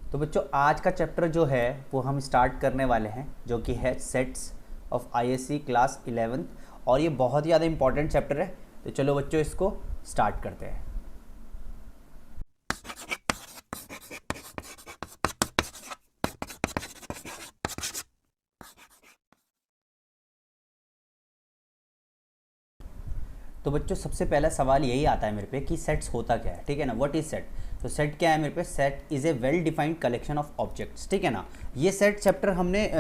तो बच्चों आज का चैप्टर जो है वो हम स्टार्ट करने वाले हैं, जो कि है sets of ISC class 11th। और ये बहुत ही ज़्यादा इंपॉर्टेंट चैप्टर है। तो चलो बच्चों इसको स्टार्ट करते हैं। तो बच्चों सबसे पहला सवाल यही आता है मेरे पे कि सेट्स होता क्या है, ठीक है ना। What is set? तो सेट क्या है मेरे पे? Set is a well defined collection of objects, ठीक है ना। ये सेट चैप्टर हमने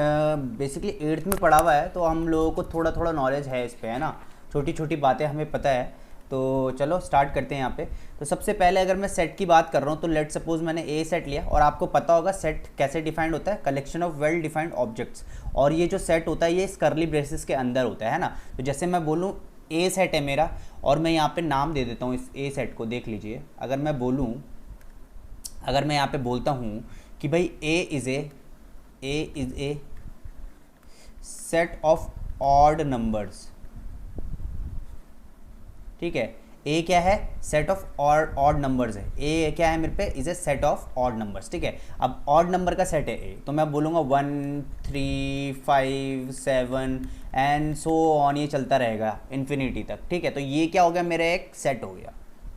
बेसिकली 8th में पढ़ा हुआ है, तो हम लोगों को थोड़ा थोड़ा नॉलेज है इस पे, है ना। छोटी छोटी बातें हमें पता है। तो चलो स्टार्ट करते हैं यहाँ पे। तो सबसे पहले अगर मैं सेट की बात कर रहा हूँ तो लेट सपोज मैंने ए सेट लिया, और आपको पता होगा सेट कैसे डिफाइंड होता है, collection of well defined objects. और ये जो सेट होता है ये इस कर्ली ब्रेसेस के अंदर होता है ना। तो जैसे मैं बोलूँ ए सेट है मेरा, और मैं यहाँ पे नाम दे देता हूँ इस ए सेट को। देख लीजिए, अगर मैं यहाँ पे बोलता हूँ कि भाई ए is A set of odd numbers, ठीक है। ए क्या है? सेट ऑफ ऑड नंबर्स है। ए क्या है मेरे पे? Is a set of odd numbers, ठीक है। अब ऑड नंबर का सेट है ए, तो मैं बोलूँगा 1 3 5 7 एंड सो ऑन, ये चलता रहेगा इन्फिनिटी तक, ठीक है। तो ये क्या हो गया? मेरा एक सेट हो गया।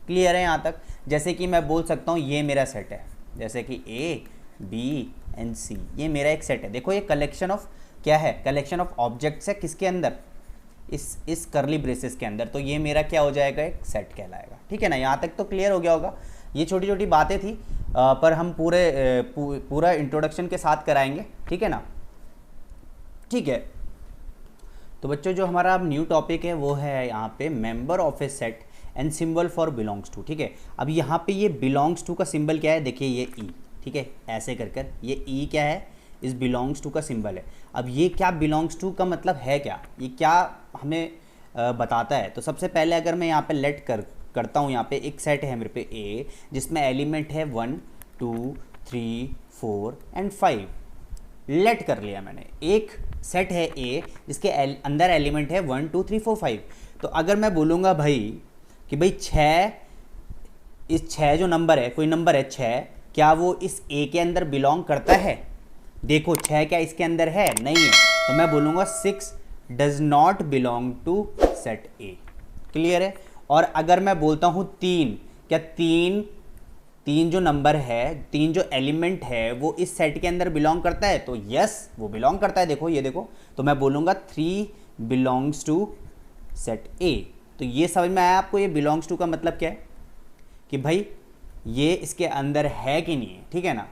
क्लियर है यहाँ तक? जैसे कि मैं बोल सकता हूँ ये मेरा सेट है, जैसे कि ए बी एंड सी, ये मेरा एक सेट है। देखो ये कलेक्शन ऑफ क्या है? कलेक्शन ऑफ ऑब्जेक्ट्स है। किसके अंदर? इस करली ब्रेसेस के अंदर। तो ये मेरा क्या हो जाएगा? एक सेट कहलाएगा, ठीक है ना। यहाँ तक तो क्लियर हो गया होगा। ये छोटी छोटी बातें थी, पर हम पूरा इंट्रोडक्शन के साथ कराएंगे, ठीक है ना। ठीक है। तो बच्चों जो हमारा अब न्यू टॉपिक है वो है यहाँ पे member of a set and symbol for belongs to, ठीक है। अब यहाँ पे ये बिलोंग्स टू का सिंबल क्या है? देखिए ये ई, ठीक है, ऐसे कर ये ई क्या है? इस बिलोंग्स टू का सिंबल है। अब ये क्या बिलोंग्स टू का मतलब है क्या? ये क्या हमें बताता है? तो सबसे पहले अगर मैं यहाँ पे करता हूँ, यहाँ पे एक सेट है मेरे पे ए, जिसमें एलिमेंट है 1 2 3 4 एंड 5। लेट कर लिया मैंने, एक सेट है ए जिसके अंदर एलिमेंट है 1 2 3 4 5। तो अगर मैं बोलूँगा भाई कि भाई 6, इस 6 जो नंबर है, कोई नंबर है 6, क्या वो इस ए के अंदर बिलोंग करता है? देखो 6 क्या इसके अंदर है? नहीं है। तो मैं बोलूँगा 6 does not belong to set A. Clear है? और अगर मैं बोलता हूँ 3, क्या तीन जो नंबर है, 3 जो एलिमेंट है, वो इस सेट के अंदर बिलोंग करता है? तो यस, वो बिलोंग करता है। देखो ये देखो, तो मैं बोलूँगा 3 बिलोंग्स टू सेट ए। तो ये समझ में आया आपको? ये बिलोंग्स टू का मतलब क्या है कि भाई ये इसके अंदर है कि नहीं है, ठीक है ना।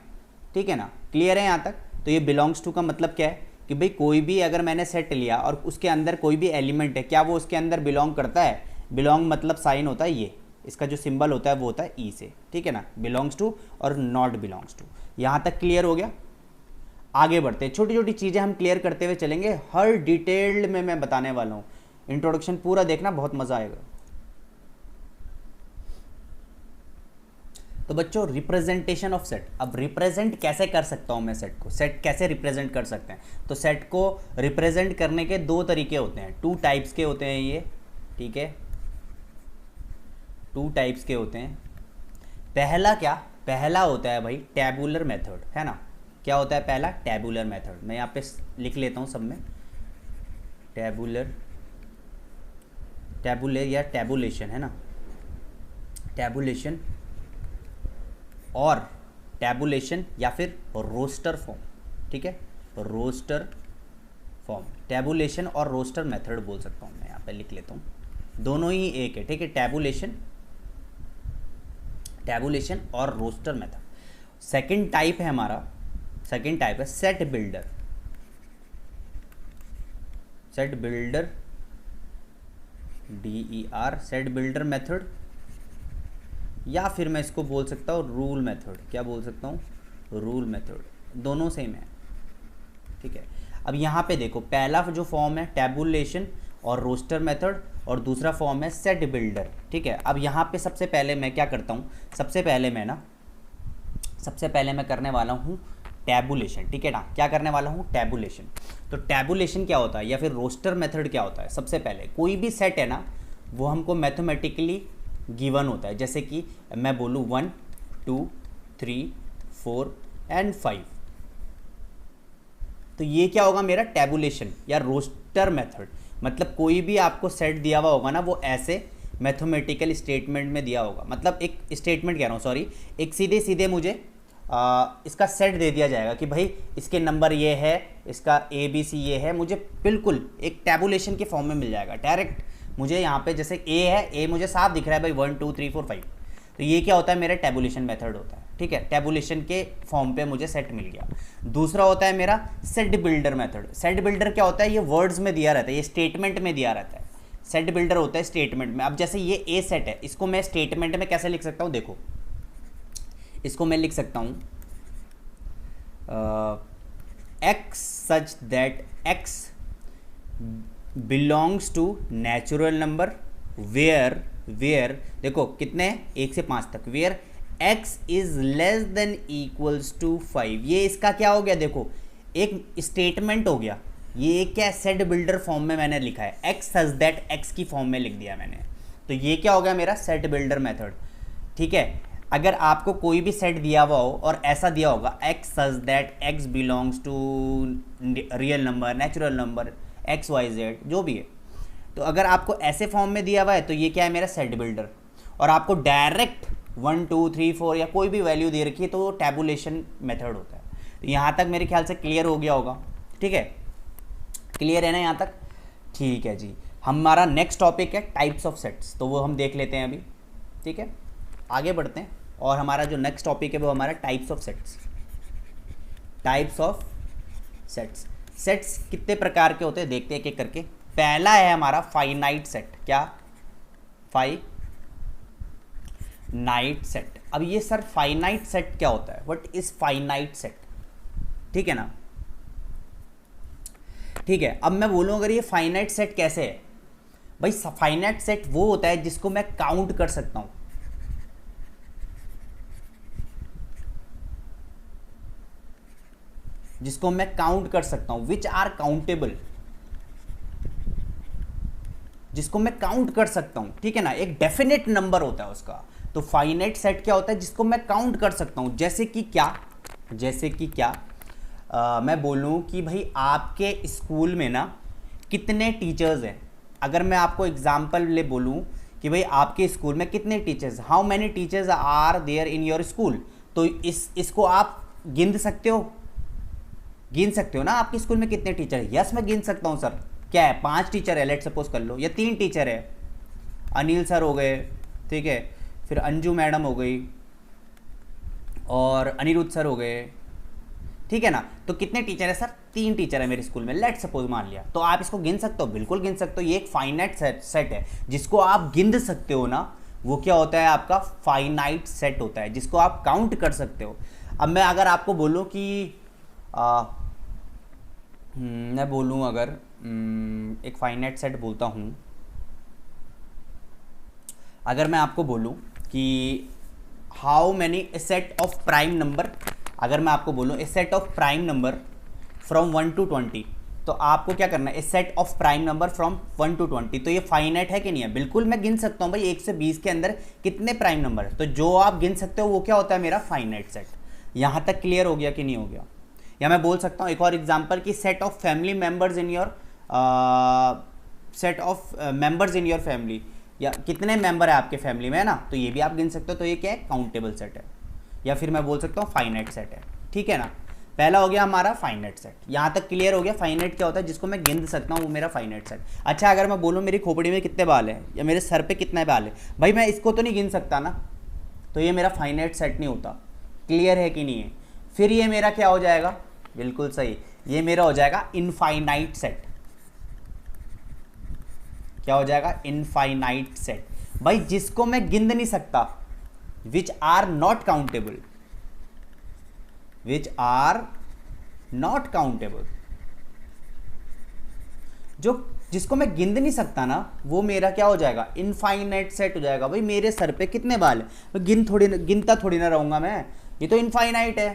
ठीक है ना, क्लियर है यहाँ तक? तो ये बिलोंग्स टू का मतलब क्या है कि भाई कोई भी अगर मैंने सेट लिया और उसके अंदर कोई भी एलिमेंट है, क्या वो उसके अंदर बिलोंग करता है? बिलोंग मतलब साइन होता है ये, इसका जो सिंबल होता है वो होता है ई से, ठीक है ना। बिलोंग्स टू और नॉट बिलोंग्स टू। यहाँ तक क्लियर हो गया? आगे बढ़ते हैं, छोटी छोटी चीज़ें हम क्लियर करते हुए चलेंगे, हर डिटेल्ड में मैं बताने वाला हूँ। इंट्रोडक्शन पूरा देखना, बहुत मज़ा आएगा। तो बच्चों रिप्रेजेंटेशन ऑफ सेट, अब रिप्रेजेंट कैसे कर सकता हूँ मैं सेट को? सेट कैसे रिप्रेजेंट कर सकते हैं? तो सेट को रिप्रेजेंट करने के 2 तरीके होते हैं, 2 टाइप्स के होते हैं ये, ठीक है। 2 टाइप्स के होते हैं। पहला क्या? पहला होता है भाई टैबुलर मेथड, है ना। क्या होता है पहला? Tabular method. मैं यहाँ पे लिख लेता हूँ सब में, टैबुलर या टैबुलेशन, है ना। टैबुलेशन और टैबुलेशन या फिर रोस्टर फॉर्म, ठीक है। रोस्टर फॉर्म, टैबुलेशन और रोस्टर मेथड बोल सकता हूँ मैं। यहाँ पे लिख लेता हूँ, दोनों ही एक है, ठीक है। टैबुलेशन और रोस्टर मेथड। सेकंड टाइप है हमारा, सेकंड टाइप है set builder. Set builder, DER, set builder method, या फिर मैं इसको बोल सकता हूँ रूल मेथड। क्या बोल सकता हूँ? Rule method. दोनों सेम है, ठीक है। अब यहाँ पे देखो, पहला जो फॉर्म है टैबुलेशन और रोस्टर मेथड, और दूसरा फॉर्म है सेट बिल्डर, ठीक है। अब यहाँ पे सबसे पहले मैं क्या करता हूँ? सबसे पहले मैं करने वाला हूँ टैबुलेशन, ठीक है ना। क्या करने वाला हूँ? टैबुलेशन। तो टैबुलेशन क्या होता है या फिर रोस्टर मेथड क्या होता है? सबसे पहले कोई भी सेट है ना, वो हमको मैथमेटिकली गिवन होता है। जैसे कि मैं बोलूँ 1 2 3 4 एंड 5। तो ये क्या होगा मेरा टेबुलेशन या रोस्टर मेथड। मतलब कोई भी आपको सेट दिया हुआ होगा ना, वो ऐसे मैथमेटिकल स्टेटमेंट में दिया होगा। मतलब एक स्टेटमेंट कह रहा हूँ, सॉरी, एक सीधे सीधे मुझे इसका सेट दे दिया जाएगा कि भाई इसके नंबर ये है, इसका ABC ये है, मुझे बिल्कुल एक टैबुलेशन के फॉर्म में मिल जाएगा डायरेक्ट। मुझे यहाँ पे जैसे A है, A मुझे साफ दिख रहा है भाई 1 2 3 4 5। तो ये क्या होता है, मेरा टैबुलेशन मेथड होता है। ठीक है, टैबुलेशन के फॉर्म पे मुझे सेट मिल गया। दूसरा होता है मेरा set builder method. Set builder क्या होता है, ये वर्ड्स में दिया रहता है, ये स्टेटमेंट में दिया रहता है। सेट बिल्डर होता है स्टेटमेंट में। अब जैसे ये A सेट है, इसको मैं स्टेटमेंट में कैसे लिख सकता हूँ, देखो इसको मैं लिख सकता हूँ x such that x belongs to natural number where देखो कितने हैं, 1 से 5 तक, where x is less than equals to 5। ये इसका क्या हो गया, देखो एक स्टेटमेंट हो गया। ये क्या सेट बिल्डर फॉर्म में मैंने लिखा है, x सच दैट x की फॉर्म में लिख दिया मैंने। तो ये क्या हो गया मेरा सेट बिल्डर मेथड। ठीक है, अगर आपको कोई भी सेट दिया हुआ हो और ऐसा दिया होगा x such that x belongs to real number, natural number, XYZ जो भी है, तो अगर आपको ऐसे फॉर्म में दिया हुआ है तो ये क्या है मेरा सेट बिल्डर। और आपको डायरेक्ट 1 2 3 4 या कोई भी वैल्यू दे रखी है तो वो टैबुलेशन मेथड होता है। तो यहाँ तक मेरे ख्याल से क्लियर हो गया होगा। ठीक है, क्लियर है ना यहाँ तक? ठीक है जी, हमारा नेक्स्ट टॉपिक है टाइप्स ऑफ सेट्स, तो वो हम देख लेते हैं अभी। ठीक है, आगे बढ़ते हैं और हमारा जो नेक्स्ट टॉपिक है वो हमारा types of sets. Types of sets, sets कितने प्रकार के होते हैं देखते हैं एक एक करके। पहला है हमारा फाइनाइट सेट। क्या? Finite set. अब ये सर फाइनाइट सेट क्या होता है, व्हाट इज फाइनाइट सेट? ठीक है ना, ठीक है। अब मैं बोलूं अगर ये फाइनाइट सेट कैसे है, भाई फाइनाइट सेट वो होता है जिसको मैं काउंट कर सकता हूं। जिसको मैं काउंट कर सकता हूं, विच आर काउंटेबल, जिसको मैं काउंट कर सकता हूं। ठीक है ना, एक डेफिनेट नंबर होता है उसका। तो फाइनाइट सेट क्या होता है, जिसको मैं काउंट कर सकता हूं। जैसे कि क्या, जैसे कि क्या, मैं बोलूं कि भाई आपके स्कूल में ना कितने टीचर्स हैं। अगर मैं आपको एग्जाम्पल ले बोलूं कि भाई आपके स्कूल में कितने teachers, how many teachers are there in your school, तो इसको आप गिन सकते हो, गिन सकते हो ना आपके स्कूल में कितने टीचर है। यस मैं गिन सकता हूँ सर। क्या है, 5 टीचर है लेट सपोज कर लो, या 3 टीचर है, अनिल सर हो गए, ठीक है, फिर अंजू मैडम हो गई और अनिरुद्ध सर हो गए। ठीक है ना, तो कितने टीचर है सर? 3 टीचर है मेरे स्कूल में, लेट सपोज मान लिया। तो आप इसको गिन सकते हो, बिल्कुल गिन सकते हो। ये एक फाइनाइट सेट है जिसको आप गिन सकते हो ना, वो क्या होता है आपका फाइनाइट सेट होता है, जिसको आप काउंट कर सकते हो। अब मैं अगर आपको बोलूँ कि मैं बोलूँ अगर एक फाइनाइट सेट बोलता हूँ, अगर मैं आपको बोलूँ कि how many a set of prime number, अगर मैं आपको बोलूँ a set of prime number from 1 to 20, तो आपको क्या करना है, a set of prime number from 1 to 20। तो ये फाइनाइट है कि नहीं है? बिल्कुल मैं गिन सकता हूँ भाई 1 से 20 के अंदर कितने प्राइम नंबर है, तो जो आप गिन सकते हो वो क्या होता है मेरा फाइनाइट सेट। यहाँ तक क्लियर हो गया कि नहीं हो गया? या मैं बोल सकता हूँ एक और एग्जांपल कि set of family members in your set of members in your family, या कितने मेंबर है आपके फैमिली में, है ना, तो ये भी आप गिन सकते हो। तो ये क्या है, काउंटेबल सेट है, या फिर मैं बोल सकता हूँ फाइनाइट सेट है। ठीक है ना, पहला हो गया हमारा फाइनाइट सेट। यहाँ तक क्लियर हो गया फाइनाइट क्या होता है, जिसको मैं गिन सकता हूँ वो मेरा फाइनाइट सेट। अच्छा, अगर मैं बोलूँ मेरी खोपड़ी में कितने बाल हैं या मेरे सर पे कितने बाल है, भाई मैं इसको तो नहीं गिन सकता ना, तो ये मेरा फाइनाइट सेट नहीं होता। क्लियर है कि नहीं है? फिर ये मेरा क्या हो जाएगा, बिल्कुल सही, ये मेरा हो जाएगा इनफाइनाइट सेट। क्या हो जाएगा, इनफाइनाइट सेट। भाई जिसको मैं गिन नहीं सकता, which are not countable, which are not countable, जो जिसको मैं गिन नहीं सकता ना, वो मेरा क्या हो जाएगा, इनफाइनाइट सेट हो जाएगा। भाई मेरे सर पे कितने बाल है, गिनता थोड़ी ना रहूंगा मैं, ये तो इनफाइनाइट है।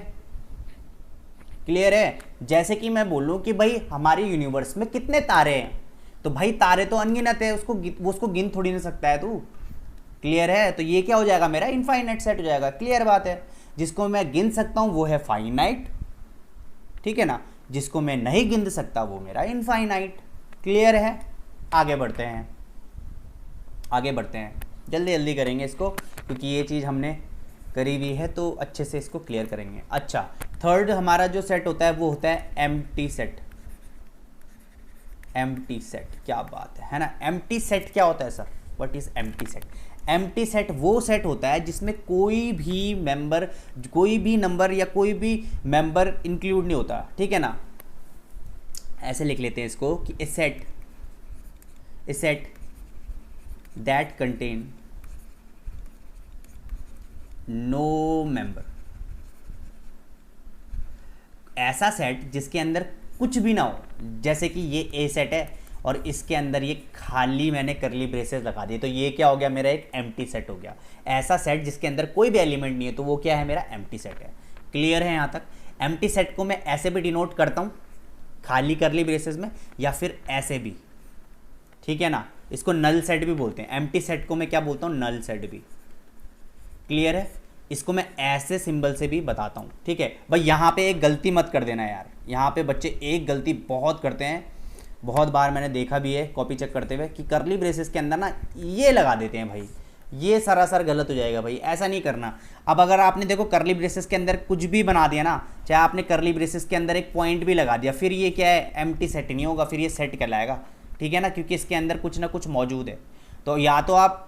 क्लियर है? जैसे कि मैं बोलूं कि भाई हमारे यूनिवर्स में कितने तारे हैं, तो भाई तारे तो अनगिनत है, उसको गिन थोड़ी ना सकता है तू। क्लियर है? तो ये क्या हो जाएगा मेरा इनफाइनाइट सेट हो जाएगा। क्लियर बात है? जिसको मैं गिन सकता हूँ वो है फाइनाइट, ठीक है ना, जिसको मैं नहीं गिन सकता वो मेरा इनफाइनाइट। क्लियर है? आगे बढ़ते हैं, आगे बढ़ते हैं, जल्दी जल्दी करेंगे इसको क्योंकि ये चीज़ हमने करी हुई है तो अच्छे से इसको क्लियर करेंगे। अच्छा, थर्ड हमारा जो सेट होता है वो होता है एम्प्टी सेट। एम्प्टी सेट, क्या बात है ना। एम्प्टी सेट क्या होता है sir? What is empty set? Empty set वो सेट होता है जिसमें कोई भी मेंबर, कोई भी नंबर या कोई भी मेंबर इंक्लूड नहीं होता, ठीक है ना। ऐसे लिख लेते हैं इसको कि a set that contain no member. ऐसा सेट जिसके अंदर कुछ भी ना हो, जैसे कि ये ए सेट है और इसके अंदर ये खाली मैंने करली ब्रेसेस लगा दिए, तो ये क्या हो गया मेरा? एक एम्प्टी सेट हो गया। ऐसा सेट जिसके अंदर कोई भी एलिमेंट नहीं है तो वो क्या है? मेरा एम्प्टी सेट है। क्लियर है यहाँ तक? एम्प्टी सेट को मैं ऐसे भी डिनोट करता हूँ, खाली करली ब्रेसेस में, या फिर ऐसे भी, ठीक है ना। इसको नल सेट भी बोलते हैं। एम्प्टी सेट को मैं क्या बोलता हूँ? नल सेट भी। क्लियर है? इसको मैं ऐसे सिंबल से भी बताता हूँ, ठीक है भाई। यहाँ पे एक गलती मत कर देना यार, यहाँ पे बच्चे एक गलती बहुत करते हैं, बहुत बार मैंने देखा भी है कॉपी चेक करते हुए, कि करली ब्रेसेस के अंदर ना ये लगा देते हैं भाई। ये सरासर गलत हो जाएगा भाई, ऐसा नहीं करना। अब अगर आपने देखो करली ब्रेसेस के अंदर कुछ भी बना दिया ना, चाहे आपने करली ब्रेसेस के अंदर एक पॉइंट भी लगा दिया, फिर ये क्या है? एम्प्टी सेट नहीं होगा, फिर ये सेट कहलाएगा, ठीक है ना, क्योंकि इसके अंदर कुछ ना कुछ मौजूद है। तो या तो आप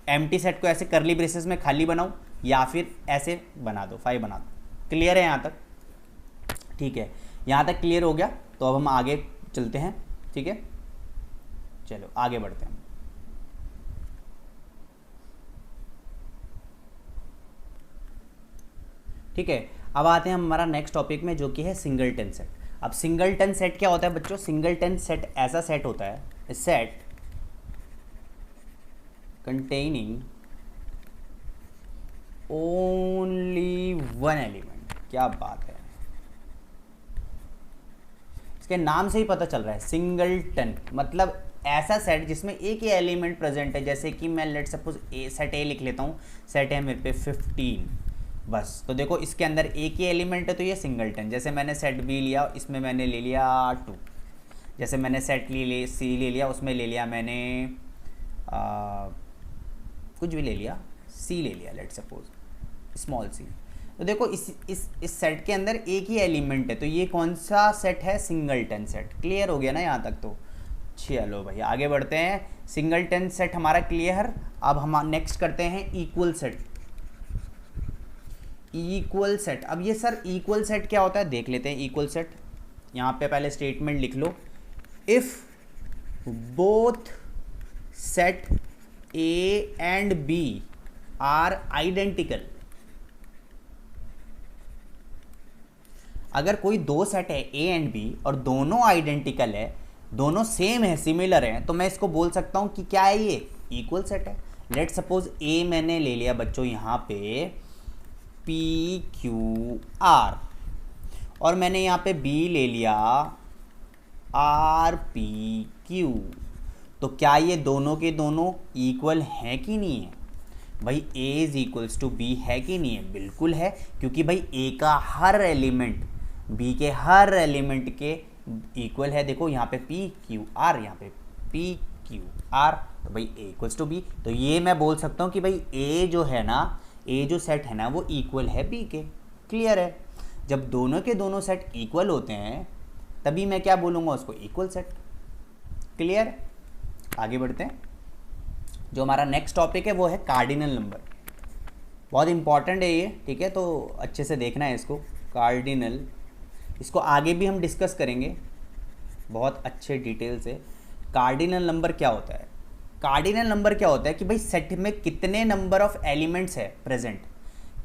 एम्प्टी सेट को ऐसे करली ब्रेसेस में खाली बनाओ, या फिर ऐसे बना दो, 5 बना दो। क्लियर है यहाँ तक? ठीक है, यहाँ तक क्लियर हो गया। तो अब हम आगे चलते हैं, ठीक है, चलो आगे बढ़ते हैं। ठीक है, अब आते हैं हमारा नेक्स्ट टॉपिक में, जो कि है सिंगलटन सेट। अब सिंगलटन सेट क्या होता है बच्चों? सिंगलटन सेट ऐसा सेट होता है, set containing only one element. क्या बात है, इसके नाम से ही पता चल रहा है सिंगलटन, मतलब ऐसा सेट जिसमें एक ही एलिमेंट प्रेजेंट है। जैसे कि मैं लेट सपोज सेट ए लिख लेता हूँ, सेट है मेरे पे 15 बस। तो देखो इसके अंदर एक ही एलिमेंट है तो ये सिंगलटन। जैसे मैंने सेट बी लिया, इसमें मैंने ले लिया 2। जैसे मैंने सेट सी ले लिया, उसमें ले लिया मैंने कुछ भी ले लिया, सी ले लिया, लेट सपोज स्मॉल सी। तो देखो इस सेट के अंदर एक ही एलिमेंट है, तो ये कौन सा सेट है? Singleton set. क्लियर हो गया ना यहाँ तक? तो चलो भाई आगे बढ़ते हैं। सिंगलटन सेट हमारा क्लियर। अब हम नेक्स्ट करते हैं इक्वल सेट। इक्वल सेट, अब ये सर इक्वल सेट क्या होता है देख लेते हैं। इक्वल सेट, यहाँ पे पहले स्टेटमेंट लिख लो, if both set A and B are identical. अगर कोई दो सेट है ए एंड बी और दोनों आइडेंटिकल है, दोनों सेम है, सिमिलर है, तो मैं इसको बोल सकता हूं कि क्या है? ये इक्वल सेट है। लेट सपोज ए मैंने ले लिया बच्चों यहाँ पे पी क्यू आर, और मैंने यहाँ पे बी ले लिया आर पी क्यू। तो क्या ये दोनों के दोनों इक्वल हैं कि नहीं है? भाई a is equals to B है कि नहीं है? बिल्कुल है, क्योंकि भाई a का हर एलिमेंट b के हर एलिमेंट के इक्वल है। देखो यहाँ पे p q r, यहाँ पे p q r, तो भाई a इक्वल्स टू b। तो ये मैं बोल सकता हूँ कि भाई a जो है ना, a जो सेट है ना, वो इक्वल है b के। क्लियर है? जब दोनों के दोनों सेट इक्वल होते हैं तभी मैं क्या बोलूँगा? उसको इक्वल सेट। क्लियर? आगे बढ़ते हैं। जो हमारा नेक्स्ट टॉपिक है वो है कार्डिनल नंबर। बहुत इंपॉर्टेंट है ये, ठीक है, तो अच्छे से देखना है इसको। कार्डिनल, इसको आगे भी हम डिस्कस करेंगे बहुत अच्छे डिटेल से। कार्डिनल नंबर क्या होता है? कार्डिनल नंबर क्या होता है कि भाई सेट में कितने नंबर ऑफ एलिमेंट्स है प्रेजेंट,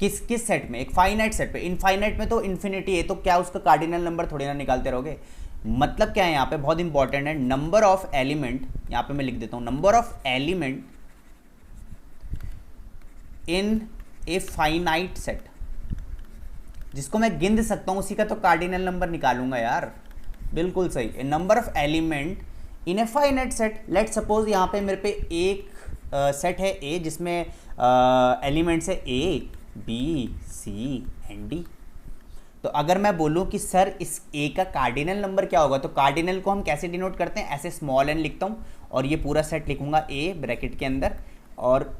किस सेट में? एक फाइनाइट सेट पे। इनफाइनाइट में तो इन्फिनिटी है, तो क्या उसका कार्डिनल नंबर थोड़ी ना निकालते रहोगे। मतलब क्या है यहाँ पे? बहुत इंपॉर्टेंट है, नंबर ऑफ एलिमेंट। यहाँ पे मैं लिख देता हूँ, number of element in a finite set, जिसको मैं गिन सकता हूँ उसी का तो कार्डिनल नंबर निकालूंगा यार। बिल्कुल सही, a number of element in a finite set. Let suppose यहाँ पे मेरे पे एक सेट है ए, जिसमें एलिमेंट्स है A, B C and D. तो अगर मैं बोलूँ कि सर इस ए का कार्डिनल नंबर क्या होगा, तो कार्डिनल को हम कैसे डिनोट करते हैं, ऐसे स्मॉल एन लिखता हूँ और ये पूरा सेट लिखूंगा ए ब्रैकेट के अंदर, और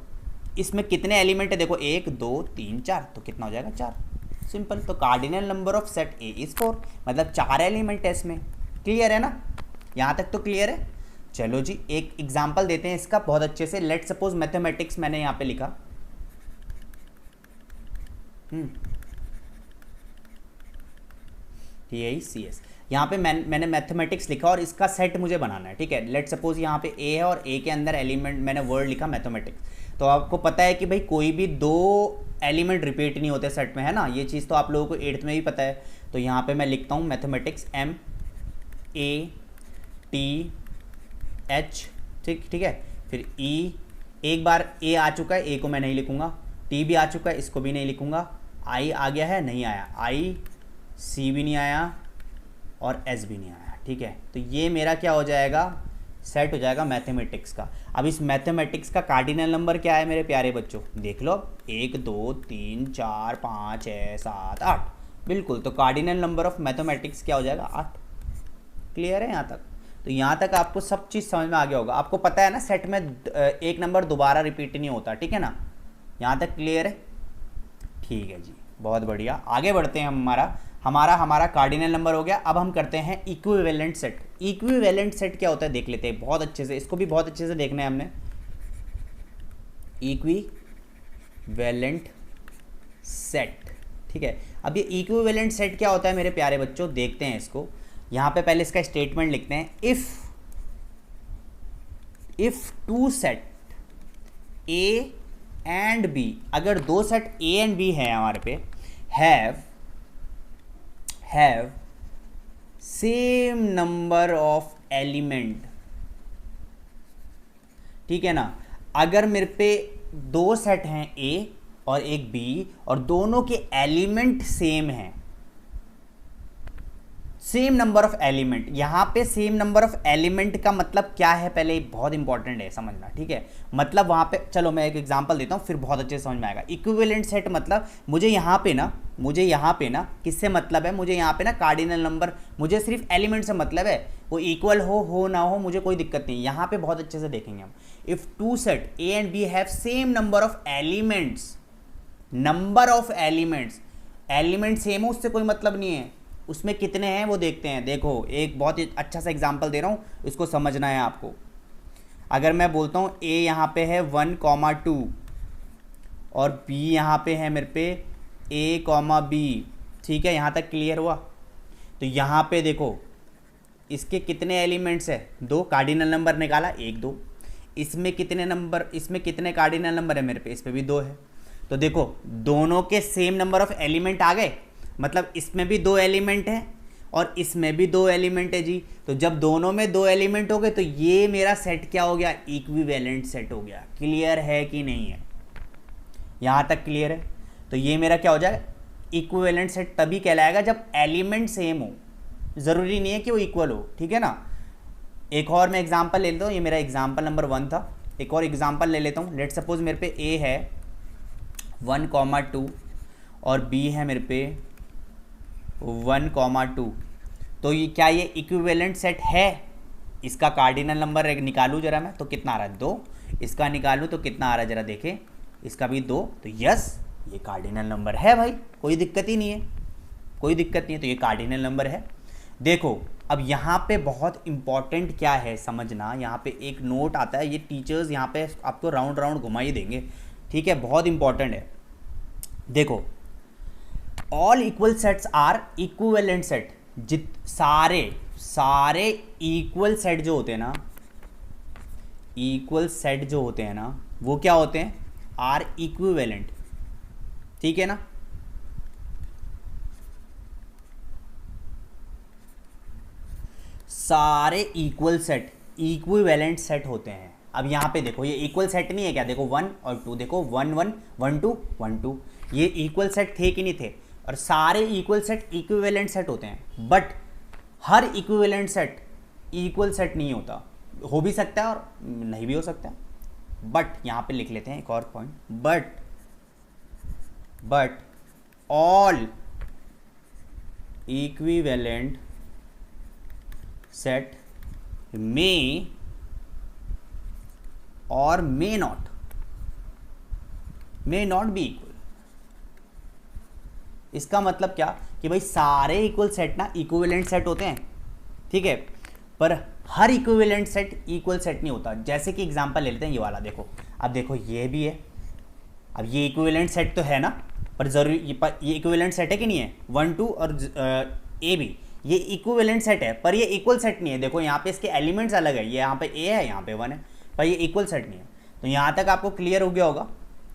इसमें कितने एलिमेंट है देखो 1 2 3 4, तो कितना हो जाएगा 4, सिंपल। तो cardinal number of set A is 4, मतलब 4 एलिमेंट है इसमें। क्लियर है ना, यहाँ तक तो क्लियर है। चलो जी एक एग्जाम्पल देते हैं इसका बहुत अच्छे से। लेट सपोज मैथमेटिक्स मैंने यहाँ पे लिखा, TICS, यहाँ पे मैंने मैथमेटिक्स लिखा और इसका सेट मुझे बनाना है, ठीक है। लेट सपोज यहाँ पे ए है और ए के अंदर एलिमेंट मैंने वर्ड लिखा मैथमेटिक्स। तो आपको पता है कि भाई कोई भी 2 एलिमेंट रिपीट नहीं होते सेट में, है ना, ये चीज़ तो आप लोगों को 8th में भी पता है। तो यहाँ पे मैं लिखता हूँ मैथमेटिक्स MATH, ठीक है। फिर E, एक बार ए आ चुका है, ए को मैं नहीं लिखूंगा। टी भी आ चुका है, इसको भी नहीं लिखूंगा। आई आ गया है, नहीं आया। आई, सी भी नहीं आया और एस भी नहीं आया, ठीक है। तो ये मेरा क्या हो जाएगा, सेट हो जाएगा मैथमेटिक्स का। अब इस मैथमेटिक्स का कार्डिनल नंबर क्या है मेरे प्यारे बच्चों, देख लो, 1 2 3 4 5 6 7 8, बिल्कुल। तो कार्डिनल नंबर ऑफ मैथमेटिक्स क्या हो जाएगा, 8। क्लियर है यहाँ तक। तो यहाँ तक आपको सब चीज़ समझ में आ गया होगा। आपको पता है ना सेट में एक नंबर दोबारा रिपीट नहीं होता, ठीक है ना, यहाँ तक क्लियर है। ठीक है जी, बहुत बढ़िया। आगे बढ़ते हैं। हमारा कार्डिनल नंबर हो गया। अब हम करते हैं इक्विवेलेंट सेट। इक्विवेलेंट सेट क्या होता है देख लेते हैं बहुत अच्छे से, इसको भी बहुत अच्छे से देखना है हमने। इक्विवेलेंट सेट, ठीक है। अब ये इक्विवेलेंट सेट क्या होता है मेरे प्यारे बच्चों, देखते हैं इसको। यहाँ पे पहले इसका स्टेटमेंट लिखते हैं। If two set A and B, अगर 2 सेट ए एंड बी है हमारे पे, have same number of element, ठीक है ना। अगर मेरे पे 2 सेट हैं ए और एक बी और दोनों के एलिमेंट सेम हैं, सेम नंबर ऑफ एलिमेंट। यहाँ पे सेम नंबर ऑफ एलिमेंट का मतलब क्या है, पहले बहुत इंपॉर्टेंट है समझना, ठीक है। मतलब वहाँ पे चलो मैं एक एग्जांपल देता हूँ, फिर बहुत अच्छे से समझ में आएगा। इक्विवेलेंट सेट मतलब मुझे यहाँ पे ना किससे मतलब है, मुझे यहाँ पे ना कार्डिनल नंबर, मुझे सिर्फ एलिमेंट से मतलब है। वो इक्वल हो ना हो मुझे कोई दिक्कत नहीं। यहाँ पे बहुत अच्छे से देखेंगे हम। If two set A and B have same number of elements, element same हो उससे कोई मतलब नहीं है, उसमें कितने हैं वो देखते हैं। देखो एक बहुत ही अच्छा सा एग्जांपल दे रहा हूँ, इसको समझना है आपको। अगर मैं बोलता हूँ ए यहाँ पे है 1,2 और बी यहाँ पे है मेरे पे A,B, ठीक है, यहाँ तक क्लियर हुआ। तो यहाँ पे देखो इसके कितने एलिमेंट्स है, 2, कार्डिनल नंबर निकाला 1 2। इसमें कितने कार्डिनल नंबर है मेरे पे, इस पे भी 2 है। तो देखो दोनों के सेम नंबर ऑफ एलिमेंट आ गए, मतलब इसमें भी 2 एलिमेंट हैं और इसमें भी 2 एलिमेंट है जी। तो जब दोनों में 2 एलिमेंट हो गए तो ये मेरा सेट क्या हो गया, इक्विवेलेंट सेट हो गया। क्लियर है कि नहीं है, यहाँ तक क्लियर है। तो ये मेरा क्या हो जाएगा, इक्विवेलेंट सेट तभी कहलाएगा जब एलिमेंट सेम हो, ज़रूरी नहीं है कि वो इक्वल हो, ठीक है ना। एक और मैं एग्जाम्पल ले लेता हूँ, ये मेरा एग्जाम्पल नंबर 1 था। एक और एग्जाम्पल ले लेता हूँ। लेट सपोज मेरे पे ए है 1,2 और बी है मेरे पे 1,2। तो ये क्या ये इक्विवेलेंट सेट है, इसका कार्डिनल नंबर निकालूं जरा मैं, तो कितना आ रहा है 2। इसका निकालूं तो कितना आ रहा है जरा देखें, इसका भी 2। तो यस ये कार्डिनल नंबर है भाई, कोई दिक्कत ही नहीं है, कोई दिक्कत नहीं है। तो ये कार्डिनल नंबर है। देखो अब यहाँ पे बहुत इंपॉर्टेंट क्या है समझना, यहाँ पे एक नोट आता है, ये टीचर्स यहाँ पे आपको राउंड राउंड घुमा ही देंगे, ठीक है, बहुत इंपॉर्टेंट है। देखो all equal sets are equivalent set. सारे इक्वल सेट जो होते हैं ना, वो क्या होते हैं, आर इक्विवेलेंट, ठीक है ना। सारे इक्वल सेट इक्विवेलेंट सेट होते हैं। अब यहाँ पे देखो ये इक्वल सेट नहीं है क्या, देखो 1 और 2, देखो 1 1 1 2 1 2, ये इक्वल सेट थे कि नहीं थे। और सारे इक्वल सेट इक्विवेलेंट सेट होते हैं, but her equivalent set equal set नहीं होता, हो भी सकता है और नहीं भी हो सकता है। बट यहाँ पे लिख लेते हैं एक और point, but but all equivalent set may or may not be equal। इसका मतलब क्या कि भाई सारे इक्वल सेट ना इक्विवेलेंट सेट होते हैं, ठीक है, पर हर इक्विवेलेंट सेट इक्वल सेट नहीं होता। जैसे कि एग्जांपल ले लेते हैं ये वाला, देखो अब देखो ये भी है, अब ये इक्विवेलेंट सेट तो है ना, पर जरूरी ये इक्विवेलेंट सेट है कि नहीं है, 1 2 और ए भी ये इक्विवेलेंट सेट है, पर ये इक्वल सेट नहीं है। देखो यहाँ पे इसके एलिमेंट्स अलग है, ये यहाँ पे ए है, यहाँ पे 1 है, पर ये इक्वल सेट नहीं है। तो यहाँ तक आपको क्लियर हो गया होगा,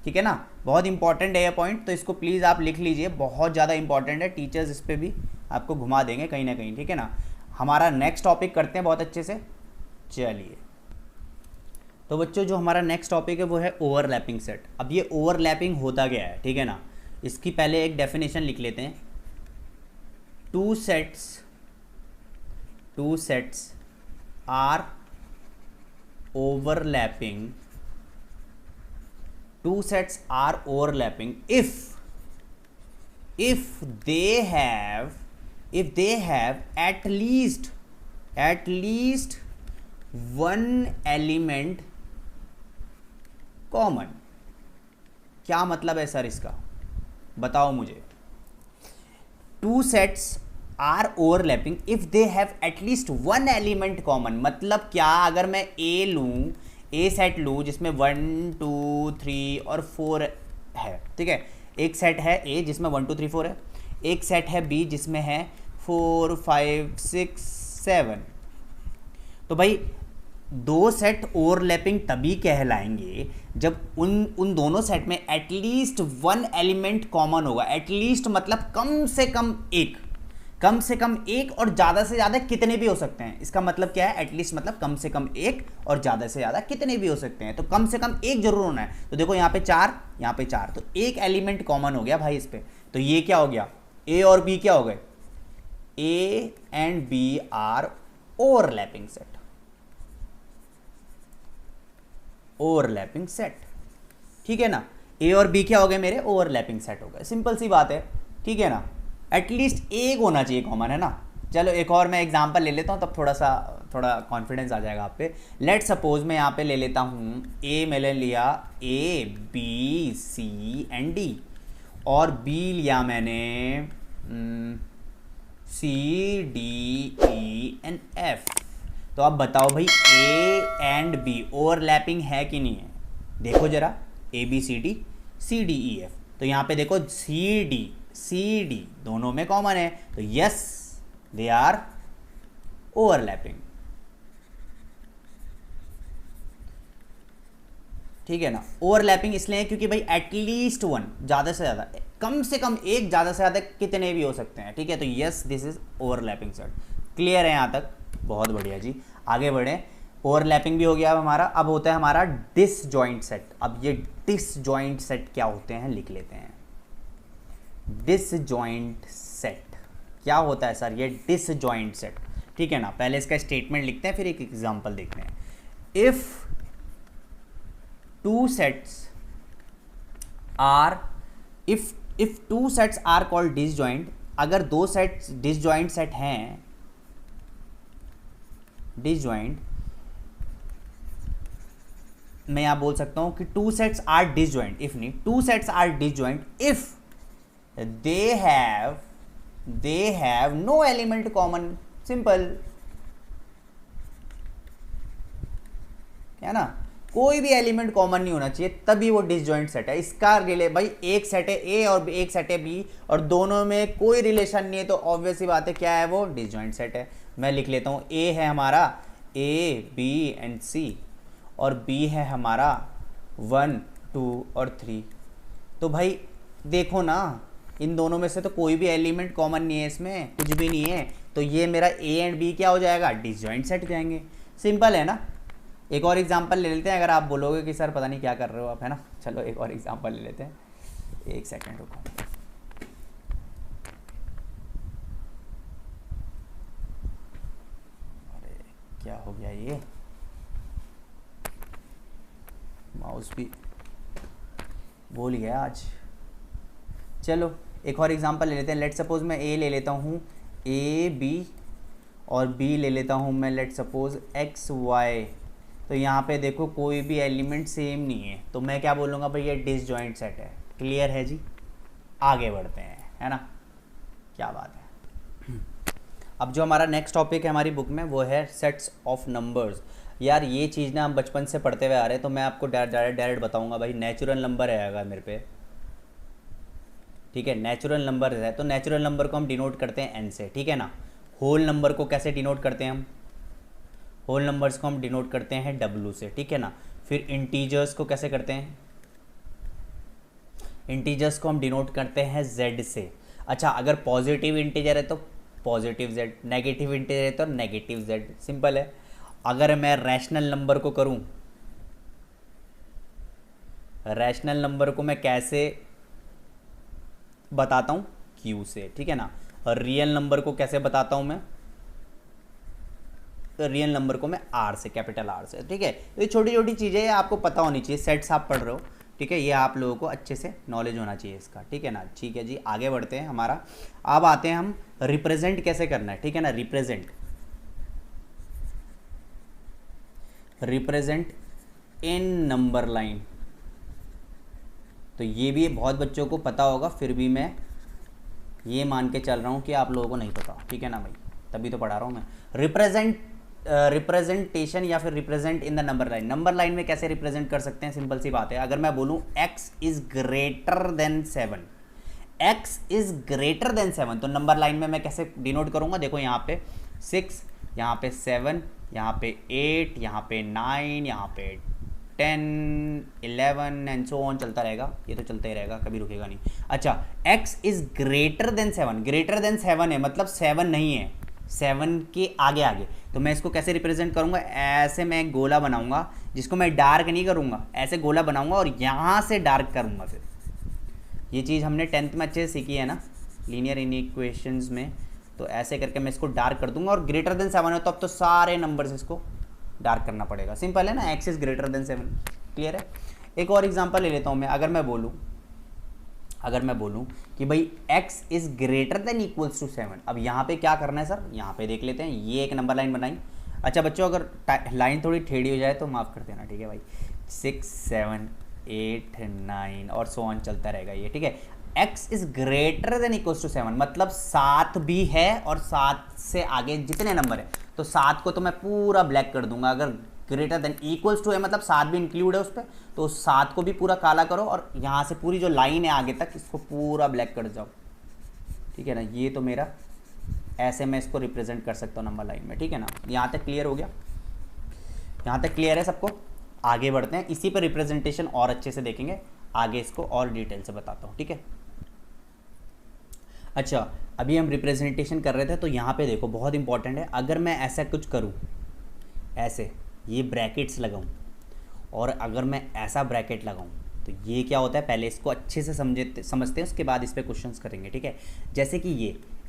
ठीक है ना। बहुत इंपॉर्टेंट है ये पॉइंट, तो इसको प्लीज़ आप लिख लीजिए, बहुत ज़्यादा इंपॉर्टेंट है, टीचर्स इस पर भी आपको घुमा देंगे कहीं ना कहीं, ठीक है ना। हमारा नेक्स्ट टॉपिक करते हैं बहुत अच्छे से, चलिए। तो बच्चों जो हमारा नेक्स्ट टॉपिक है वो है ओवरलैपिंग सेट। अब ये ओवरलैपिंग होता क्या है, ठीक है ना, इसकी पहले एक डेफिनेशन लिख लेते हैं। Two sets are overlapping, two sets are overlapping if they have at least one element common। क्या मतलब है सर इसका, बताओ मुझे। Two sets are overlapping if they have at least one element common. मतलब क्या, अगर मैं ए लूँ, ए सेट लूँ जिसमें 1 2 3 और 4 है, ठीक है, एक सेट है ए जिसमें 1 2 3 4 है, एक सेट है बी जिसमें है 4 5 6 7। तो भाई दो सेट ओवरलैपिंग तभी कहलाएंगे जब उन दोनों सेट में एटलीस्ट वन एलिमेंट कॉमन होगा। एटलीस्ट मतलब कम से कम एक और ज़्यादा से ज़्यादा कितने भी हो सकते हैं। इसका मतलब क्या है, एटलीस्ट मतलब कम से कम एक और ज़्यादा से ज़्यादा कितने भी हो सकते हैं। तो कम से कम एक जरूर होना है। तो देखो यहाँ पे 4, यहाँ पे 4, तो एक एलिमेंट कॉमन हो गया भाई इस पे। तो ये क्या हो गया, ए और बी क्या हो गए, A and B are overlapping set, ठीक है ना। ए और बी क्या हो गए मेरे, ओवरलैपिंग सेट हो गए। सिंपल सी बात है, ठीक है ना। एटलीस्ट एक होना चाहिए कॉमन, है ना। चलो एक और मैं एग्जांपल ले लेता हूँ, तब थोड़ा कॉन्फिडेंस आ जाएगा आप पे। लेट सपोज मैं यहाँ पे ले लेता हूँ, ए मैंने लिया A B C and D, और बी लिया मैंने C D E and F. तो अब बताओ भाई ए एंड बी ओवरलैपिंग है कि नहीं है। देखो जरा, A B C D E F, तो यहाँ पे देखो सी डी दोनों में कॉमन है, तो यस दे आर ओवरलैपिंग, ठीक है ना। ओवरलैपिंग इसलिए क्योंकि भाई एटलीस्ट वन, ज़्यादा से ज़्यादा, कम से कम एक, ज़्यादा से ज़्यादा कितने भी हो सकते हैं, ठीक है। तो yes this is overlapping set. Clear है यहाँ तक, बहुत बढ़िया जी। आगे बढ़े, ओवरलैपिंग भी हो गया अब हमारा। अब होता है हमारा डिसजॉइंट सेट। अब ये डिसजॉइंट सेट क्या होते हैं लिख लेते हैं। डिसजॉइंट सेट क्या होता है सर, ये डिसजॉइंट सेट, ठीक है ना। पहले इसका स्टेटमेंट लिखते हैं, फिर एक एग्जांपल देखते हैं। If two sets are called disjoint, अगर दो सेट्स डिसजॉइंट सेट हैं, डिसजॉइंट मैं यहां बोल सकता हूं कि two sets are disjoint, if नहीं, two sets are disjoint if they have no element common। Simple है ना, कोई भी एलिमेंट कॉमन नहीं होना चाहिए, तभी वो डिसजॉइंट सेट है। इसका रिले भाई एक सेट है ए और एक सेट है बी, और दोनों में कोई रिलेशन नहीं है, तो ऑब्वियस सी बात है क्या है, वो डिसजॉइंट सेट है। मैं लिख लेता हूँ, ए है हमारा ए बी एंड सी, और बी है हमारा 1 2 और 3। तो भाई देखो ना, इन दोनों में से तो कोई भी एलिमेंट कॉमन नहीं है, इसमें कुछ भी नहीं है, तो ये मेरा ए एंड बी क्या हो जाएगा, डिसजॉइंट सेट जाएंगे। सिंपल है ना। एक और एग्जांपल ले लेते हैं, अगर आप बोलोगे कि सर पता नहीं क्या कर रहे हो आप, है ना। चलो एक और एग्जांपल ले लेते हैं, एक सेकंड रुको। अरे क्या हो गया, ये माउस भी भूल गया आज। चलो एक और एग्जांपल ले लेते हैं। लेट सपोज मैं ए ले लेता हूँ, ए बी, और बी ले लेता हूँ मैं लेट सपोज एक्स वाई। तो यहाँ पे देखो कोई भी एलिमेंट सेम नहीं है, तो मैं क्या बोलूँगा भाई ये डिसजॉइंट सेट है। क्लियर है जी, आगे बढ़ते हैं, है ना, क्या बात है। अब जो हमारा नेक्स्ट टॉपिक है हमारी बुक में वो है सेट्स ऑफ नंबर्स। यार ये चीज़ ना हम बचपन से पढ़ते हुए आ रहे हैं, तो मैं आपको डायरेक्ट बताऊंगा भाई नेचुरल नंबर है अगर मेरे पे, ठीक है, नेचुरल नंबर है तो नेचुरल नंबर को हम डिनोट करते हैं एन से, ठीक है ना। होल नंबर को कैसे डिनोट करते हैं हम, होल नंबर्स को हम डिनोट करते हैं डब्लू से, ठीक है ना। फिर इंटीजर्स को कैसे करते हैं, इंटीजर्स को हम डिनोट करते हैं जेड से। अच्छा अगर पॉजिटिव इंटीजर है तो पॉजिटिव जेड, नेगेटिव इंटीजर है तो नेगेटिव जेड, सिंपल है। अगर मैं रैशनल नंबर को करूं, रैशनल नंबर को मैं कैसे बताता हूं, क्यू से, ठीक है ना। और रियल नंबर को कैसे बताता हूं मैं, तो रियल नंबर को मैं आर से, कैपिटल आर से, ठीक है। तो ये छोटी छोटी चीज़ें आपको पता होनी चाहिए, सेट्स आप पढ़ रहे हो, ठीक है, ये आप लोगों को अच्छे से नॉलेज होना चाहिए इसका, ठीक है ना। ठीक है जी, आगे बढ़ते हैं हमारा। अब आते हैं हम रिप्रेजेंट कैसे करना है, ठीक है ना। रिप्रेजेंट इन नंबर लाइन, तो ये भी बहुत बच्चों को पता होगा, फिर भी मैं ये मान के चल रहा हूँ कि आप लोगों को नहीं पता, ठीक है ना भाई, तभी तो पढ़ा रहा हूँ मैं। रिप्रेजेंटेशन या फिर represent in the number line, number line में कैसे रिप्रेजेंट कर सकते हैं, सिंपल सी बात है। अगर मैं बोलूँ x is greater then 7, x is greater then 7, तो नंबर लाइन में मैं कैसे डिनोट करूँगा, देखो यहाँ पे 6, यहाँ पे 7, यहाँ पे 8, यहाँ पे 9, यहाँ पे 10, 11 एंड सो ऑन चलता रहेगा, ये तो चलता ही रहेगा, कभी रुकेगा नहीं। अच्छा x is greater then 7, greater than 7 है मतलब 7 नहीं है, 7 के आगे आगे, तो मैं इसको कैसे रिप्रेजेंट करूंगा, ऐसे मैं एक गोला बनाऊंगा, जिसको मैं डार्क नहीं करूंगा, ऐसे गोला बनाऊंगा और यहाँ से डार्क करूंगा। फिर ये चीज़ हमने 10th में अच्छे से सीखी है ना, लीनियर इक्वेशंस में, तो ऐसे करके मैं इसको डार्क कर दूंगा। और ग्रेटर देन 7 है तो अब तो सारे नंबर्स इसको डार्क करना पड़ेगा, सिंपल है ना, x is greater then 7, clear है। एक और एग्जांपल ले लेता हूँ मैं। अगर मैं बोलूँ कि भाई x is greater than equals to 7, अब यहाँ पे क्या करना है सर, यहाँ पे देख लेते हैं, ये एक नंबर लाइन बनाई। अच्छा बच्चों अगर लाइन थोड़ी टेढ़ी हो जाए तो माफ़ कर देना, ठीक है भाई। 6, 7, 8, 9 और सो ऑन चलता रहेगा ये, ठीक है। x is greater than equals to 7 मतलब 7 भी है, और 7 से आगे जितने नंबर है, तो 7 को तो मैं पूरा ब्लैक कर दूंगा। अगर ग्रेटर देन इक्वल्स टू है मतलब 7 भी इंक्लूड है उस पर, तो 7 को भी पूरा काला करो, और यहाँ से पूरी जो लाइन है आगे तक इसको पूरा ब्लैक कर जाओ, ठीक है ना। ये तो मेरा ऐसे मैं इसको रिप्रेजेंट कर सकता हूँ नंबर लाइन में, ठीक है ना। यहाँ तक क्लियर हो गया, यहाँ तक क्लियर है सबको, आगे बढ़ते हैं। इसी पर रिप्रेजेंटेशन और अच्छे से देखेंगे, आगे इसको और डिटेल से बताता हूँ, ठीक है। अच्छा अभी हम रिप्रेजेंटेशन कर रहे थे, तो यहाँ पे देखो बहुत इंपॉर्टेंट है। अगर मैं ऐसा कुछ करूँ, ऐसे ये ब्रैकेट्स लगाऊं, और अगर मैं ऐसा ब्रैकेट लगाऊं, तो ये क्या होता है, पहले इसको अच्छे से समझते हैं, उसके बाद इस पर क्वेश्चंस करेंगे, ठीक है। जैसे कि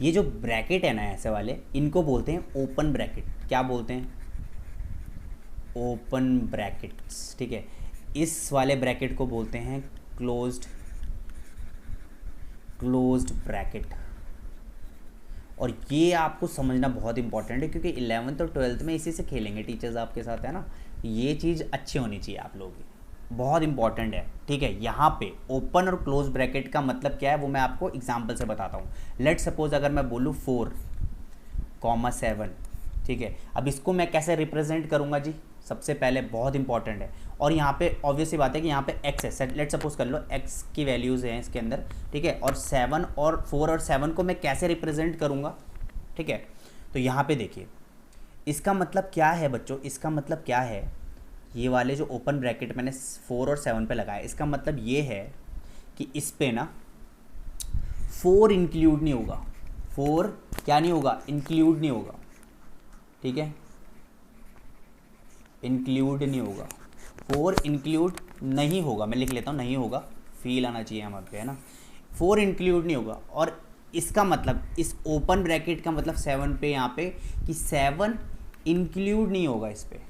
ये जो ब्रैकेट है ना ऐसे वाले, इनको बोलते हैं ओपन ब्रैकेट। क्या बोलते हैं, ओपन ब्रैकेट्स, ठीक है। इस वाले ब्रैकेट को बोलते हैं क्लोज्ड ब्रैकेट। और ये आपको समझना बहुत इंपॉर्टेंट है, क्योंकि 11th और 12th में इसी से खेलेंगे टीचर्स आपके साथ, है ना। ये चीज़ अच्छी होनी चाहिए आप लोगों की, बहुत इंपॉर्टेंट है, ठीक है। यहाँ पे ओपन और क्लोज ब्रैकेट का मतलब क्या है वो मैं आपको एग्जांपल से बताता हूँ। लेट सपोज अगर मैं बोलूँ 4,7, ठीक है। अब इसको मैं कैसे रिप्रेजेंट करूँगा जी, सबसे पहले बहुत इंपॉर्टेंट है। और यहाँ पे ऑब्वियस सी बात है कि यहाँ पे x है, लेट सपोज कर लो x की वैल्यूज़ हैं इसके अंदर, ठीक है। और 7 और 4 और 7 को मैं कैसे रिप्रेजेंट करूँगा, ठीक है। तो यहाँ पे देखिए इसका मतलब क्या है बच्चों, इसका मतलब क्या है, ये वाले जो ओपन ब्रैकेट मैंने 4 और 7 पे लगाया, इसका मतलब ये है कि इस पे ना 4 इंक्लूड नहीं होगा, 4 क्या नहीं होगा, इंक्लूड नहीं होगा, ठीक है, इंक्लूड नहीं होगा, 4 इंक्लूड नहीं होगा, मैं लिख लेता हूँ, नहीं होगा, फील आना चाहिए हम पे, है ना। 4 इंक्लूड नहीं होगा, और इसका मतलब इस ओपन ब्रैकेट का मतलब 7 पे यहाँ पे कि 7 इंक्लूड नहीं होगा इस पे,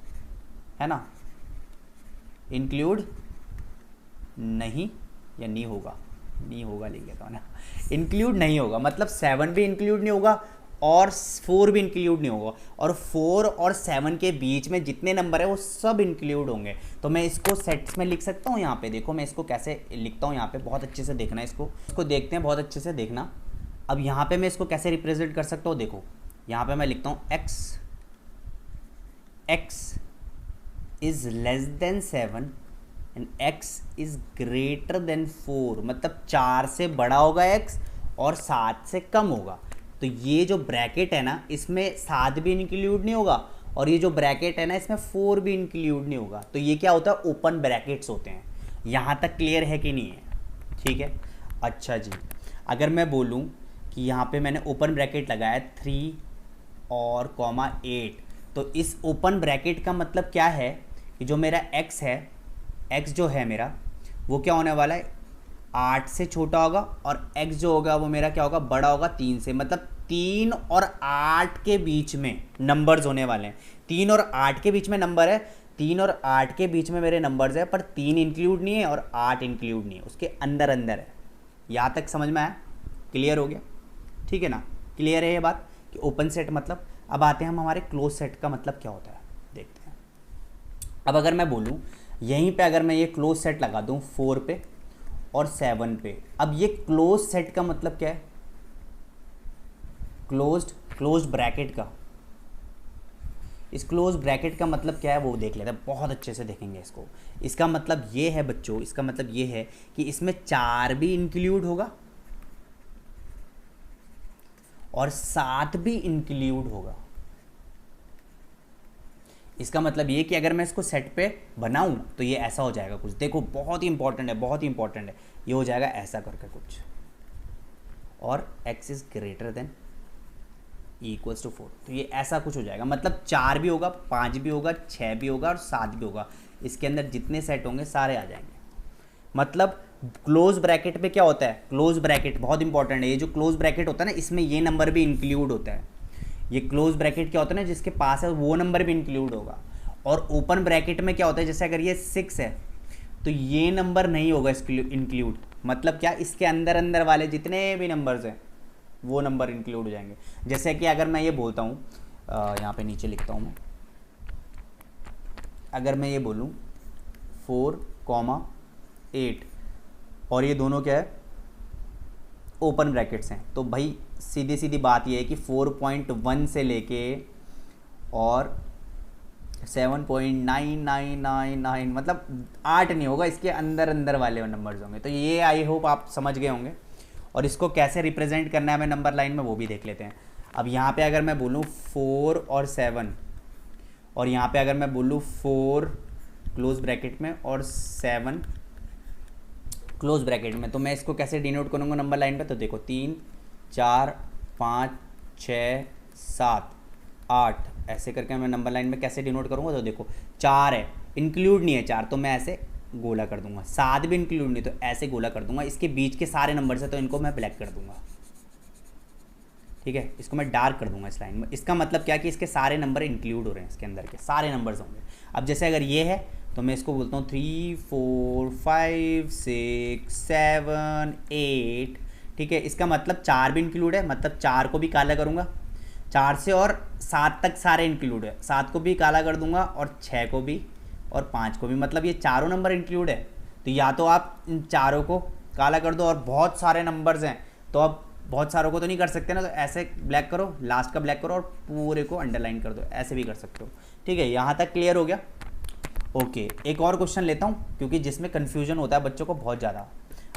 है ना, इंक्लूड नहीं या नहीं होगा, नहीं होगा, लिख लेता हूँ ना, इंक्लूड नहीं होगा, मतलब 7 भी इंक्लूड नहीं होगा और 4 भी इंक्लूड नहीं होगा, और 4 और 7 के बीच में जितने नंबर है वो सब इंक्लूड होंगे। तो मैं इसको सेट्स में लिख सकता हूँ। यहाँ पे देखो मैं इसको कैसे लिखता हूँ, यहाँ पे बहुत अच्छे से देखना, इसको देखते हैं, बहुत अच्छे से देखना। अब यहाँ पे मैं इसको कैसे रिप्रेजेंट कर सकता हूँ, देखो यहाँ पे मैं लिखता हूँ x is less then 7 and x is greater than 4, मतलब 4 से बड़ा होगा x और 7 से कम होगा। तो ये जो ब्रैकेट है ना, इसमें 7 भी इंक्लूड नहीं होगा, और ये जो ब्रैकेट है ना, इसमें 4 भी इंक्लूड नहीं होगा। तो ये क्या होता है, ओपन ब्रैकेट्स होते हैं। यहाँ तक क्लियर है कि नहीं है? ठीक है, अच्छा जी। अगर मैं बोलूँ कि यहाँ पे मैंने ओपन ब्रैकेट लगाया 3 और कॉमा 8, तो इस ओपन ब्रैकेट का मतलब क्या है कि जो मेरा x है, x जो है मेरा, वो क्या होने वाला है, 8 से छोटा होगा, और x जो होगा वो मेरा क्या होगा, बड़ा होगा 3 से। मतलब 3 और 8 के बीच में नंबर्स होने वाले हैं। 3 और 8 के बीच में नंबर है, 3 और 8 के बीच में मेरे नंबर्स है, पर 3 इंक्लूड नहीं है और 8 इंक्लूड नहीं है, उसके अंदर अंदर है। यहाँ तक समझ में आया? क्लियर हो गया? ठीक है ना, क्लियर है ये बात कि ओपन सेट मतलब। अब आते हैं हम हमारे क्लोज सेट का मतलब क्या होता है, देखते हैं। अब अगर मैं बोलूँ यहीं पे, अगर मैं ये क्लोज सेट लगा दूँ 4 पे और 7 पे, अब ये क्लोज सेट का मतलब क्या है, क्लोज्ड ब्रैकेट का। इस क्लोज ब्रैकेट का मतलब क्या है वो देख लेते हैं, बहुत अच्छे से देखेंगे इसको। इसका मतलब ये है बच्चों, इसका मतलब ये है कि इसमें 4 भी इंक्लूड होगा और 7 भी इंक्लूड होगा। इसका मतलब ये कि अगर मैं इसको सेट पे बनाऊं तो ये ऐसा हो जाएगा कुछ, देखो बहुत ही इंपॉर्टेंट है, बहुत ही इंपॉर्टेंट है। ये हो जाएगा ऐसा करके कुछ, और x is greater than equals to 4, तो ये ऐसा कुछ हो जाएगा। मतलब 4 भी होगा, 5 भी होगा, 6 भी होगा और 7 भी होगा। इसके अंदर जितने सेट होंगे सारे आ जाएंगे। मतलब क्लोज ब्रैकेट पे क्या होता है, क्लोज ब्रैकेट बहुत इंपॉर्टेंट है। ये जो क्लोज ब्रैकेट होता है ना, इसमें ये नंबर भी इंक्लूड होता है। ये क्लोज ब्रैकेट क्या होता है ना, जिसके पास है वो नंबर भी इंक्लूड होगा। और ओपन ब्रैकेट में क्या होता है, जैसे अगर ये 6 है तो ये नंबर नहीं होगा इंक्लूड। मतलब क्या, इसके अंदर अंदर वाले जितने भी नंबर्स हैं वो नंबर इंक्लूड हो जाएंगे। जैसे कि अगर मैं ये बोलता हूँ, यहाँ पे नीचे लिखता हूँ मैं, अगर मैं ये बोलूँ 4,8 और ये दोनों क्या है, ओपन ब्रैकेट्स हैं, तो भाई सीधी सीधी बात ये है कि 4.1 से लेके और 7.9999, मतलब 8 नहीं होगा, इसके अंदर अंदर वाले नंबर्स होंगे। तो ये आई होप आप समझ गए होंगे। और इसको कैसे रिप्रेजेंट करना है हमें नंबर लाइन में, वो भी देख लेते हैं। अब यहाँ पे अगर मैं बोलूँ 4 और 7, और यहाँ पे अगर मैं बोलूँ 4 क्लोज ब्रैकेट में और 7 क्लोज ब्रैकेट में, तो मैं इसको कैसे डिनोट करूँगा नंबर लाइन पे, तो देखो 3 4 5 6 7 8 ऐसे करके मैं नंबर लाइन में कैसे डिनोट करूँगा। तो देखो 4 है, इंक्लूड नहीं है 4, तो मैं ऐसे गोला कर दूंगा। 7 भी इंक्लूड नहीं, तो ऐसे गोला कर दूंगा। इसके बीच के सारे नंबर से तो इनको मैं ब्लैक कर दूंगा, ठीक है, इसको मैं डार्क कर दूंगा इस लाइन में। इसका मतलब क्या कि इसके सारे नंबर इंक्लूड हो रहे हैं, इसके अंदर के सारे नंबर्स होंगे। अब जैसे अगर ये है तो मैं इसको बोलता हूँ 3 4 5 6 7 8, ठीक है। इसका मतलब 4 भी इंक्लूड है, मतलब 4 को भी काला करूँगा, 4 से और 7 तक सारे इंक्लूड है, 7 को भी काला कर दूंगा और 6 को भी और 5 को भी, मतलब ये चारों नंबर इंक्लूड है। तो या तो आप इन चारों को काला कर दो, और बहुत सारे नंबर्स हैं तो आप बहुत सारों को तो नहीं कर सकते ना, तो ऐसे ब्लैक करो, लास्ट का ब्लैक करो और पूरे को अंडरलाइन कर दो, ऐसे भी कर सकते हो, ठीक है। यहाँ तक क्लियर हो गया? ओके, एक और क्वेश्चन लेता हूँ, क्योंकि जिसमें कन्फ्यूजन होता है बच्चों को बहुत ज़्यादा।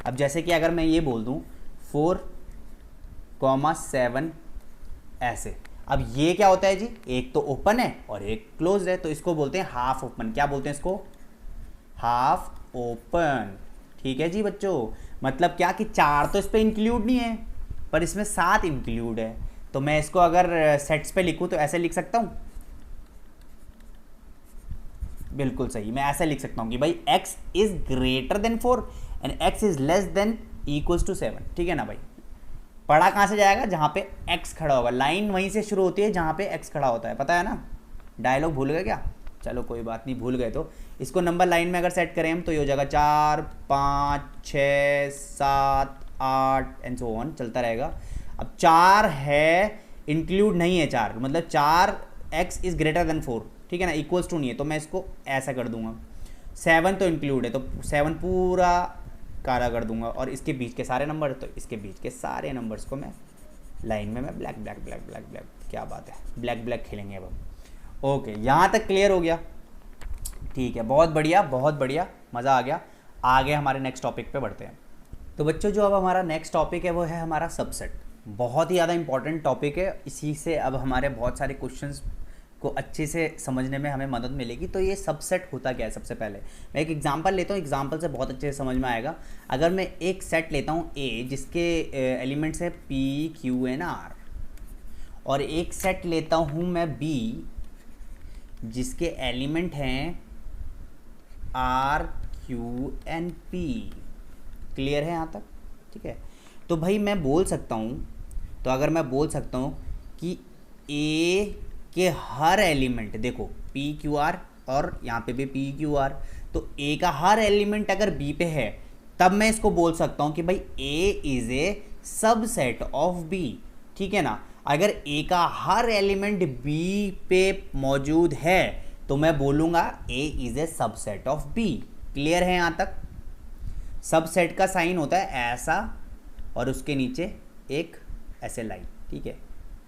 अब जैसे कि अगर मैं ये बोल दूँ 4,7 ऐसे, अब ये क्या होता है जी, एक तो ओपन है और एक क्लोज है, तो इसको बोलते हैं हाफ ओपन। क्या बोलते हैं इसको? हाफ ओपन, ठीक है जी बच्चों। मतलब क्या कि 4 तो इस पर इंक्लूड नहीं है, पर इसमें 7 इंक्लूड है। तो मैं इसको अगर सेट्स पे लिखूं तो ऐसे लिख सकता हूं, बिल्कुल सही, मैं ऐसे लिख सकता हूं कि भाई x is greater than 4 and x is less than equals to 7, ठीक है ना भाई। पढ़ा कहाँ से जाएगा? जहाँ पे x खड़ा होगा, लाइन वहीं से शुरू होती है जहाँ पे x खड़ा होता है, पता है ना, डायलॉग भूल गए क्या? चलो कोई बात नहीं, भूल गए तो इसको नंबर लाइन में अगर सेट करें हम तो ये हो जाएगा 4 5 6 7 8 एंड सो ऑन, चलता रहेगा। अब 4 है, इंक्लूड नहीं है 4, मतलब 4x इज ग्रेटर देन 4, ठीक है ना, इक्वल्स टू नहीं है, तो मैं इसको ऐसा कर दूंगा। 7 तो इंक्लूड है, तो 7 पूरा काला कर दूंगा, और इसके बीच के सारे नंबर, तो इसके बीच के सारे नंबर्स को मैं लाइन में मैं black black black black black, क्या बात है, ब्लैक ब्लैक खेलेंगे अब हम। ओके, यहाँ तक क्लियर हो गया, ठीक है, बहुत बढ़िया बहुत बढ़िया, मज़ा आ गया। आगे हमारे नेक्स्ट टॉपिक पे बढ़ते हैं। तो बच्चों जो अब हमारा नेक्स्ट टॉपिक है वो है हमारा सबसेट। बहुत ही ज़्यादा इंपॉर्टेंट टॉपिक है, इसी से अब हमारे बहुत सारे क्वेश्चंस को अच्छे से समझने में हमें मदद मिलेगी। तो ये सबसेट होता क्या है, सबसे पहले मैं एक एग्जांपल लेता हूँ, एग्जांपल से बहुत अच्छे से समझ में आएगा। अगर मैं एक सेट लेता हूँ ए जिसके एलिमेंट्स है पी क्यू एन आर, और एक सेट लेता हूँ मैं बी जिसके एलिमेंट हैं R Q N P, clear है यहाँ तक, ठीक है। तो भाई मैं बोल सकता हूँ, तो अगर मैं बोल सकता हूँ कि ए के हर एलिमेंट, देखो पी क्यू आर और यहाँ पे भी पी क्यू आर, तो ए का हर एलिमेंट अगर बी पे है तब मैं इसको बोल सकता हूँ कि भाई A is a subset of B, ठीक है ना। अगर ए का हर एलिमेंट बी पे मौजूद है तो मैं बोलूँगा A is a subset of B, clear है यहाँ तक। सबसेट का साइन होता है ऐसा और उसके नीचे एक ऐसे लाइन, ठीक है,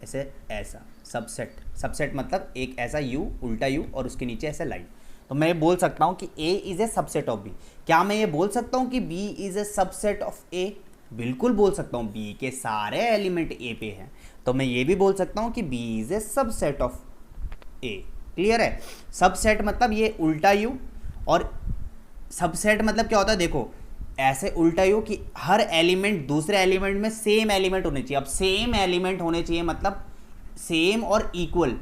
ऐसे ऐसा सबसेट, सबसेट मतलब एक ऐसा यू, उल्टा यू और उसके नीचे ऐसे लाइन। तो मैं ये बोल सकता हूँ कि A is a subset of B. क्या मैं ये बोल सकता हूँ कि B is a subset of A? बिल्कुल बोल सकता हूँ, बी के सारे एलिमेंट ए पे हैं। तो मैं ये भी बोल सकता हूँ कि B is a subset of A, clear है। सबसेट मतलब ये उल्टा यू, और सबसेट मतलब क्या होता है, देखो ऐसे उल्टा यू कि हर एलिमेंट दूसरे एलिमेंट में सेम एलिमेंट होने चाहिए। अब सेम एलिमेंट होने चाहिए मतलब सेम और equal,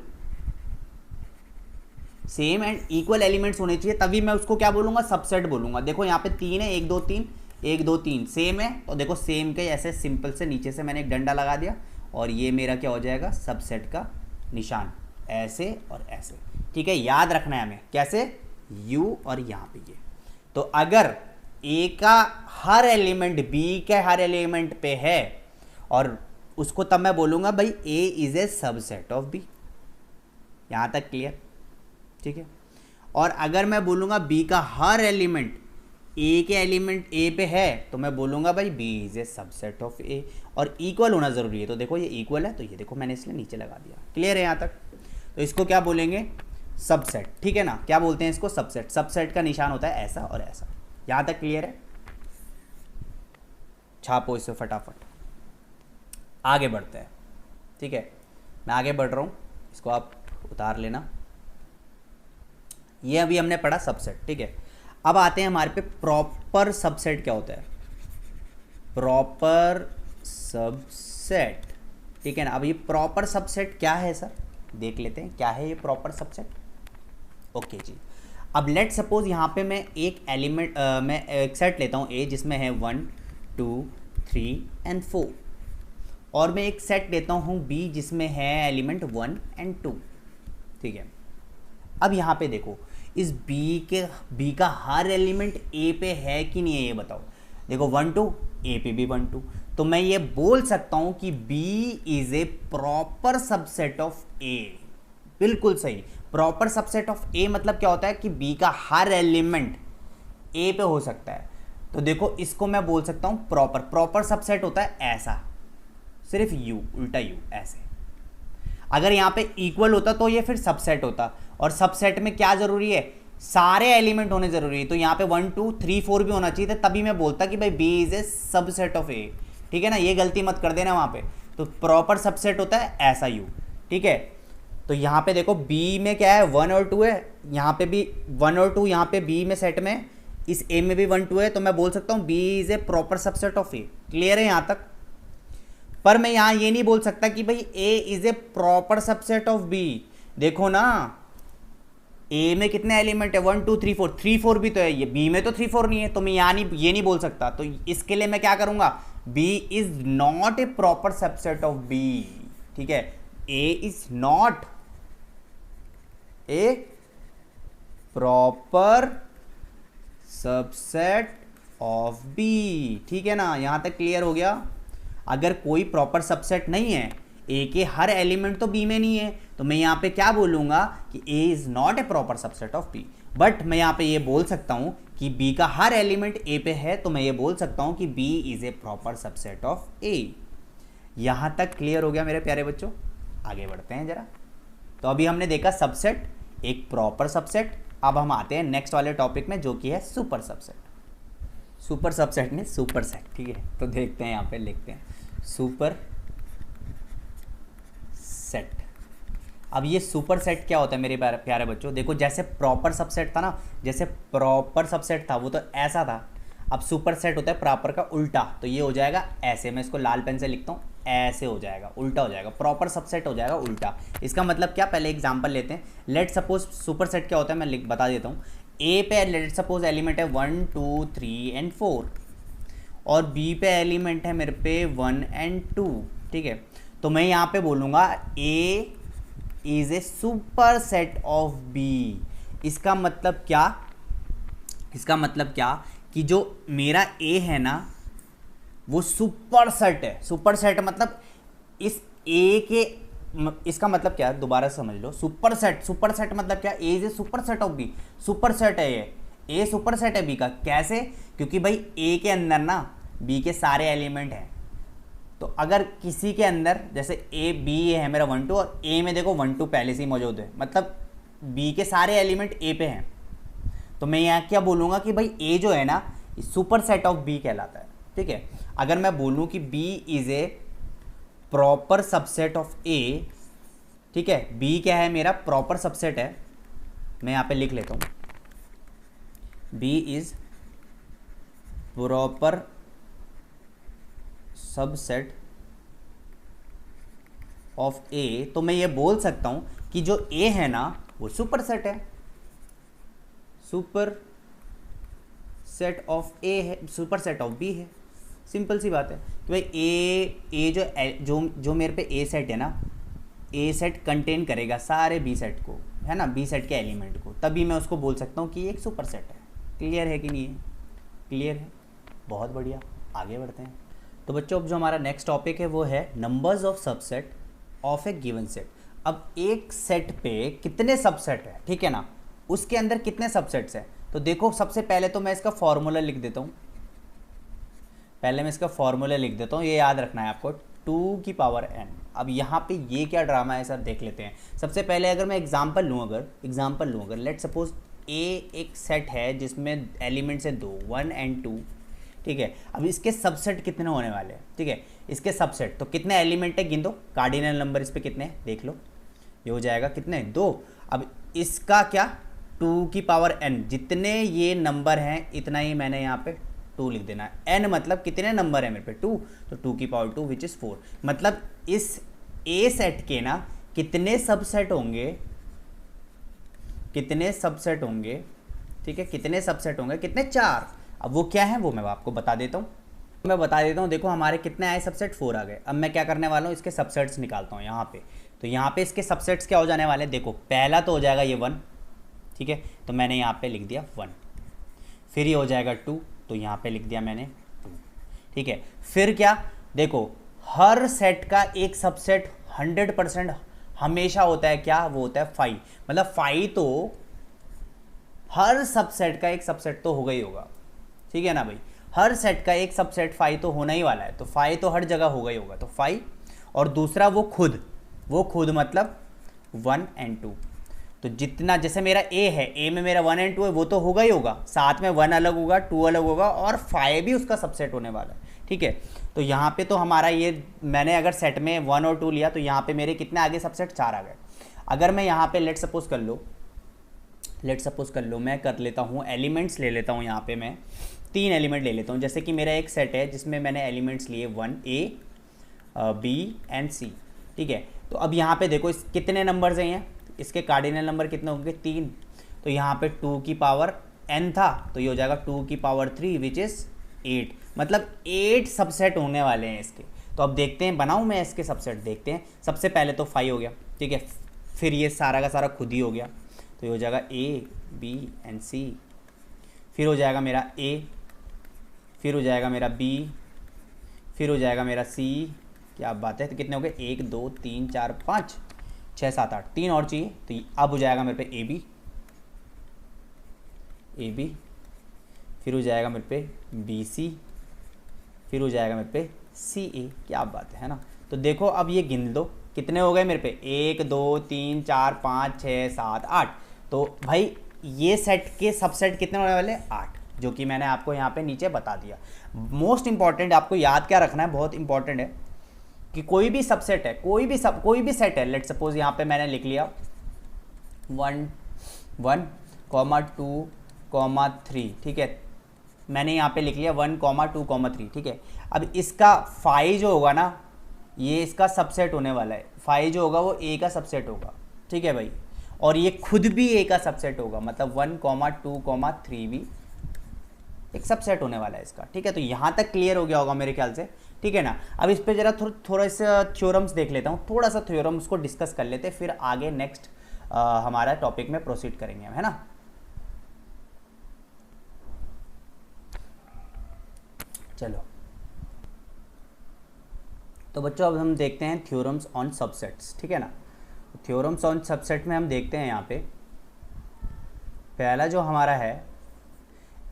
same and equal elements होने चाहिए, तभी मैं उसको क्या बोलूंगा, सबसेट बोलूंगा। देखो यहाँ पे 3 है, 1 2 3 1 2 3 सेम है, तो देखो सेम के ऐसे सिंपल से नीचे से मैंने एक डंडा लगा दिया और ये मेरा क्या हो जाएगा, सबसेट का निशान, ऐसे और ऐसे, ठीक है। याद रखना है हमें कैसे, यू और यहाँ पे ये। तो अगर ए का हर एलिमेंट बी के हर एलिमेंट पे है और उसको, तब मैं बोलूंगा भाई A is a subset of B. यहां तक क्लियर, ठीक है। और अगर मैं बोलूंगा बी का हर एलिमेंट ए के एलिमेंट ए पे है तो मैं बोलूंगा भाई B is a subset of A, और इक्वल होना जरूरी है। तो देखो ये इक्वल है, तो ये देखो मैंने इसलिए नीचे लगा दिया, क्लियर है यहां तक। तो इसको क्या बोलेंगे, सबसेट, ठीक है ना। क्या बोलते हैं इसको, सबसेट। सबसेट का निशान होता है ऐसा और ऐसा। यहां तक क्लियर है, छापो इसे फटाफट, आगे बढ़ते हैं, ठीक है। मैं आगे बढ़ रहा हूं, इसको आप उतार लेना। ये अभी हमने पढ़ा सबसेट, ठीक है। अब आते हैं हमारे पे प्रॉपर सबसेट क्या होता है, प्रॉपर सबसेट, ठीक है ना। अब ये प्रॉपर सबसेट क्या है सर, देख लेते हैं क्या है ये प्रॉपर सबसेट। ओके जी, अब लेट सपोज यहाँ पे मैं एक एलिमेंट मैं एक सेट लेता हूँ ए जिसमें है 1 2 3 एंड 4, और मैं एक सेट लेता हूँ बी जिसमें है एलिमेंट 1 एंड 2, ठीक है। अब यहाँ पे देखो इस बी का हर एलिमेंट ए पे है कि नहीं है ये बताओ। देखो 1 2 ए पे भी 1 2, तो मैं ये बोल सकता हूँ कि B is a proper subset of A. बिल्कुल सही, प्रॉपर सबसेट ऑफ ए मतलब क्या होता है कि बी का हर एलिमेंट ए पे हो सकता है। तो देखो इसको मैं बोल सकता हूँ प्रॉपर, प्रॉपर सबसेट होता है ऐसा, सिर्फ यू, उल्टा यू ऐसे। अगर यहाँ पे इक्वल होता तो ये फिर सबसेट होता, और सबसेट में क्या जरूरी है, सारे एलिमेंट होने जरूरी है। तो यहाँ पे 1 2 3 4 भी होना चाहिए था, तभी मैं बोलता कि भाई B is a subset of A, ठीक है ना। ये गलती मत कर देना वहाँ पे। तो प्रॉपर सबसेट होता है ऐसा यू, ठीक है। तो यहाँ पे देखो बी में क्या है, 1 और 2 है, यहाँ पे भी 1 और 2, यहाँ पे बी में सेट में, इस ए में भी 1 2 है, तो मैं बोल सकता हूँ B is a proper subset of A, clear है यहाँ तक। पर मैं यहाँ ये नहीं बोल सकता कि भाई A is a proper subset of B. देखो ना ए में कितने एलिमेंट है, 1 2 3 4, 3 4 भी तो है, ये बी में तो 3 4 नहीं है, तो मैं यहाँ नहीं, ये नहीं बोल सकता। तो इसके लिए मैं क्या करूँगा, B is not a proper subset of B, ठीक है। A is not a proper subset of B. ठीक है ना, यहां तक क्लियर हो गया। अगर कोई प्रॉपर सबसेट नहीं है, ए के हर एलिमेंट तो बी में नहीं है, तो मैं यहां पे क्या बोलूंगा कि A is not a proper subset of B. But मैं यहां पे ये बोल सकता हूं कि बी का हर एलिमेंट ए पे है, तो मैं ये बोल सकता हूं कि B is a proper subset of A. यहां तक क्लियर हो गया मेरे प्यारे बच्चों? आगे बढ़ते हैं जरा। तो अभी हमने देखा सबसेट, एक प्रॉपर सबसेट। अब हम आते हैं नेक्स्ट वाले टॉपिक में, जो कि है सुपर सबसेट। सुपर सबसेट में सुपर सेट। ठीक है, तो देखते हैं, यहाँ पे लिखते हैं सुपर सेट। अब ये सुपर सेट क्या होता है मेरे प्यारे बच्चों? देखो, जैसे प्रॉपर सबसेट था ना, जैसे प्रॉपर सबसेट था वो तो ऐसा था। अब सुपर सेट होता है प्रॉपर का उल्टा, तो ये हो जाएगा ऐसे। मैं इसको लाल पेन से लिखता हूँ, ऐसे हो जाएगा, उल्टा हो जाएगा। प्रॉपर सबसेट हो जाएगा उल्टा। इसका मतलब क्या? पहले एग्जांपल लेते हैं। लेट सपोज सुपर सेट क्या होता है मैं बता देता हूँ। ए पे लेट सपोज एलिमेंट है 1 2 3 एंड 4, और बी पे एलिमेंट है मेरे पे 1 एंड 2। ठीक है, तो मैं यहाँ पे बोलूँगा A is a superset of B. इसका मतलब क्या? इसका मतलब क्या कि जो मेरा ए है ना, वो सुपर सेट है। सुपर सेट मतलब इस ए के, इसका मतलब क्या है दोबारा समझ लो। सुपर सेट, सुपर सेट मतलब क्या? A is a superset of B. Superset है ये, ए सुपर सेट है बी का। कैसे? क्योंकि भाई ए के अंदर ना बी के सारे एलिमेंट हैं। तो अगर किसी के अंदर, जैसे ए बी है मेरा 1 2, और ए में देखो 1 2 पहले से ही मौजूद है, मतलब बी के सारे एलिमेंट ए पे हैं, तो मैं यहाँ क्या बोलूँगा कि भाई ए जो है ना सुपर सेट ऑफ बी कहलाता है। ठीक है, अगर मैं बोलूँ कि B is a proper subset of A, ठीक है, बी क्या है मेरा? प्रॉपर सबसेट है। मैं यहाँ पे लिख लेता हूँ, B is proper subset of A, तो मैं ये बोल सकता हूँ कि जो ए है ना वो सुपर सेट है। सुपर सेट ऑफ ए है, सुपर सेट ऑफ बी है। सिंपल सी बात है कि भाई ए जो मेरे पे ए सेट है ना, ए सेट कंटेन करेगा सारे बी सेट को, है ना, बी सेट के एलिमेंट को, तभी मैं उसको बोल सकता हूँ कि एक सुपर सेट है। क्लियर है कि नहीं है? क्लियर है, बहुत बढ़िया। आगे बढ़ते हैं। तो बच्चों, अब जो हमारा नेक्स्ट टॉपिक है वो है numbers of subset of A given set. अब एक सेट पे कितने सबसेट है, ठीक है ना, उसके अंदर कितने सबसेट्स हैं। तो देखो, सबसे पहले तो मैं इसका फॉर्मूला लिख देता हूँ। पहले मैं इसका फॉर्मूला लिख देता हूँ, ये याद रखना है आपको, 2 की पावर n। अब यहाँ पे ये क्या ड्रामा है सर, देख लेते हैं। सबसे पहले अगर मैं एग्जांपल लूँ, अगर लेट सपोज ए एक सेट है जिसमें एलिमेंट्स है 2, 1 एंड 2। ठीक है, अब इसके सबसेट कितने होने वाले हैं? ठीक है, इसके सबसेट तो कितने एलिमेंट है गिन दो, कार्डिनल नंबर इस पे कितने हैं देख लो। ये हो जाएगा कितने? 2। अब इसका क्या? 2 की पावर n, जितने ये नंबर हैं इतना ही मैंने यहाँ पे 2 लिख देना है। n मतलब कितने नंबर है मेरे पे? 2, तो 2 की पावर 2 विच इज़ 4। मतलब इस ए सेट के ना कितने सबसेट होंगे? कितने सबसेट होंगे? ठीक है, कितने सबसेट होंगे? कितने? 4। अब वो क्या है वो मैं आपको बता देता हूँ। देखो, हमारे कितने आए सबसेट? 4 आ गए। अब मैं क्या करने वाला हूँ, इसके सबसेट्स निकालता हूँ यहाँ पे। तो यहाँ पे इसके सबसेट्स क्या हो जाने वाले हैं? देखो, पहला तो हो जाएगा ये 1, ठीक है, तो मैंने यहाँ पे लिख दिया 1। फिर ये हो जाएगा 2, तो यहाँ पे लिख दिया मैंने 2। ठीक है, फिर क्या? देखो, हर सेट का एक सबसेट 100% हमेशा होता है क्या? वो होता है 5। मतलब 5 तो हर सबसेट का एक सबसेट तो होगा ही होगा। ठीक है ना भाई, हर सेट का एक सबसेट 5 तो होना ही वाला है, तो 5 तो हर जगह होगा ही होगा, तो 5। और दूसरा वो खुद मतलब 1 एंड 2। तो जितना, जैसे मेरा ए है, ए में मेरा 1 एंड 2 है, वो तो होगा ही होगा, साथ में 1 अलग होगा, 2 अलग होगा, और 5 भी उसका सबसेट होने वाला है। ठीक है, तो यहाँ पे तो हमारा ये, मैंने अगर सेट में 1 और 2 लिया, तो यहाँ पे मेरे कितने आगे सबसेट? 4 आ गए। अगर मैं यहाँ पे लेट सपोज कर लो, मैं कर लेता हूँ एलिमेंट्स ले लेता हूँ। यहाँ पे मैं 3 एलिमेंट ले लेता हूँ। जैसे कि मेरा एक सेट है जिसमें मैंने एलिमेंट्स लिए 1 ए बी एंड सी। ठीक है, तो अब यहाँ पे देखो इस कितने नंबर्स हैं, इसके कार्डिनल नंबर कितने होंगे? 3। तो यहाँ पे 2 की पावर n था, तो ये हो जाएगा 2 की पावर 3 विच इज़ 8। मतलब 8 सबसेट होने वाले हैं इसके। तो अब देखते हैं, बनाऊँ मैं इसके सबसेट, देखते हैं। सबसे पहले तो 5 हो गया, ठीक है, फिर ये सारा का सारा खुद ही हो गया, तो ये हो जाएगा ए बी एंड सी, फिर हो जाएगा मेरा ए, फिर हो जाएगा मेरा बी, फिर हो जाएगा मेरा सी। क्या बात है, तो कितने हो गए, 1 2 3 4 5 6 7 8, 3 और चाहिए, तो अब हो जाएगा मेरे पे ए बी, फिर हो जाएगा मेरे पे बी सी, फिर हो जाएगा मेरे पे सी ए। क्या बात है ना। तो देखो अब ये गिन दो कितने हो गए मेरे पे, 1 2 3 4 5 6 7 8। तो भाई ये सेट के सबसेट कितने होने वाले, 8, जो कि मैंने आपको यहाँ पे नीचे बता दिया। मोस्ट इंपॉर्टेंट आपको याद क्या रखना है, बहुत इंपॉर्टेंट है कि कोई भी सबसेट है, कोई भी सेट है, लेट सपोज यहाँ पे मैंने लिख लिया 1 1 2 3, ठीक है, मैंने यहाँ पे लिख लिया 1 2 3, ठीक है। अब इसका फाई जो होगा ना, ये इसका सबसेट होने वाला है, फाई जो होगा वो ए का सबसेट होगा, ठीक है भाई, और ये खुद भी ए का सबसेट होगा, मतलब 1 2 3 भी एक सबसेट होने वाला है इसका, ठीक है। तो यहाँ तक क्लियर हो गया होगा मेरे ख्याल से, ठीक है ना। अब इस पे जरा थोड़ा सा थ्योरम्स देख लेता हूँ, थोड़ा सा थ्योरम्स को डिस्कस कर लेते, फिर आगे नेक्स्ट हमारा टॉपिक में प्रोसीड करेंगे हम, है ना। चलो तो बच्चों अब हम देखते हैं थ्योरम्स ऑन सबसेट्स, ठीक है ना। थ्योरम्स ऑन सबसेट में हम देखते हैं यहाँ पे पहला जो हमारा है,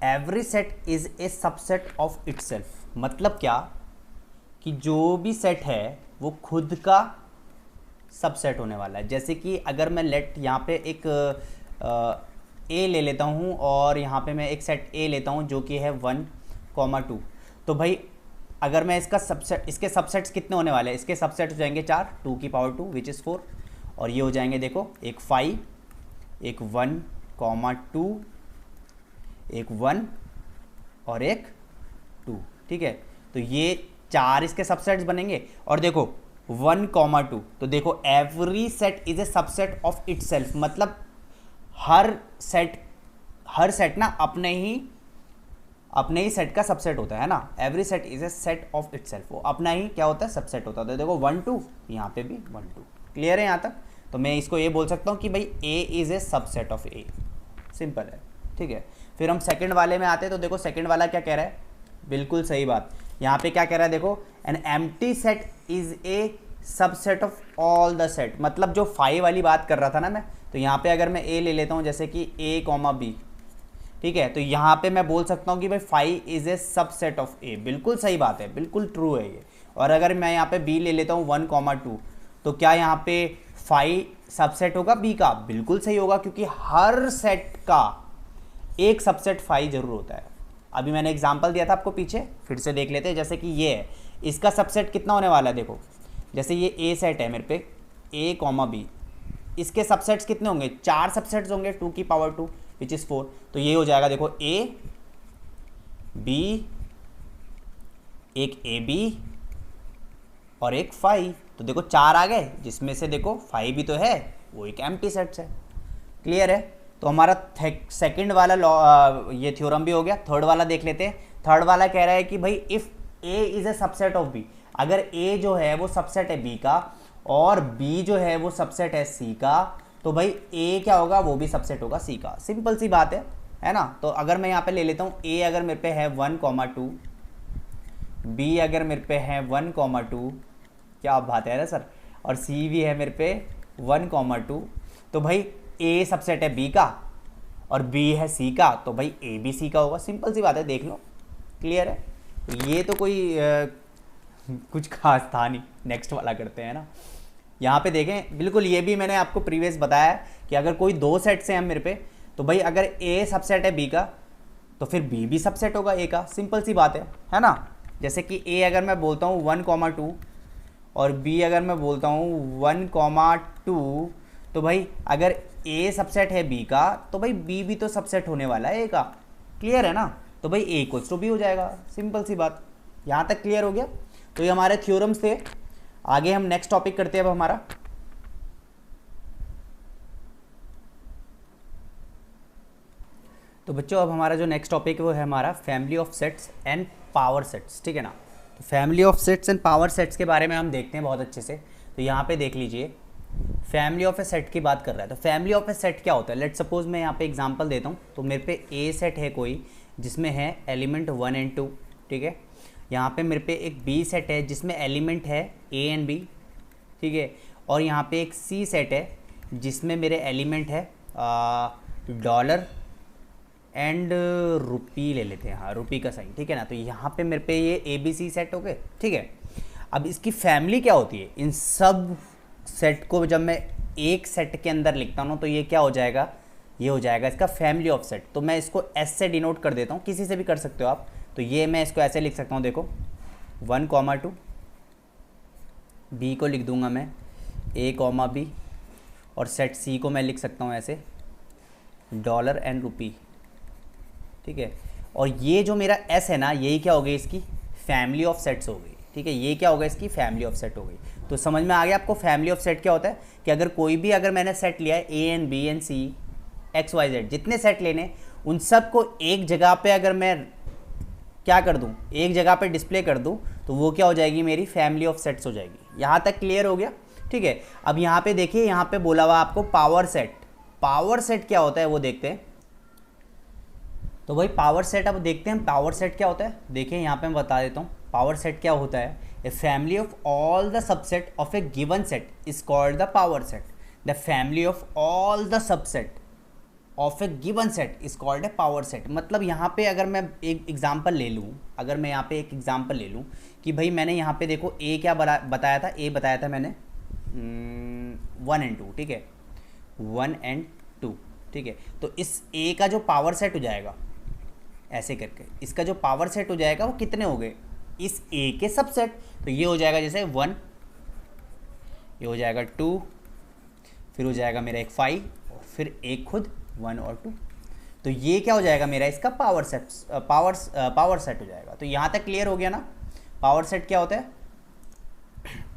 every set is a subset of itself. मतलब क्या कि जो भी सेट है वो खुद का सबसेट होने वाला है। जैसे कि अगर मैं लेट यहाँ पे एक ए ले लेता हूँ और यहाँ पे मैं एक सेट ए लेता हूँ जो कि है 1 2, तो भाई अगर मैं इसका सबसेट, इसके सबसेट्स कितने होने वाले हैं, इसके सबसेट हो जाएंगे 4, 2 की पावर 2 विच इज़ 4, और ये हो जाएंगे देखो एक 5, एक 1 2, एक 1 और एक 2, ठीक है। तो ये 4 इसके सबसेट्स बनेंगे। और देखो 1 2, तो देखो every set is a subset of itself, मतलब हर सेट ना अपने ही सेट का सबसेट होता है ना। Every set is a set of itself, वो अपना ही क्या होता है, सबसेट होता है। तो देखो 1 2, यहाँ पे भी 1 2, क्लियर है यहाँ तक। तो मैं इसको ये बोल सकता हूँ कि भाई A is a subset of A, simple है, ठीक है। फिर हम सेकंड वाले में आते हैं, तो देखो सेकंड वाला क्या कह रहा है, बिल्कुल सही बात। यहाँ पे क्या कह रहा है, देखो an empty set is a subset of all the set, मतलब जो 5 वाली बात कर रहा था ना मैं, तो यहाँ पे अगर मैं ए ले लेता हूँ जैसे कि ए कॉमा बी, ठीक है, तो यहाँ पे मैं बोल सकता हूँ कि भाई 5 is a subset of A, बिल्कुल सही बात है, बिल्कुल ट्रू है ये। और अगर मैं यहाँ पे बी ले लेता हूँ 1 2, तो क्या यहाँ पे 5 सबसेट होगा बी का, बिल्कुल सही होगा, क्योंकि हर सेट का एक सबसेट 5 जरूर होता है। अभी मैंने एग्जांपल दिया था आपको पीछे, फिर से देख लेते हैं। जैसे कि ये है, इसका सबसेट कितना होने वाला है, देखो जैसे ये ए सेट है मेरे पे ए कॉमा बी, इसके सबसेट्स कितने होंगे, 4 सबसेट्स होंगे 2 की पावर 2 विच इज़ 4। तो ये हो जाएगा देखो ए बी, एक ए बी और एक 5, तो देखो 4 आ गए, जिसमें से देखो 5 भी तो है, वो एक एम्प्टी सेट्स है, क्लियर है। तो हमारा सेकंड वाला ये थ्योरम भी हो गया। थर्ड वाला देख लेते हैं। थर्ड वाला कह रहा है कि भाई if A is a subset of B, अगर ए जो है वो सबसेट है बी का और बी जो है वो सबसेट है सी का, तो भाई ए क्या होगा, वो भी सबसेट होगा सी का। सिंपल सी बात है ना। तो अगर मैं यहाँ पे ले लेता हूँ ए अगर मेरे पे है 1 2, बी अगर मेरे पे है 1 2, क्या बात है ना सर, और सी भी है मेरे पे 1 2, तो भाई ए सबसेट है बी का और बी है सी का, तो भाई ए भी सी का होगा। सिंपल सी बात है, देख लो, क्लियर है। तो ये तो कोई कुछ खास था नहीं। नेक्स्ट वाला करते हैं ना। यहाँ पे देखें, बिल्कुल ये भी मैंने आपको प्रीवियस बताया कि अगर कोई 2 सेट्स हैं मेरे पे, तो भाई अगर ए सबसेट है बी का तो फिर बी भी सबसेट होगा ए का। सिंपल सी बात है ना। जैसे कि ए अगर मैं बोलता हूँ 1 2 और बी अगर मैं बोलता हूँ 1 2, तो भाई अगर ए सबसेट है बी का तो भाई बी भी तो सबसेट होने वाला है ए का, क्लियर है ना। तो भाई ए इक्वल्स टू बी हो जाएगा, सिंपल सी बात। यहाँ तक क्लियर हो गया। तो ये हमारे थ्योरम्स थे। आगे हम नेक्स्ट टॉपिक करते हैं अब हमारा। तो बच्चों अब हमारा जो नेक्स्ट टॉपिक है वो है हमारा family of sets and power sets, ठीक है ना। तो family of sets and power sets के बारे में हम देखते हैं बहुत अच्छे से। तो यहाँ पे देख लीजिए, फैमिली ऑफ ए सेट की बात कर रहा है। तो फैमिली ऑफ ए सेट क्या होता है? लेट सपोज मैं यहाँ पे एग्जांपल देता हूँ। तो मेरे पे ए सेट है कोई जिसमें है एलिमेंट 1 एंड 2, ठीक है। यहाँ पे मेरे पे एक बी सेट है जिसमें एलिमेंट है ए एंड बी, ठीक है। और यहाँ पे एक सी सेट है जिसमें मेरे एलिमेंट है डॉलर एंड रुपी ले लेते हैं, हाँ रुपी का साइन, ठीक है ना। तो यहाँ पे मेरे पे ये ए बी सी सेट हो गए, ठीक है। अब इसकी फैमिली क्या होती है? इन सब सेट को जब मैं एक सेट के अंदर लिखता हूँ तो ये क्या हो जाएगा? ये हो जाएगा इसका फैमिली ऑफ सेट। तो मैं इसको एस से डिनोट कर देता हूँ, किसी से भी कर सकते हो आप। तो ये मैं इसको ऐसे लिख सकता हूँ, देखो 1, 2, बी को लिख दूंगा मैं ए, बी, और सेट सी को मैं लिख सकता हूँ ऐसे डॉलर एंड रुपी, ठीक है। और ये जो मेरा एस है ना, यही क्या हो गई? इसकी फैमिली ऑफ सेट्स हो गई, ठीक है। ये क्या होगा? इसकी फैमिली ऑफ सेट हो गई। तो समझ में आ गया आपको फैमिली ऑफ सेट क्या होता है? कि अगर कोई भी, अगर मैंने सेट लिया है A and B and C X Y Z, जितने सेट लेने, उन सब को एक जगह पे अगर मैं क्या कर दूं, एक जगह पे डिस्प्ले कर दूं, तो वो क्या हो जाएगी? मेरी फैमिली ऑफ सेट्स हो जाएगी। यहाँ तक क्लियर हो गया, ठीक है। अब यहाँ पे देखिए, यहाँ पे बोला हुआ आपको पावर सेट। पावर सेट क्या होता है वो देखते हैं। तो भाई पावर सेट अब देखते हैं पावर सेट क्या होता है। देखिए यहाँ पे मैं बता देता हूँ पावर सेट क्या होता है। A family of all the subset of A given set is called the power set. The family of all the subset of A given set is called a power set. मतलब यहाँ पे अगर मैं एक example ले लूँ, अगर मैं यहाँ पे एक एग्जांपल ले लूँ कि भाई मैंने यहाँ पे देखो ए क्या बताया था? ए बताया था मैंने 1 एंड 2, ठीक है, 1 एंड 2, ठीक है। तो इस ए का जो पावर सेट हो जाएगा ऐसे करके, इसका जो पावर सेट हो जाएगा वो कितने हो गए? इस ए के सबसेट। तो ये हो जाएगा जैसे 1, ये हो जाएगा 2, फिर हो जाएगा मेरा एक 5, और फिर एक खुद 1 और 2। तो ये क्या हो जाएगा मेरा? इसका पावर सेट हो जाएगा। तो यहाँ तक क्लियर हो गया ना पावर सेट क्या होता है।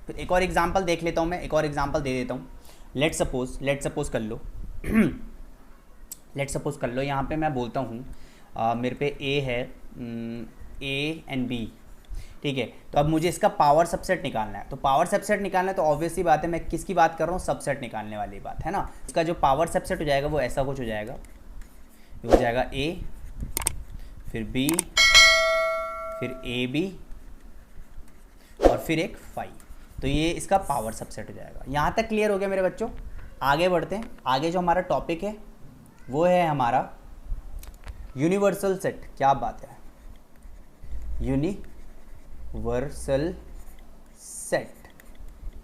फिर एक और एग्जांपल देख लेता हूँ मैं, एक और एग्जांपल दे देता हूँ। लेट सपोज कर लो लेट सपोज कर लो यहाँ पे मैं बोलता हूँ मेरे पे ए है, ए एंड बी, ठीक है। तो अब मुझे इसका पावर सबसेट निकालना है। तो पावर सबसेट निकालना है तो ऑब्वियसली बात है, मैं किसकी बात कर रहा हूँ? सबसेट निकालने वाली बात है ना। इसका जो पावर सबसेट हो जाएगा वो ऐसा कुछ हो जाएगा, ये हो जाएगा ए, फिर बी, फिर ए बी, और फिर एक 5। तो ये इसका पावर सबसेट हो जाएगा। यहाँ तक क्लियर हो गया मेरे बच्चों। आगे बढ़ते हैं। आगे जो हमारा टॉपिक है वो है हमारा यूनिवर्सल सेट। क्या बात है, यूनिवर्सल सेट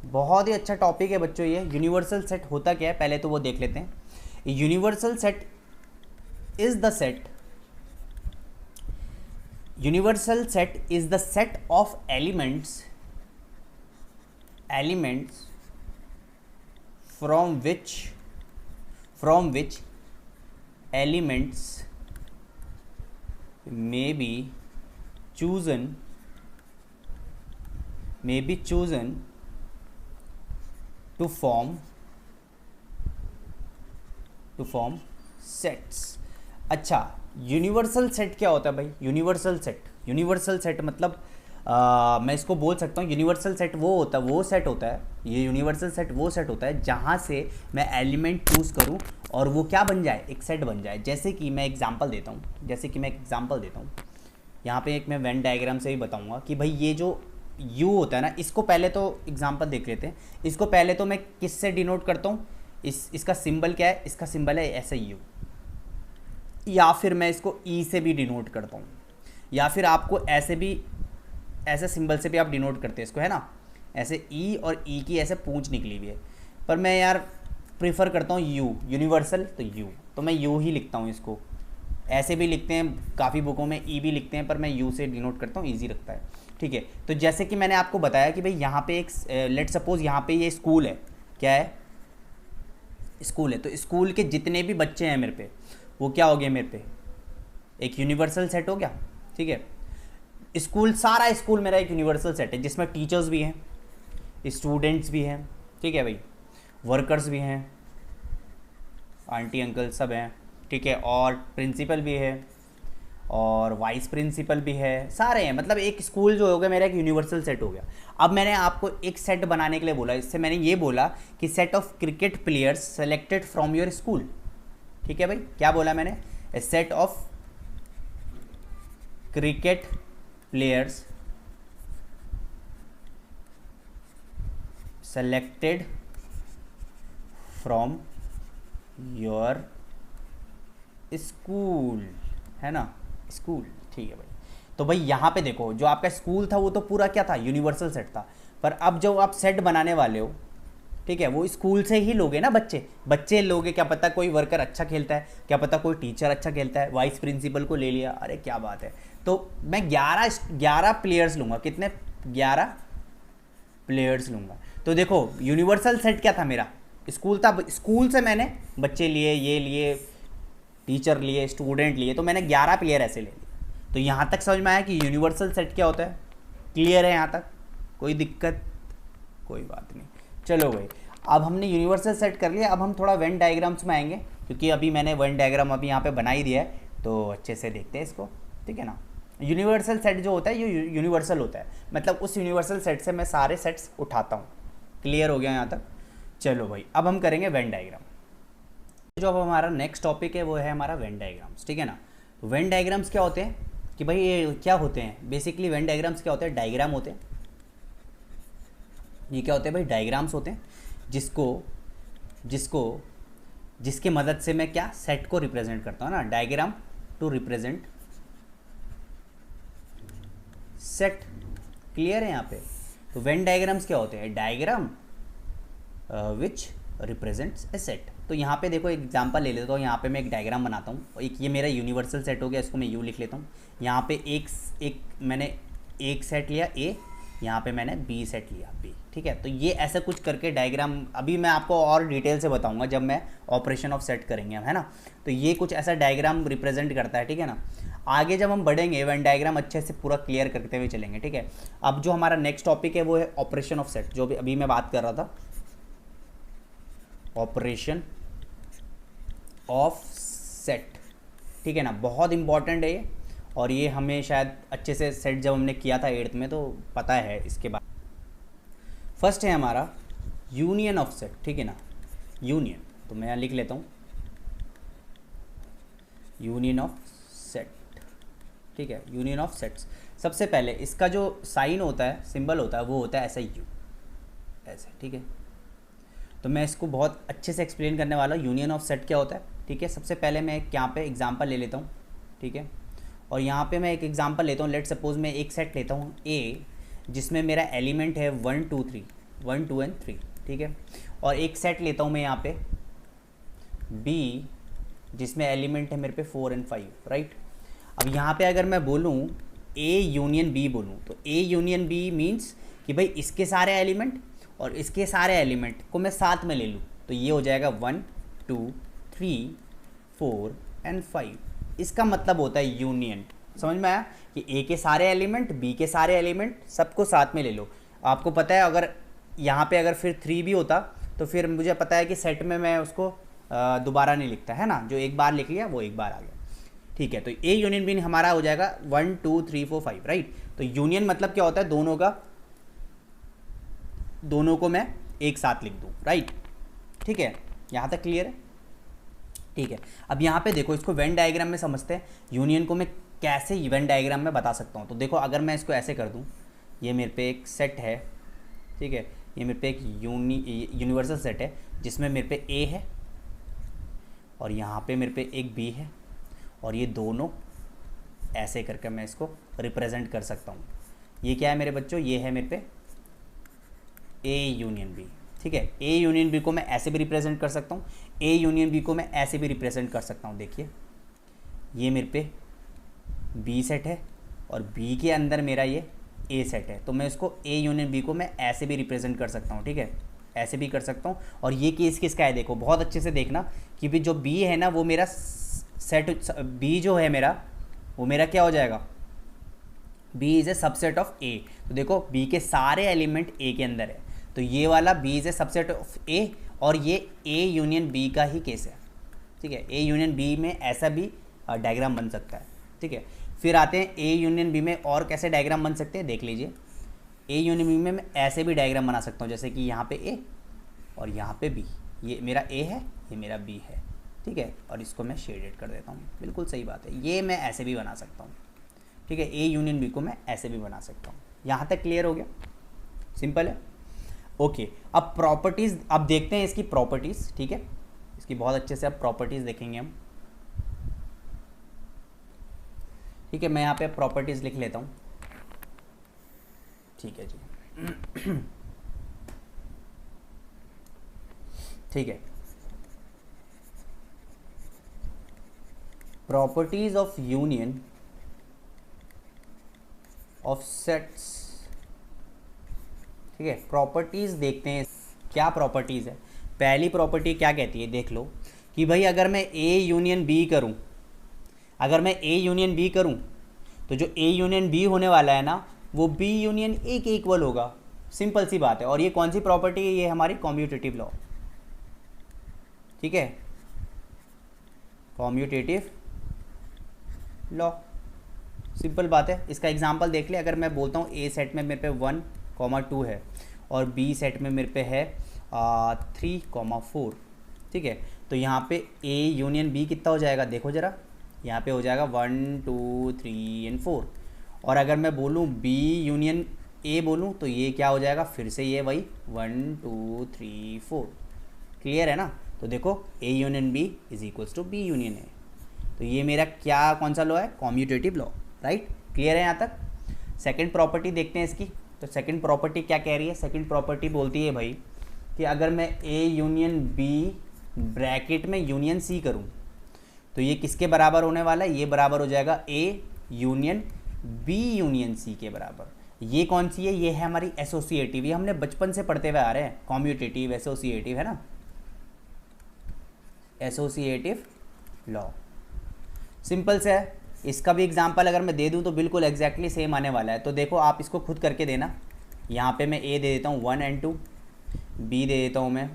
बहुत ही अच्छा टॉपिक है बच्चों। ये यूनिवर्सल सेट होता क्या है पहले तो वो देख लेते हैं। Universal set is the set, universal set is the set of elements from which elements may be chosen to form sets। अच्छा, यूनिवर्सल सेट क्या होता है भाई? यूनिवर्सल सेट मतलब मैं इसको बोल सकता हूँ यूनिवर्सल सेट वो सेट होता है, ये यूनिवर्सल सेट वो सेट होता है जहाँ से मैं एलिमेंट चूज़ करूँ और वो क्या बन जाए? एक सेट बन जाए। जैसे कि मैं एग्जांपल देता हूँ, यहाँ पे एक मैं वेन डायग्राम से भी बताऊँगा कि भाई ये जो U होता है ना, इसको पहले तो एग्जांपल देख लेते हैं। इसको पहले तो मैं किससे डिनोट करता हूँ? इसका सिंबल क्या है? इसका सिंबल है ऐसे U, या फिर मैं इसको E से भी डिनोट करता हूँ, या फिर आपको ऐसे सिंबल से भी आप डिनोट करते हैं इसको, है ना, ऐसे ई, और ई की ऐसे पूंछ निकली हुई है। पर मैं यार प्रीफर करता हूँ यू, यूनिवर्सल तो यू, तो मैं यू ही लिखता हूँ इसको। ऐसे भी लिखते हैं काफ़ी बुकों में, ई भी लिखते हैं, पर मैं यू से डिनोट करता हूँ, ईजी लगता है, ठीक है। तो जैसे कि मैंने आपको बताया कि भाई यहाँ पे एक लेट सपोज यहाँ पे ये स्कूल है, क्या है? स्कूल है। तो स्कूल के जितने भी बच्चे हैं मेरे पे, वो क्या हो गया मेरे पे? एक यूनिवर्सल सेट हो गया, ठीक है। स्कूल, सारा स्कूल मेरा एक यूनिवर्सल सेट है जिसमें टीचर्स भी हैं, स्टूडेंट्स भी हैं, ठीक है भाई, वर्कर्स भी हैं, आंटी अंकल सब हैं, ठीक है, और प्रिंसिपल भी है, और वाइस प्रिंसिपल भी है, सारे हैं। मतलब एक स्कूल जो हो गया मेरा एक यूनिवर्सल सेट हो गया। अब मैंने आपको एक सेट बनाने के लिए बोला, इससे मैंने ये बोला कि set of cricket players selected from your school. ठीक है भाई, क्या बोला मैंने? A set of cricket players selected from your school, है ना, स्कूल। ठीक है भाई। तो भाई यहाँ पे देखो, जो आपका स्कूल था वो तो पूरा क्या था, यूनिवर्सल सेट था। पर अब जो आप सेट बनाने वाले हो, ठीक है, वो स्कूल से ही लोगे ना, बच्चे लोगे। क्या पता कोई वर्कर अच्छा खेलता है, क्या पता कोई टीचर अच्छा खेलता है, वाइस प्रिंसिपल को ले लिया, अरे क्या बात है। तो मैं 11 प्लेयर्स लूँगा। कितने? 11 प्लेयर्स लूँगा। तो देखो यूनिवर्सल सेट क्या था मेरा, स्कूल था। स्कूल से मैंने बच्चे लिए, ये लिए, टीचर लिए, स्टूडेंट लिए, तो मैंने 11 प्लेयर ऐसे ले लिए। तो यहाँ तक समझ में आया कि यूनिवर्सल सेट क्या होता है? क्लियर है यहाँ तक? कोई दिक्कत? कोई बात नहीं। चलो भाई, अब हमने यूनिवर्सल सेट कर लिया। अब हम थोड़ा वेन डायग्राम्स में आएंगे, क्योंकि अभी मैंने वेन डायग्राम अभी यहाँ पे बना ही दिया है, तो अच्छे से देखते हैं इसको। ठीक है ना। यूनिवर्सल सेट जो होता है ये यूनिवर्सल होता है, मतलब उस यूनिवर्सल सेट से मैं सारे सेट्स उठाता हूँ। क्लियर हो गया यहाँ तक? चलो भाई, अब हम करेंगे वेन डायग्राम। जो अब हमारा नेक्स्ट टॉपिक है वो है हमारा वेन डायग्राम्स। ठीक है ना। वेन डायग्राम्स क्या होते हैं कि भाई ये क्या होते हैं बेसिकली? वेन डायग्राम्स क्या होते हैं? डायग्राम होते हैं। ये क्या होते हैं भाई? डायग्राम्स होते हैं, जिसके मदद से मैं क्या सेट को रिप्रेजेंट करता हूँ ना। Diagram to represent set. Clear है यहाँ पे? तो वेन डायग्राम्स क्या होते हैं? Diagram which represents a set. तो यहाँ पे देखो एग्जांपल ले लेता हूँ। यहाँ पे मैं एक डायग्राम बनाता हूँ। एक ये मेरा यूनिवर्सल सेट हो गया, इसको मैं यू लिख लेता हूँ। यहाँ पे मैंने एक सेट लिया ए, यहाँ पे मैंने बी सेट लिया बी। ठीक है। तो ये ऐसा कुछ करके डायग्राम अभी मैं आपको और डिटेल से बताऊंगा जब मैं ऑपरेशन ऑफ सेट करेंगे हम, है ना। तो ये कुछ ऐसा डायग्राम रिप्रेजेंट करता है। ठीक है ना। आगे जब हम बढ़ेंगे वेन डायग्राम अच्छे से पूरा क्लियर करते हुए चलेंगे। ठीक है। अब जो हमारा नेक्स्ट टॉपिक है वो है ऑपरेशन ऑफ सेट, जो भी अभी मैं बात कर रहा था, ऑपरेशन ऑफ सेट। ठीक है ना। बहुत इंपॉर्टेंट है ये, और ये हमें शायद अच्छे से सेट जब हमने किया था 8th में तो पता है इसके बाद। फर्स्ट है हमारा यूनियन ऑफ सेट। ठीक है ना। यूनियन, तो मैं यहाँ लिख लेता हूँ यूनियन ऑफ सेट। ठीक है। यूनियन ऑफ सेट्स, सबसे पहले इसका जो साइन होता है, सिंबल होता है, वो होता है ऐसा यू, ऐसे। ठीक है। तो मैं इसको बहुत अच्छे से एक्सप्लेन करने वाला हूँ यूनियन ऑफ सेट क्या होता है। ठीक है। सबसे पहले मैं एक यहाँ पे एग्जांपल ले लेता हूँ। ठीक है। और यहाँ पे मैं एक एग्जांपल लेता हूँ। लेट सपोज मैं एक सेट लेता हूँ ए, जिसमें मेरा एलिमेंट है 1 2 3, 1 2 एंड 3। ठीक है। और एक सेट लेता हूँ मैं यहाँ पे बी, जिसमें एलिमेंट है मेरे पे 4 एंड 5, राइट। अब यहाँ पे अगर मैं बोलूँ ए यूनियन बी बोलूँ, तो ए यूनियन बी मीन्स कि भाई इसके सारे एलिमेंट और इसके सारे एलिमेंट को मैं साथ में ले लूँ, तो ये हो जाएगा 1 2 3 4 एंड 5। इसका मतलब होता है यूनियन। समझ में आया कि ए के सारे एलिमेंट, बी के सारे एलिमेंट, सबको साथ में ले लो। आपको पता है अगर यहाँ पे अगर फिर 3 भी होता तो फिर मुझे पता है कि सेट में मैं उसको दोबारा नहीं लिखता, है ना। जो एक बार लिख लिया वो एक बार आ गया। ठीक है। तो ए यूनियन बी हमारा हो जाएगा 1 2 3 4 5, राइट। तो यूनियन मतलब क्या होता है? दोनों को मैं एक साथ लिख दूँ, राइट। ठीक है। यहाँ तक क्लियर है? ठीक है। अब यहाँ पे देखो, इसको वेन डायग्राम में समझते हैं। यूनियन को मैं कैसे वेन डायग्राम में बता सकता हूँ। तो देखो, अगर मैं इसको ऐसे कर दूँ, ये मेरे पे एक सेट है। ठीक है। ये मेरे पे एक यूनिवर्सल सेट है, जिसमें मेरे पे ए है और यहाँ पे मेरे पे एक बी है, और ये दोनों ऐसे करके मैं इसको रिप्रेजेंट कर सकता हूँ। ये क्या है मेरे बच्चों? ये है मेरे पे ए यूनियन बी। ठीक है। ए यूनियन बी को मैं ऐसे भी रिप्रेजेंट कर सकता हूँ, ए यूनियन बी को मैं ऐसे भी रिप्रेजेंट कर सकता हूँ। देखिए, ये मेरे पे बी सेट है और बी के अंदर मेरा ये ए सेट है, तो मैं उसको ए यूनियन बी को मैं ऐसे भी रिप्रेजेंट कर सकता हूँ। ठीक है। ऐसे भी कर सकता हूँ। और ये केस किसका है? देखो बहुत अच्छे से देखना कि भी जो बी है ना, वो मेरा सेट, बी जो है मेरा, वो मेरा क्या हो जाएगा? B is a subset of A. तो देखो, बी के सारे एलिमेंट ए के अंदर है, तो ये वाला B is a subset of A, और ये ए यूनियन बी का ही केस है। ठीक है। ए यूनियन बी में ऐसा भी डायग्राम बन सकता है। ठीक है। फिर आते हैं ए यूनियन बी में और कैसे डायग्राम बन सकते हैं, देख लीजिए। ए यूनियन बी में मैं ऐसे भी डायग्राम बना सकता हूँ, जैसे कि यहाँ पे ए और यहाँ पे बी, ये मेरा ए है, ये मेरा बी है, ठीक है, और इसको मैं शेडेड कर देता हूँ, बिल्कुल सही बात है। ये मैं ऐसे भी बना सकता हूँ, ठीक है, ए यूनियन बी को मैं ऐसे भी बना सकता हूँ। यहाँ तक क्लियर हो गया, सिंपल है। ओके, अब प्रॉपर्टीज़ अब देखते हैं इसकी प्रॉपर्टीज़, ठीक है, इसकी बहुत अच्छे से अब प्रॉपर्टीज़ देखेंगे हम, ठीक है। मैं यहाँ पे प्रॉपर्टीज़ लिख लेता हूँ, ठीक है जी। ठीक है, properties of union of sets, ठीक है। प्रॉपर्टीज देखते हैं क्या प्रॉपर्टीज है। पहली प्रॉपर्टी क्या कहती है, देख लो कि भाई अगर मैं ए यूनियन बी करूं, अगर मैं ए यूनियन बी करूं तो जो ए यूनियन बी होने वाला है ना, वो बी यूनियन ए के इक्वल होगा, सिंपल सी बात है। और ये कौन सी प्रॉपर्टी है, ये हमारी कॉम्यूटेटिव लॉ, ठीक है, कॉम्यूटेटिव लॉ, सिंपल बात है। इसका एग्जांपल देख ले, अगर मैं बोलता हूँ ए सेट में मेरे पे 1,2 है और बी सेट में मेरे पे है 3,4, ठीक है, तो यहाँ पे ए यूनियन बी कितना हो जाएगा, देखो ज़रा, यहाँ पे हो जाएगा 1 2 3 और 4। और अगर मैं बोलूँ बी यूनियन ए बोलूँ तो ये क्या हो जाएगा, फिर से ये वही 1 2 3 4, क्लियर है ना। तो देखो A union B is equals to B union A, तो ये मेरा क्या कौन सा लॉ है, कॉम्यूटेटिव लॉ, राइट, क्लियर है यहाँ तक। सेकंड प्रॉपर्टी देखते हैं इसकी। तो सेकंड प्रॉपर्टी क्या कह रही है, सेकंड प्रॉपर्टी बोलती है भाई कि अगर मैं ए यूनियन बी ब्रैकेट में यूनियन सी करूँ तो ये किसके बराबर होने वाला है, ये बराबर हो जाएगा A union B union C के बराबर। ये कौन सी है, ये है हमारी एसोसिएटिव, ये हमने बचपन से पढ़ते हुए आ रहे हैं, कॉम्यूटेटिव एसोसिएटिव, है ना, एसोसिएटिव लॉ, सिंपल से है। इसका भी एग्जांपल अगर मैं दे दूं तो बिल्कुल एग्जैक्टली सेम आने वाला है। तो देखो आप इसको खुद करके देना। यहाँ पे मैं ए दे देता हूँ 1 और 2, बी दे देता हूँ मैं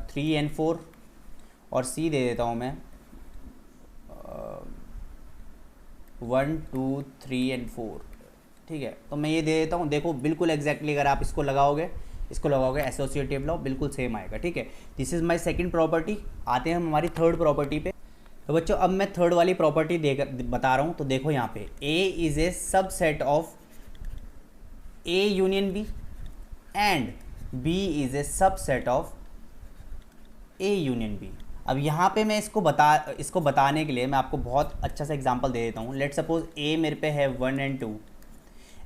3 और 4, और सी दे देता हूँ मैं 1 2 3 और 4, ठीक है। तो मैं ये दे देता हूँ, देखो बिल्कुल एग्जैक्टली अगर आप इसको लगाओगे एसोसिएटिव लॉ बिल्कुल सेम आएगा, ठीक है। This is my second property. आते हैं हम हमारी थर्ड प्रॉपर्टी पे। तो बच्चों अब मैं थर्ड वाली प्रॉपर्टी बता रहा हूँ। तो देखो यहाँ पे A is a subset of A union B and B is a subset of A union B. अब यहाँ पे मैं इसको बताने के लिए मैं आपको बहुत अच्छा सा एग्जांपल दे देता हूँ। लेट सपोज ए मेरे पे है 1 और 2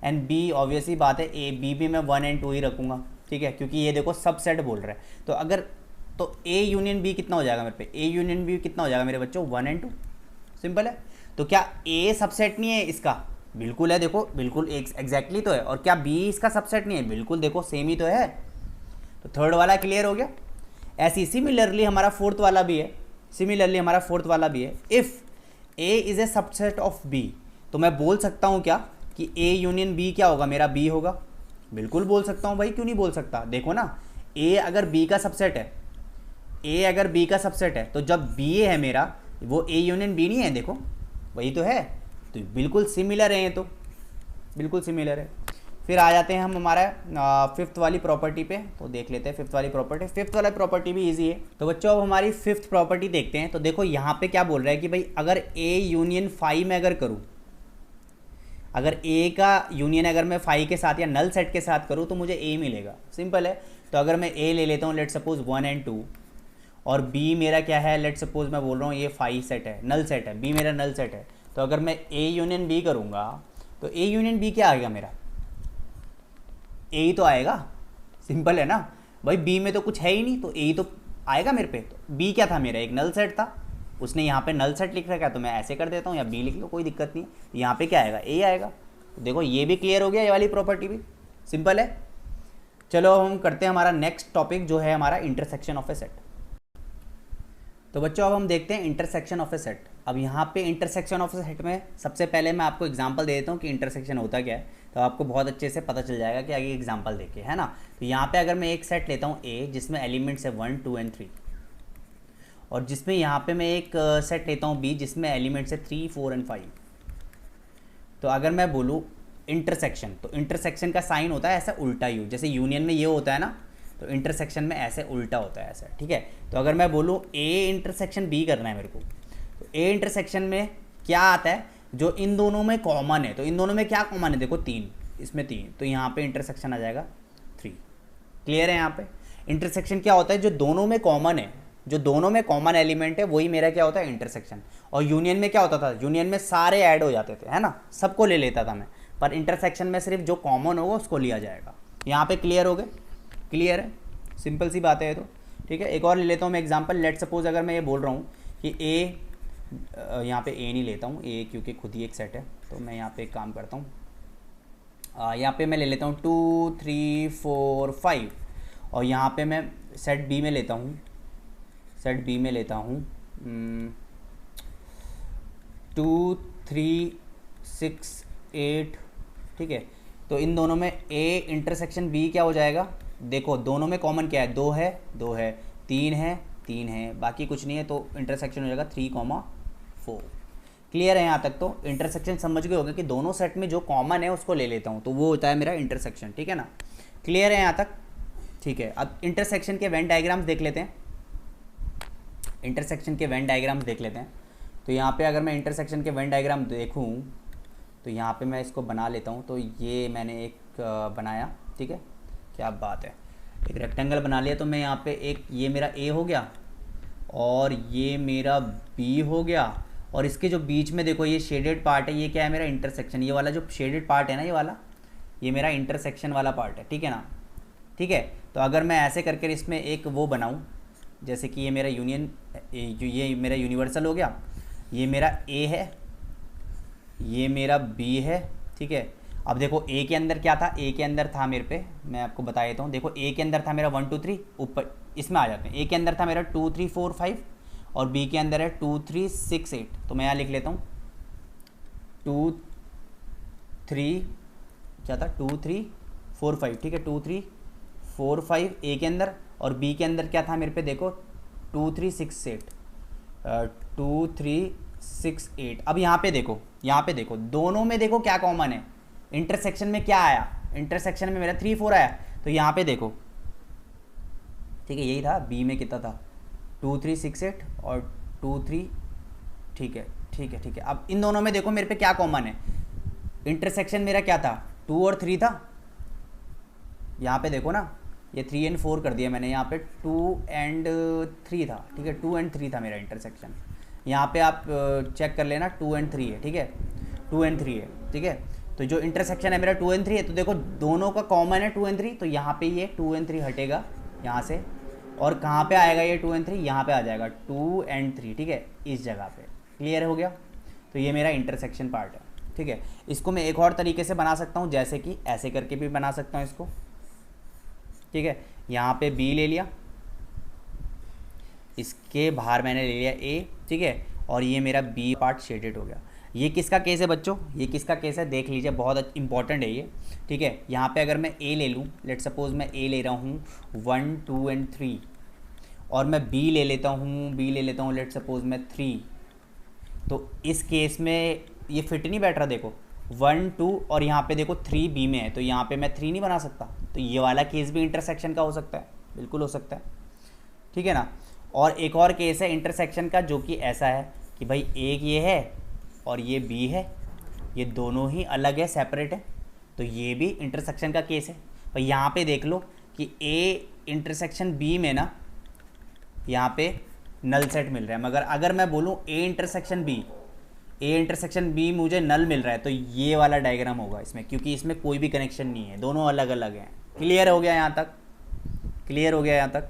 एंड बी, ऑब्वियसली बात है ए बी भी मैं 1 और 2 ही रखूँगा, ठीक है, क्योंकि ये देखो सबसेट बोल रहा है। तो अगर तो ए यूनियन बी कितना हो जाएगा मेरे पे, ए यूनियन बी कितना हो जाएगा मेरे बच्चों, 1 और 2, सिंपल है। तो क्या ए सबसेट नहीं है इसका, बिल्कुल है, देखो बिल्कुल एग्जैक्टली तो है। और क्या बी इसका सबसेट नहीं है, बिल्कुल देखो सेम ही तो है। तो थर्ड वाला क्लियर हो गया। ऐसी सिमिलरली हमारा फोर्थ वाला भी है, if A is a subset of B, तो मैं बोल सकता हूँ क्या कि ए यूनियन बी क्या होगा, मेरा बी होगा, बिल्कुल बोल सकता हूँ भाई, क्यों नहीं बोल सकता। देखो ना, ए अगर बी का सबसेट है, तो जब बी ए है मेरा, वो ए यूनियन बी नहीं है, देखो वही तो है, तो बिल्कुल सिमिलर है, ये तो बिल्कुल सिमिलर है। फिर आ जाते हैं हम हमारा फिफ्थ वाली प्रॉपर्टी पे। तो देख लेते हैं फिफ्थ वाली प्रॉपर्टी भी इजी है। तो बच्चों अब हमारी फिफ्थ प्रॉपर्टी देखते हैं। तो देखो यहाँ पे क्या बोल रहा है कि भाई अगर ए यूनियन फाई में अगर करूँ, अगर ए का यूनियन अगर मैं फाई के साथ या नल सेट के साथ करूँ तो मुझे ए मिलेगा, सिंपल है। तो अगर मैं ए ले लेता हूँ, लेट सपोज 1 और 2, और बी मेरा क्या है, लेट सपोज मैं बोल रहा हूँ ये फाई सेट है, नल सेट है, बी मेरा नल सेट है। तो अगर मैं ए यूनियन बी करूँगा तो ए यूनियन बी क्या आएगा मेरा, ए ही तो आएगा, सिंपल है ना भाई, बी में तो कुछ है ही नहीं, तो ए ही तो आएगा मेरे पे। तो बी क्या था मेरा, एक नल सेट था, उसने यहाँ पे नल सेट लिख रखा है, तो मैं ऐसे कर देता हूँ, या बी लिख लो, कोई दिक्कत नहीं है। यहाँ पे क्या आएगा, ए आएगा। तो देखो ये भी क्लियर हो गया, ये वाली प्रॉपर्टी भी सिंपल है। चलो हम करते हैं हमारा नेक्स्ट टॉपिक, जो है हमारा इंटरसेक्शन ऑफ ए सेट। तो बच्चों अब हम देखते हैं इंटरसेक्शन ऑफ ए सेट। अब यहाँ पे इंटरसेक्शन ऑफ ए सेट में सबसे पहले मैं आपको एग्जांपल दे देता हूँ कि इंटरसेक्शन होता क्या है, तो आपको बहुत अच्छे से पता चल जाएगा कि आगे एग्जांपल देके, है ना। तो यहाँ पे अगर मैं एक सेट लेता हूँ ए, जिसमें एलिमेंट्स है 1 2 और 3, और जिसमें यहाँ पे मैं एक सेट लेता हूँ बी जिसमें एलिमेंट्स है 3 4 एंड 5। तो अगर मैं बोलूँ इंटरसेक्शन, तो इंटरसेक्शन का साइन होता है ऐसा उल्टा यू, जैसे यूनियन में ये होता है ना, तो इंटरसेक्शन में ऐसे उल्टा होता है ऐसा, ठीक है। तो अगर मैं बोलूँ ए इंटरसेक्शन बी करना है मेरे को, तो ए इंटरसेक्शन में क्या आता है जो इन दोनों में कॉमन है, तो इन दोनों में क्या कॉमन है, देखो 3, इसमें 3, तो यहाँ पे इंटरसेक्शन आ जाएगा 3। क्लियर है। यहाँ पे इंटरसेक्शन क्या होता है, जो दोनों में कॉमन है, जो दोनों में कॉमन एलिमेंट है वही मेरा क्या होता है, इंटरसेक्शन। और यूनियन में क्या होता था, यूनियन में सारे ऐड हो जाते थे, है ना, सबको ले लेता था मैं, पर इंटरसेक्शन में सिर्फ जो कॉमन होगा उसको लिया जाएगा। यहाँ पे क्लियर हो गए, क्लियर है, सिंपल सी बात है ये तो, ठीक है। एक और ले लेता हूँ मैं एग्जांपल, लेट सपोज अगर मैं ये बोल रहा हूँ कि ए, यहाँ पे ए नहीं लेता हूँ ए क्योंकि खुद ही एक सेट है, तो मैं यहाँ पे एक काम करता हूँ, यहाँ पे मैं ले लेता हूँ 2 3 4 5, और यहाँ पे मैं सेट बी में लेता हूँ, सेट बी में लेता हूँ 2 3 6 8, ठीक है। तो इन दोनों में ए इंटरसेक्शन बी क्या हो जाएगा, देखो दोनों में कॉमन क्या है, 2 है 2 है, 3 है 3 है, बाकी कुछ नहीं है, तो इंटरसेक्शन हो जाएगा 3 4। क्लियर है यहाँ तक। तो इंटरसेक्शन समझ गए होंगे कि दोनों सेट में जो कॉमन है उसको ले लेता हूँ, तो वो होता है मेरा इंटरसेक्शन, ठीक है ना। क्लियर है यहाँ तक, ठीक है। अब इंटरसेक्शन के वेन डायग्राम्स देख लेते हैं, इंटरसेक्शन के वेन डायग्राम्स देख लेते हैं। तो यहाँ पे अगर मैं इंटरसेक्शन के वेन डायग्राम देखूँ तो यहाँ पे मैं इसको बना लेता हूँ। तो ये मैंने एक बनाया, ठीक है, क्या बात है, एक रेक्टेंगल बना लिया। तो मैं यहाँ पे एक, ये मेरा ए हो गया और ये मेरा बी हो गया, और इसके जो बीच में देखो ये शेडेड पार्ट है, ये क्या है मेरा इंटरसेक्शन, ये वाला जो शेडेड पार्ट है ना, ये वाला, ये मेरा इंटरसेक्शन वाला पार्ट है, ठीक है ना, ठीक है। तो अगर मैं ऐसे करके इसमें एक वो बनाऊँ, जैसे कि ये मेरा यूनियन, ये मेरा यूनिवर्सल हो गया, ये मेरा ए है, ये मेरा बी है, ठीक है। अब देखो ए के अंदर क्या था, ए के अंदर था मेरे पे, मैं आपको बता देता हूँ, देखो ए के अंदर था मेरा 1 2 3, ऊपर इसमें आ जाते हैं, ए के अंदर था मेरा 2 3 4 5, और बी के अंदर है 2 3 6 8। तो मैं यहाँ लिख लेता हूँ 2 3, क्या था 2 3 4 5, ठीक है, 2 3 4 5 ए के अंदर, और बी के अंदर क्या था मेरे पे, देखो 2 3 6 8, 2 3 6 8। अब यहाँ पे देखो, यहाँ पे देखो, दोनों में देखो क्या कॉमन है, इंटरसेक्शन में क्या आया, इंटरसेक्शन में मेरा 3 4 आया, तो यहाँ पे देखो, ठीक है, यही था, बी में कितना था 2 3 6 8 और 2 3, ठीक है ठीक है ठीक है। अब इन दोनों में देखो मेरे पे क्या कॉमन है, इंटरसेक्शन मेरा क्या था, 2 और 3 था, यहाँ पे देखो ना, ये 3 एंड 4 कर दिया मैंने, यहाँ पे 2 एंड 3 था, ठीक है, 2 एंड 3 था मेरा इंटरसेक्शन। यहाँ पे आप चेक कर लेना 2 एंड 3 है, ठीक है, 2 एंड 3 है, ठीक है। तो जो इंटरसेक्शन है मेरा 2 एंड 3 है, तो देखो दोनों का कॉमन है 2 एंड 3, तो यहाँ पे ये 2 एंड 3 हटेगा यहाँ से, और कहाँ पे आएगा ये 2 एंड 3, यहाँ पे आ जाएगा 2 एंड 3, ठीक है, इस जगह पे। क्लियर हो गया। तो ये मेरा इंटरसेक्शन पार्ट है, ठीक है। इसको मैं एक और तरीके से बना सकता हूँ, जैसे कि ऐसे करके भी बना सकता हूँ इसको, ठीक है। यहाँ पे बी ले लिया, इसके बाहर मैंने ले लिया ए, ठीक है, और ये मेरा बी पार्ट शेडेड हो गया। ये किसका केस है बच्चों, ये किसका केस है, देख लीजिए, बहुत इंपॉर्टेंट है ये, ठीक है। यहाँ पे अगर मैं ए ले लूँ, लेट सपोज मैं ए ले रहा हूँ 1 2 एंड 3, और मैं बी ले लेता हूँ, बी ले लेता हूँ लेट सपोज मैं 3, तो इस केस में ये फिट नहीं बैठ रहा, देखो 1 2 और यहाँ पे देखो 3 बी में है, तो यहाँ पे मैं 3 नहीं बना सकता, तो ये वाला केस भी इंटरसेक्शन का हो सकता है, बिल्कुल हो सकता है, ठीक है ना। और एक और केस है इंटरसेक्शन का, जो कि ऐसा है कि भाई एक ये है और ये बी है, ये दोनों ही अलग है, सेपरेट है, तो ये भी इंटरसेक्शन का केस है। और यहाँ पे देख लो कि ए इंटरसेक्शन बी में ना, यहाँ पे नल सेट मिल रहा है, मगर अगर मैं बोलूँ ए इंटरसेक्शन बी मुझे नल मिल रहा है, तो ये वाला डायग्राम होगा इसमें, क्योंकि इसमें कोई भी कनेक्शन नहीं है, दोनों अलग अलग हैं। क्लियर हो गया यहाँ तक, क्लियर हो गया यहाँ तक।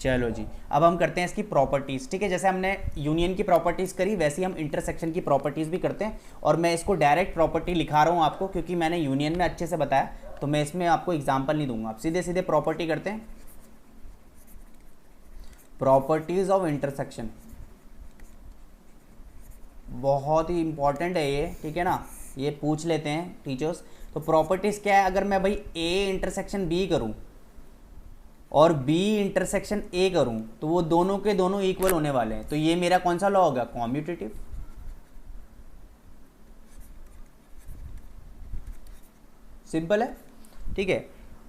चलो जी, अब हम करते हैं इसकी प्रॉपर्टीज़, ठीक है। जैसे हमने यूनियन की प्रॉपर्टीज़ करी, वैसे ही हम इंटरसेक्शन की प्रॉपर्टीज़ भी करते हैं, और मैं इसको डायरेक्ट प्रॉपर्टी लिखा रहा हूँ आपको, क्योंकि मैंने यूनियन में अच्छे से बताया, तो मैं इसमें आपको एग्जाम्पल नहीं दूंगा। आप सीधे सीधे प्रॉपर्टी करते हैं, प्रॉपर्टीज़ ऑफ इंटरसेक्शन, बहुत ही इंपॉर्टेंट है ये, ठीक है ना, ये पूछ लेते हैं टीचर्स। तो प्रॉपर्टीज़ क्या है, अगर मैं भाई ए इंटरसेक्शन बी करूँ, और बी इंटरसेक्शन ए करूं तो वो दोनों के दोनों इक्वल होने वाले हैं, तो ये मेरा कौन सा लॉ होगा, कॉम्यूटेटिव। सिंपल है, ठीक है।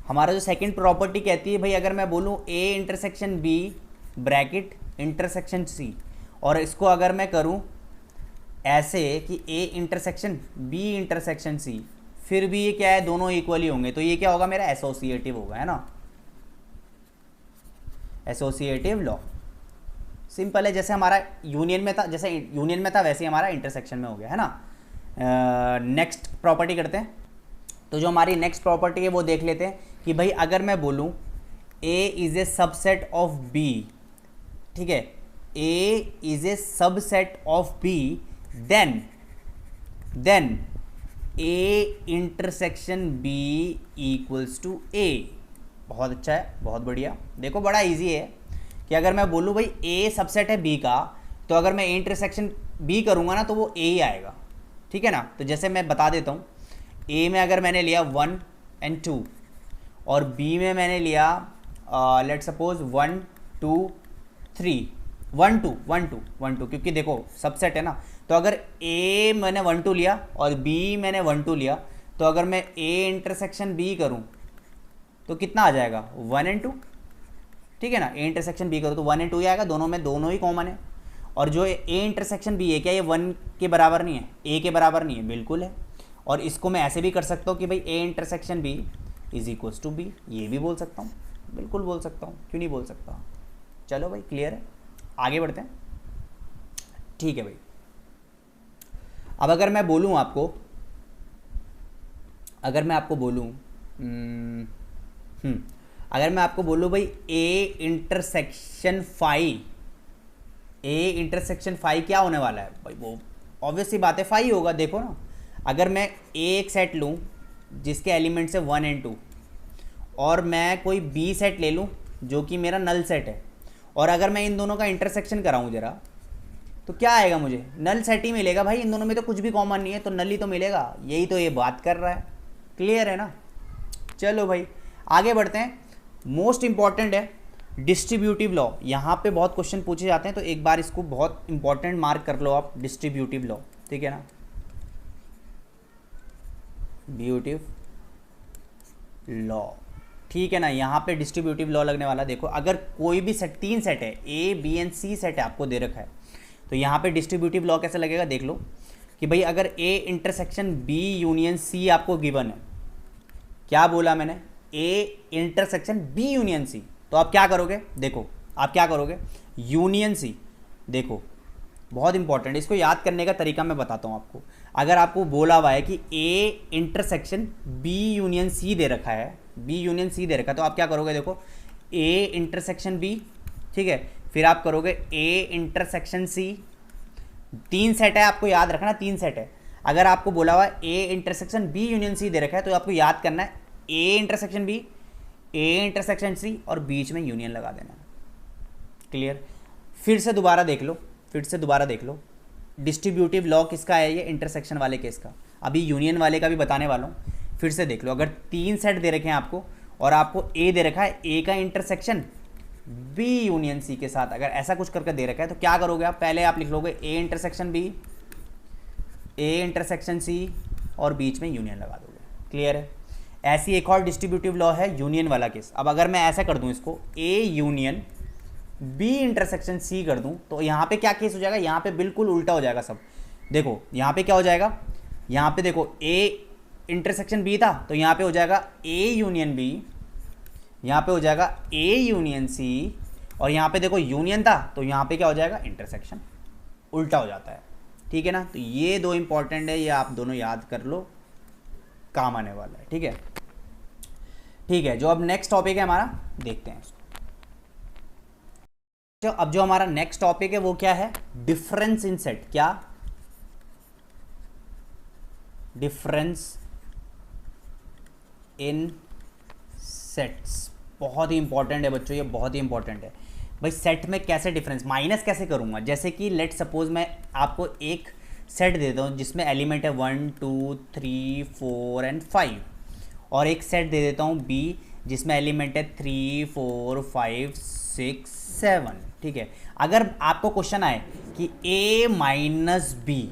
हमारा जो सेकंड प्रॉपर्टी कहती है भाई, अगर मैं बोलूं A intersection B bracket intersection C, और इसको अगर मैं करूं ऐसे कि A intersection B intersection C, फिर भी ये क्या है, दोनों इक्वली होंगे, तो ये क्या होगा, मेरा एसोसिएटिव होगा, है ना, एसोसिएटिव लॉ। सिंपल है, जैसे हमारा यूनियन में था, जैसे यूनियन में था वैसे ही हमारा इंटरसेक्शन में हो गया, है ना। नेक्स्ट प्रॉपर्टी करते हैं। तो जो हमारी नेक्स्ट प्रॉपर्टी है वो देख लेते हैं कि भाई अगर मैं बोलूँ A is a subset of B, ठीक है, A is a subset of B, then A intersection B equals to A. बहुत अच्छा है, बहुत बढ़िया। देखो बड़ा इजी है कि अगर मैं बोलूँ भाई ए सबसेट है बी का, तो अगर मैं ए इंटरसेक्शन बी करूँगा ना तो वो ए ही आएगा, ठीक है ना। तो जैसे मैं बता देता हूँ, ए में अगर मैंने लिया 1 and 2 और बी में मैंने लिया लेट सपोज 1 2 3 1 2 1 2 1 2, क्योंकि देखो सबसेट है ना, तो अगर ए मैंने 1 2 लिया और बी मैंने 1 2 लिया, तो अगर मैं ए इंटरसेक्शन बी करूँ तो कितना आ जाएगा, 1 and 2, ठीक है ना। ए इंटरसेक्शन बी करो तो 1 and 2 ही आएगा, दोनों में दोनों ही कॉमन है। और जो ए इंटरसेक्शन बी है, क्या ये 1 के बराबर नहीं है, ए के बराबर नहीं है, बिल्कुल है। और इसको मैं ऐसे भी कर सकता हूँ कि भाई A intersection B is equals to B, ये भी बोल सकता हूँ, बिल्कुल बोल सकता हूँ, क्यों नहीं बोल सकता। चलो भाई क्लियर है, आगे बढ़ते हैं, ठीक है भाई। अब अगर मैं बोलूँ आपको, अगर मैं आपको बोलूँ अगर मैं आपको बोलूँ भाई A intersection phi, A intersection phi क्या होने वाला है भाई, वो ऑब्वियस सी बात है फाई होगा। देखो ना, अगर मैं एक सेट लूँ जिसके एलिमेंट्स है 1 and 2, और मैं कोई बी सेट ले लूँ जो कि मेरा नल सेट है, और अगर मैं इन दोनों का इंटरसेक्शन कराऊँ जरा, तो क्या आएगा, मुझे नल सेट ही मिलेगा भाई, इन दोनों में तो कुछ भी कॉमन नहीं है, तो नल ही तो मिलेगा। यही तो ये बात कर रहा है, क्लियर है ना। चलो भाई आगे बढ़ते हैं। मोस्ट इंपॉर्टेंट है डिस्ट्रीब्यूटिव लॉ, यहाँ पे बहुत क्वेश्चन पूछे जाते हैं, तो एक बार इसको बहुत इंपॉर्टेंट मार्क कर लो आप, डिस्ट्रीब्यूटिव लॉ, ठीक है ना, डिस्ट्रीब्यूटिव लॉ, ठीक है ना। यहाँ पे डिस्ट्रीब्यूटिव लॉ लगने वाला, देखो अगर कोई भी सेट, 3 सेट है, A B and C set है, आपको दे रखा है, तो यहाँ पे डिस्ट्रीब्यूटिव लॉ कैसे लगेगा, देख लो कि भाई अगर A intersection B union C आपको गिवन है, क्या बोला मैंने, A intersection B union C, तो आप क्या करोगे, देखो आप क्या करोगे, यूनियन सी, देखो बहुत इंपॉर्टेंट है, इसको याद करने का तरीका मैं बताता हूँ आपको। अगर आपको बोला हुआ है कि A intersection B union C दे रखा है, बी यूनियन सी दे रखा है, तो आप क्या करोगे, देखो ए इंटरसेक्शन बी, ठीक है, फिर आप करोगे ए इंटरसेक्शन सी, 3 सेट है, आपको याद रखना 3 सेट है। अगर आपको बोला हुआ है A intersection B union C दे रखा है, तो आपको याद करना है A intersection B, A intersection C, और बीच में यूनियन लगा देना है, क्लियर। फिर से दोबारा देख लो, फिर से दोबारा देख लो, डिस्ट्रीब्यूटिव लॉ किसका है, ये इंटरसेक्शन वाले केस का, अभी यूनियन वाले का भी बताने वाला हूँ। फिर से देख लो, अगर 3 सेट दे रखे हैं आपको, और आपको ए दे रखा है, ए का इंटरसेक्शन बी यूनियन सी के साथ, अगर ऐसा कुछ करके दे रखा है, तो क्या करोगे आप, पहले आप लिख लोगे A intersection B, A intersection C, और बीच में यूनियन लगा दोगे, क्लियर है। ऐसी एक और डिस्ट्रीब्यूटिव लॉ है यूनियन वाला केस। अब अगर मैं ऐसा कर दूं इसको, A union B intersection C कर दूं, तो यहाँ पे क्या केस हो जाएगा, यहाँ पे बिल्कुल उल्टा हो जाएगा सब। देखो यहाँ पे क्या हो जाएगा, यहाँ पे देखो ए इंटरसेक्शन बी था, तो यहाँ पे हो जाएगा ए यूनियन बी, यहाँ पे हो जाएगा ए यूनियन सी, और यहाँ पे देखो यूनियन था, तो यहाँ पे क्या हो जाएगा, इंटरसेक्शन, उल्टा हो जाता है, ठीक है ना। तो ये 2 इंपॉर्टेंट है, ये आप दोनों याद कर लो, काम आने वाला है, ठीक है। ठीक है, जो अब नेक्स्ट टॉपिक है हमारा, देखते हैं उसको। तो अब जो हमारा नेक्स्ट टॉपिक है वो क्या है, डिफरेंस इन सेट। क्या, डिफरेंस इन सेट्स, बहुत ही इंपॉर्टेंट है बच्चों, ये बहुत ही इंपॉर्टेंट है भाई। सेट में कैसे डिफरेंस, माइनस कैसे करूंगा, जैसे कि लेट सपोज मैं आपको एक सेट देता हूँ जिसमें एलिमेंट है 1 2 3 4 एंड 5, और एक सेट दे देता हूँ बी जिसमें एलिमेंट है 3 4 5 6 7, ठीक है। अगर आपको क्वेश्चन आए कि a माइनस बी,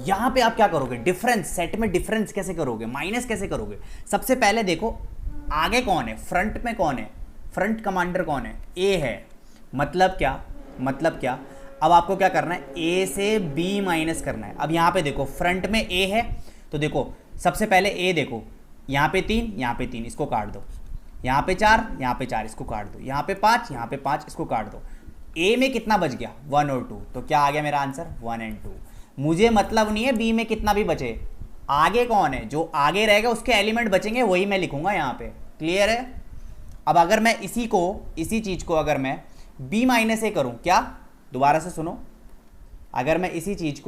यहां पे आप क्या करोगे, डिफरेंस, सेट में डिफरेंस कैसे करोगे, माइनस कैसे करोगे। सबसे पहले देखो आगे कौन है, फ्रंट में कौन है, फ्रंट कमांडर कौन है, ए है। मतलब क्या, मतलब क्या, अब आपको क्या करना है, ए से बी माइनस करना है। अब यहाँ पे देखो फ्रंट में ए है, तो देखो सबसे पहले ए देखो, यहाँ पे 3, यहाँ पे 3, इसको काट दो, यहाँ पे 4, यहाँ पे 4, इसको काट दो, यहाँ पे 5, यहाँ पे 5, इसको काट दो। ए में कितना बच गया, 1 और 2, तो क्या आ गया मेरा आंसर, 1 और 2। मुझे मतलब नहीं है बी में कितना भी बचे, आगे कौन है, जो आगे रहेगा उसके एलिमेंट बचेंगे वही मैं लिखूंगा यहाँ पे। क्लियर है। अब अगर मैं इसी चीज को अगर मैं b माइनस ए करूं, क्या, दोबारा से सुनो, अगर मैं इसी चीज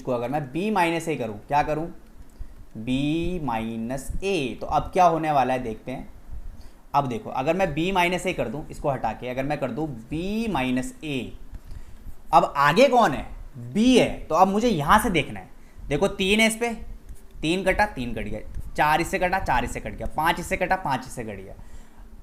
को अगर मैं b माइनस ए करूं, क्या करूं, b माइनस ए, तो अब क्या होने वाला है देखते हैं। अब देखो अगर मैं b माइनस ए कर दूं, इसको हटा के अगर मैं कर दूं b माइनस ए, अब आगे कौन है, b है, तो अब मुझे यहां से देखना है। देखो 3 है, इस पे 3 कटा, 3 कट गया, 4 इससे कटा, 4 इससे कट गया, 5 इससे कटा, 5 इससे कट गया।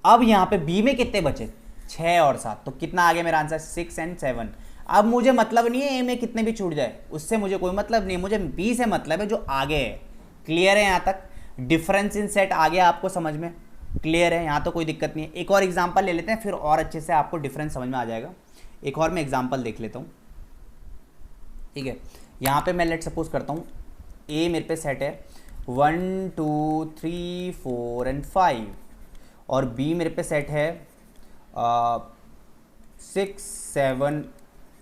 अब यहाँ पे b में कितने बचे, 6 और 7, तो कितना आ गया मेरा आंसर, 6 और 7। अब मुझे मतलब नहीं है a में कितने भी छूट जाए, उससे मुझे कोई मतलब नहीं है, मुझे b से मतलब है जो आगे है। क्लियर है यहाँ तक, डिफरेंस इन सेट आ गया आपको समझ में, क्लियर है, यहाँ तो कोई दिक्कत नहीं है। एक और एग्जाम्पल ले लेते हैं, फिर और अच्छे से आपको डिफरेंस समझ में आ जाएगा। एक और मैं एग्जाम्पल देख लेता हूँ, ठीक है। यहाँ पे मैं लेट सपोज करता हूँ a मेरे पे सेट है 1 2 3 4 और 5, और b मेरे पे सेट है 6 7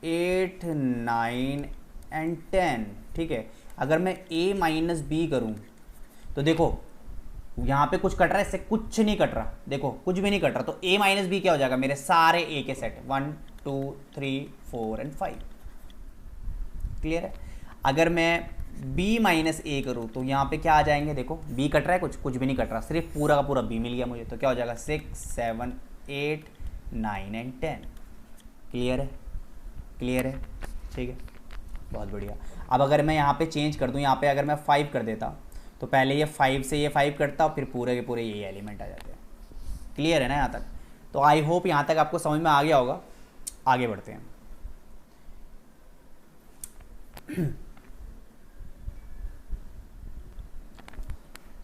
8 9 और 10, ठीक है। अगर मैं a माइनस बी करूँ तो देखो यहाँ पे कुछ कट रहा है, इससे कुछ नहीं कट रहा, देखो कुछ भी नहीं कट रहा, तो a माइनस बी क्या हो जाएगा, मेरे सारे a के सेट 1 2 3 4 और 5। क्लियर है। अगर मैं b माइनस ए करूँ तो यहाँ पे क्या आ जाएंगे, देखो b कट रहा है, कुछ भी नहीं कट रहा, सिर्फ पूरा का पूरा b मिल गया मुझे, तो क्या हो जाएगा 6 7 8 9 और 10। क्लियर है, क्लियर है, ठीक है, बहुत बढ़िया। अब अगर मैं यहाँ पे चेंज कर दूँ, यहाँ पे अगर मैं 5 कर देता, तो पहले ये 5 से ये 5 करता, फिर पूरे के पूरे ये एलिमेंट आ जाते हैं। क्लियर है ना यहाँ तक। तो आई होप यहाँ तक आपको समझ में आ गया होगा। आगे बढ़ते हैं।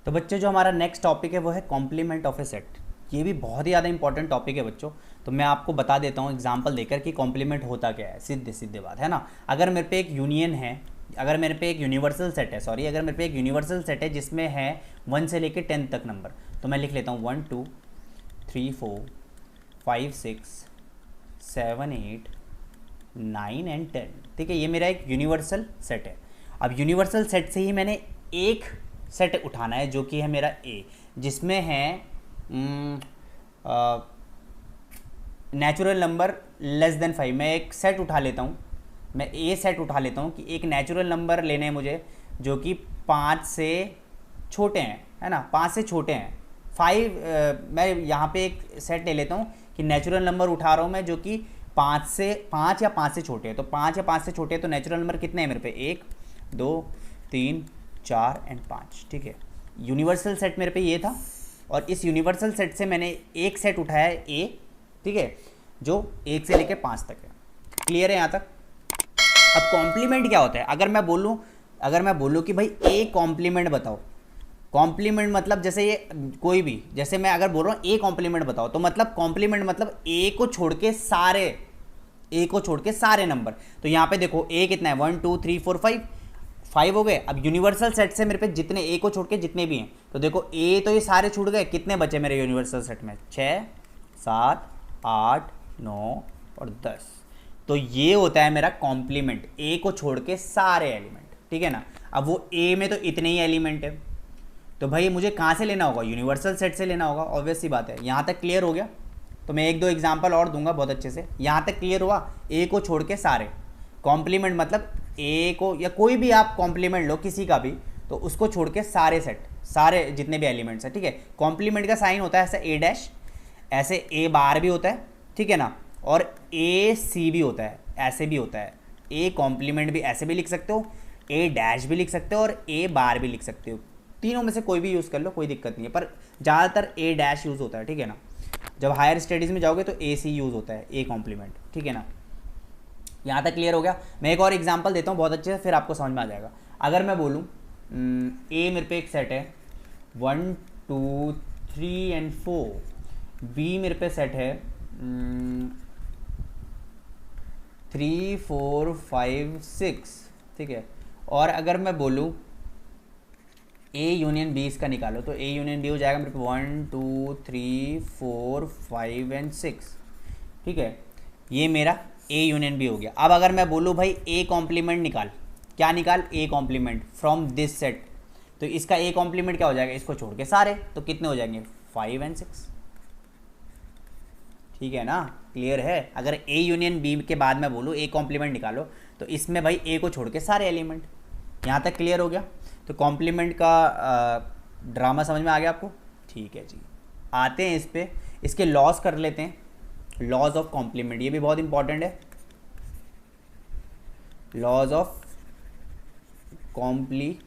तो बच्चों जो हमारा नेक्स्ट टॉपिक है वो है कॉम्प्लीमेंट ऑफ ए सेट। ये भी बहुत ही ज़्यादा इंपॉर्टेंट टॉपिक है बच्चों। तो मैं आपको बता देता हूँ एग्जांपल देकर कि कॉम्प्लीमेंट होता क्या है। सीधे सीधे बात है ना। अगर मेरे पे एक यूनियन है, अगर मेरे पे एक यूनिवर्सल सेट है, सॉरी, अगर मेरे पे एक यूनिवर्सल सेट है जिसमें है 1 से लेकर 10 तक नंबर, तो मैं लिख लेता हूँ 1 2 3 4 5 6 7 8 9 और 10। ठीक है, ये मेरा एक यूनिवर्सल सेट है। अब यूनिवर्सल सेट से ही मैंने एक सेट उठाना है जो कि है मेरा ए, जिसमें है नेचुरल नंबर लेस देन 5। मैं एक सेट उठा लेता हूँ, मैं ए सेट उठा लेता हूँ कि एक नेचुरल नंबर लेने हैं मुझे जो कि 5 से छोटे हैं, है ना, 5 से छोटे हैं। 5 मैं यहाँ पे एक सेट ले लेता हूँ कि नेचुरल नंबर उठा रहा हूँ मैं जो कि 5 या 5 से छोटे हैं। तो 5 या 5 से छोटे हैं, तो नेचुरल नंबर कितने हैं मेरे पे, 1 2 3 4 और 5। ठीक है, यूनिवर्सल सेट मेरे पे ये था, और इस यूनिवर्सल सेट से मैंने एक सेट उठाया है ए, ठीक है, जो 1 से लेकर 5 तक है। क्लियर है यहाँ तक। अब कॉम्प्लीमेंट क्या होता है, अगर मैं बोलूँ कि भाई ए कॉम्प्लीमेंट बताओ, कॉम्प्लीमेंट मतलब जैसे ये कोई भी, जैसे मैं अगर बोल रहा हूँ ए कॉम्प्लीमेंट बताओ, तो मतलब कॉम्प्लीमेंट मतलब ए को छोड़ के सारे नंबर। तो यहाँ पे देखो ए कितना है, 1 2 3 4 5 हो गए। अब यूनिवर्सल सेट से मेरे पे जितने ए को छोड़ के जितने भी हैं, तो देखो ए तो ये सारे छूट गए, कितने बचे मेरे यूनिवर्सल सेट में, 6 7 8 9 और 10। तो ये होता है मेरा कॉम्प्लीमेंट, ए को छोड़ के सारे एलिमेंट। ठीक है ना। अब वो ए में तो इतने ही एलिमेंट है, तो भाई मुझे कहाँ से लेना होगा, यूनिवर्सल सेट से लेना होगा, ऑब्वियस सी बात है। यहाँ तक क्लियर हो गया। तो मैं 1 2 एग्जाम्पल और दूंगा बहुत अच्छे से। यहाँ तक क्लियर हुआ, ए को छोड़ के सारे। कॉम्प्लीमेंट मतलब ए को, या कोई भी आप कॉम्प्लीमेंट लो किसी का भी, तो उसको छोड़ के सारे सेट, सारे जितने भी एलिमेंट्स हैं। ठीक है, कॉम्प्लीमेंट का साइन होता है ऐसे ए डैश, ऐसे ए बार भी होता है, ठीक है ना, और ए सी भी होता है, ऐसे भी होता है। ए कॉम्प्लीमेंट भी ऐसे भी लिख सकते हो, ए डैश भी लिख सकते हो, और ए बार भी लिख सकते हो। तीनों में से कोई भी यूज़ कर लो, कोई दिक्कत नहीं है, पर ज़्यादातर ए डैश यूज़ होता है, ठीक है ना। जब हायर स्टडीज़ में जाओगे तो ए सी यूज़ होता है, ए कॉम्प्लीमेंट, ठीक है ना। यहाँ तक क्लियर हो गया। मैं एक और एग्जांपल देता हूँ बहुत अच्छे से, फिर आपको समझ में आ जाएगा। अगर मैं बोलूँ ए मेरे पे एक सेट है 1 2 3 एंड 4, बी मेरे पे सेट है 3 4 5 6, ठीक है। और अगर मैं बोलूँ ए यूनियन बी इसका निकालो, तो ए यूनियन बी हो जाएगा मेरे पे 1 2 3 4 5 एंड 6, ठीक है। ये मेरा ए यूनियन बी हो गया। अब अगर मैं बोलूँ भाई ए कॉम्प्लीमेंट निकाल, क्या निकाल, A complement from this set, तो इसका ए कॉम्प्लीमेंट क्या हो जाएगा, इसको छोड़ के सारे, तो कितने हो जाएंगे 5 एंड 6, ठीक है ना। क्लियर है। अगर ए यूनियन बी के बाद मैं बोलूँ ए कॉम्प्लीमेंट निकालो, तो इसमें भाई ए को छोड़ के सारे एलिमेंट। यहाँ तक क्लियर हो गया। तो कॉम्प्लीमेंट का ड्रामा समझ में आ गया आपको, ठीक है जी। आते हैं इस पे, इसके लॉस कर लेते हैं, लॉज ऑफ कॉम्प्लीमेंट, ये भी बहुत इंपॉर्टेंट है। लॉज ऑफ कॉम्प्लीमेंट,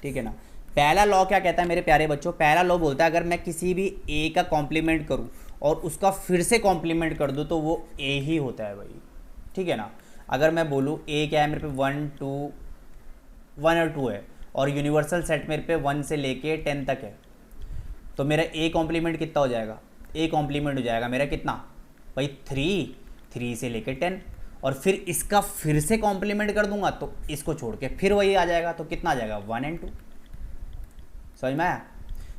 ठीक है ना। पहला लॉ क्या कहता है मेरे प्यारे बच्चों, पहला लॉ बोलता है अगर मैं किसी भी ए का कॉम्प्लीमेंट करूं और उसका फिर से कॉम्प्लीमेंट कर दूं तो वो ए ही होता है भाई, ठीक है ना। अगर मैं बोलूं ए क्या है मेरे पे 1 और 2 है, और यूनिवर्सल सेट मेरे पे 1 से लेके 10 तक है, तो मेरा ए कॉम्प्लीमेंट कितना हो जाएगा, ए कॉम्प्लीमेंट हो जाएगा मेरा कितना भाई 3 से लेके 10, और फिर इसका फिर से कॉम्प्लीमेंट कर दूंगा तो इसको छोड़ के फिर वही आ जाएगा, तो कितना आ जाएगा 1 और 2। समझ में आया।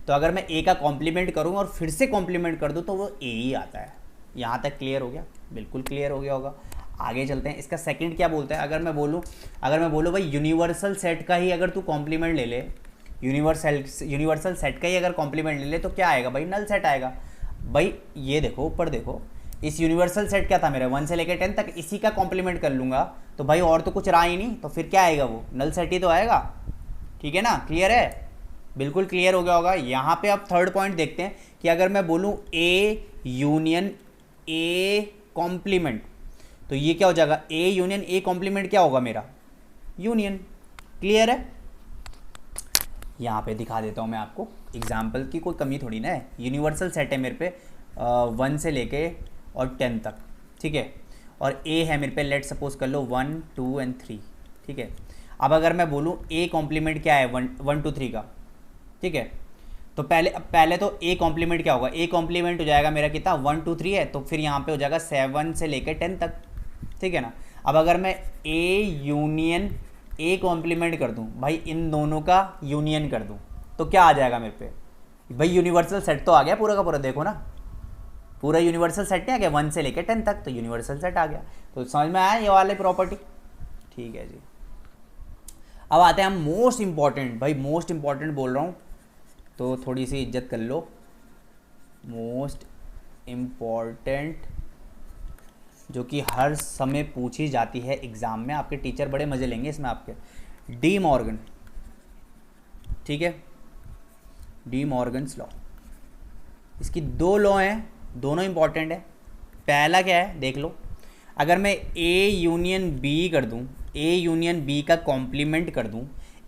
तो अगर मैं ए का कॉम्प्लीमेंट करूँ और फिर से कॉम्प्लीमेंट कर दूँ तो वो ए ही आता है। यहाँ तक क्लियर हो गया, बिल्कुल क्लियर हो गया होगा। आगे चलते हैं। इसका सेकंड क्या बोलता है, अगर मैं बोलूँ भाई यूनिवर्सल सेट का ही अगर तू कॉम्प्लीमेंट ले ले, यूनिवर्सल सेट का ही अगर कॉम्प्लीमेंट ले ले तो क्या आएगा भाई, नल सेट आएगा। भाई ये देखो ऊपर देखो, इस यूनिवर्सल सेट क्या था मेरा 1 से लेकर 10 तक, इसी का कॉम्प्लीमेंट कर लूँगा तो भाई और तो कुछ रहा ही नहीं, तो फिर क्या आएगा, वो नल सेट ही तो आएगा, ठीक है ना। क्लियर है, बिल्कुल क्लियर हो गया होगा। यहाँ पे अब थर्ड पॉइंट देखते हैं कि अगर मैं बोलूँ ए यूनियन ए कॉम्प्लीमेंट, तो ये क्या हो जाएगा, ए यूनियन ए कॉम्प्लीमेंट क्या होगा मेरा, यूनियन। क्लियर है। यहाँ पे दिखा देता हूँ मैं आपको एग्जाम्पल की, कोई कमी थोड़ी ना है। यूनिवर्सल सेट है मेरे पे 1 से लेके और 10 तक, ठीक है। और ए है मेरे पे, लेट सपोज कर लो 1 2 एंड 3, ठीक है। अब अगर मैं बोलूँ ए कॉम्प्लीमेंट क्या है 1 2 3 का, ठीक है, तो पहले तो ए कॉम्प्लीमेंट क्या होगा, ए कॉम्प्लीमेंट हो जाएगा मेरा कितना 1 2 3 है, तो फिर यहाँ पे हो जाएगा 7 से लेकर 10 तक, ठीक है ना। अब अगर मैं ए यूनियन ए कॉम्प्लीमेंट कर दूँ, भाई इन दोनों का यूनियन कर दूँ, तो क्या आ जाएगा मेरे पे, भाई यूनिवर्सल सेट तो आ गया पूरा का पूरा, देखो ना पूरा यूनिवर्सल सेट नहीं आ गया 1 से लेकर 10 तक, तो यूनिवर्सल सेट आ गया। तो समझ में आया ये वाली प्रॉपर्टी, ठीक है जी। अब आते हैं हम मोस्ट इंपॉर्टेंट, भाई मोस्ट इंपॉर्टेंट बोल रहा हूँ तो थोड़ी सी इज्जत कर लो। मोस्ट इम्पॉर्टेंट जो कि हर समय पूछी जाती है एग्ज़ाम में, आपके टीचर बड़े मज़े लेंगे इसमें आपके, डी मॉर्गन, ठीक है, डी मॉर्गन्स लॉ। इसकी 2 लॉ हैं, दोनों इंपॉर्टेंट है। पहला क्या है देख लो, अगर मैं ए यूनियन बी कर दूं, ए यूनियन बी का कॉम्प्लीमेंट कर दूं,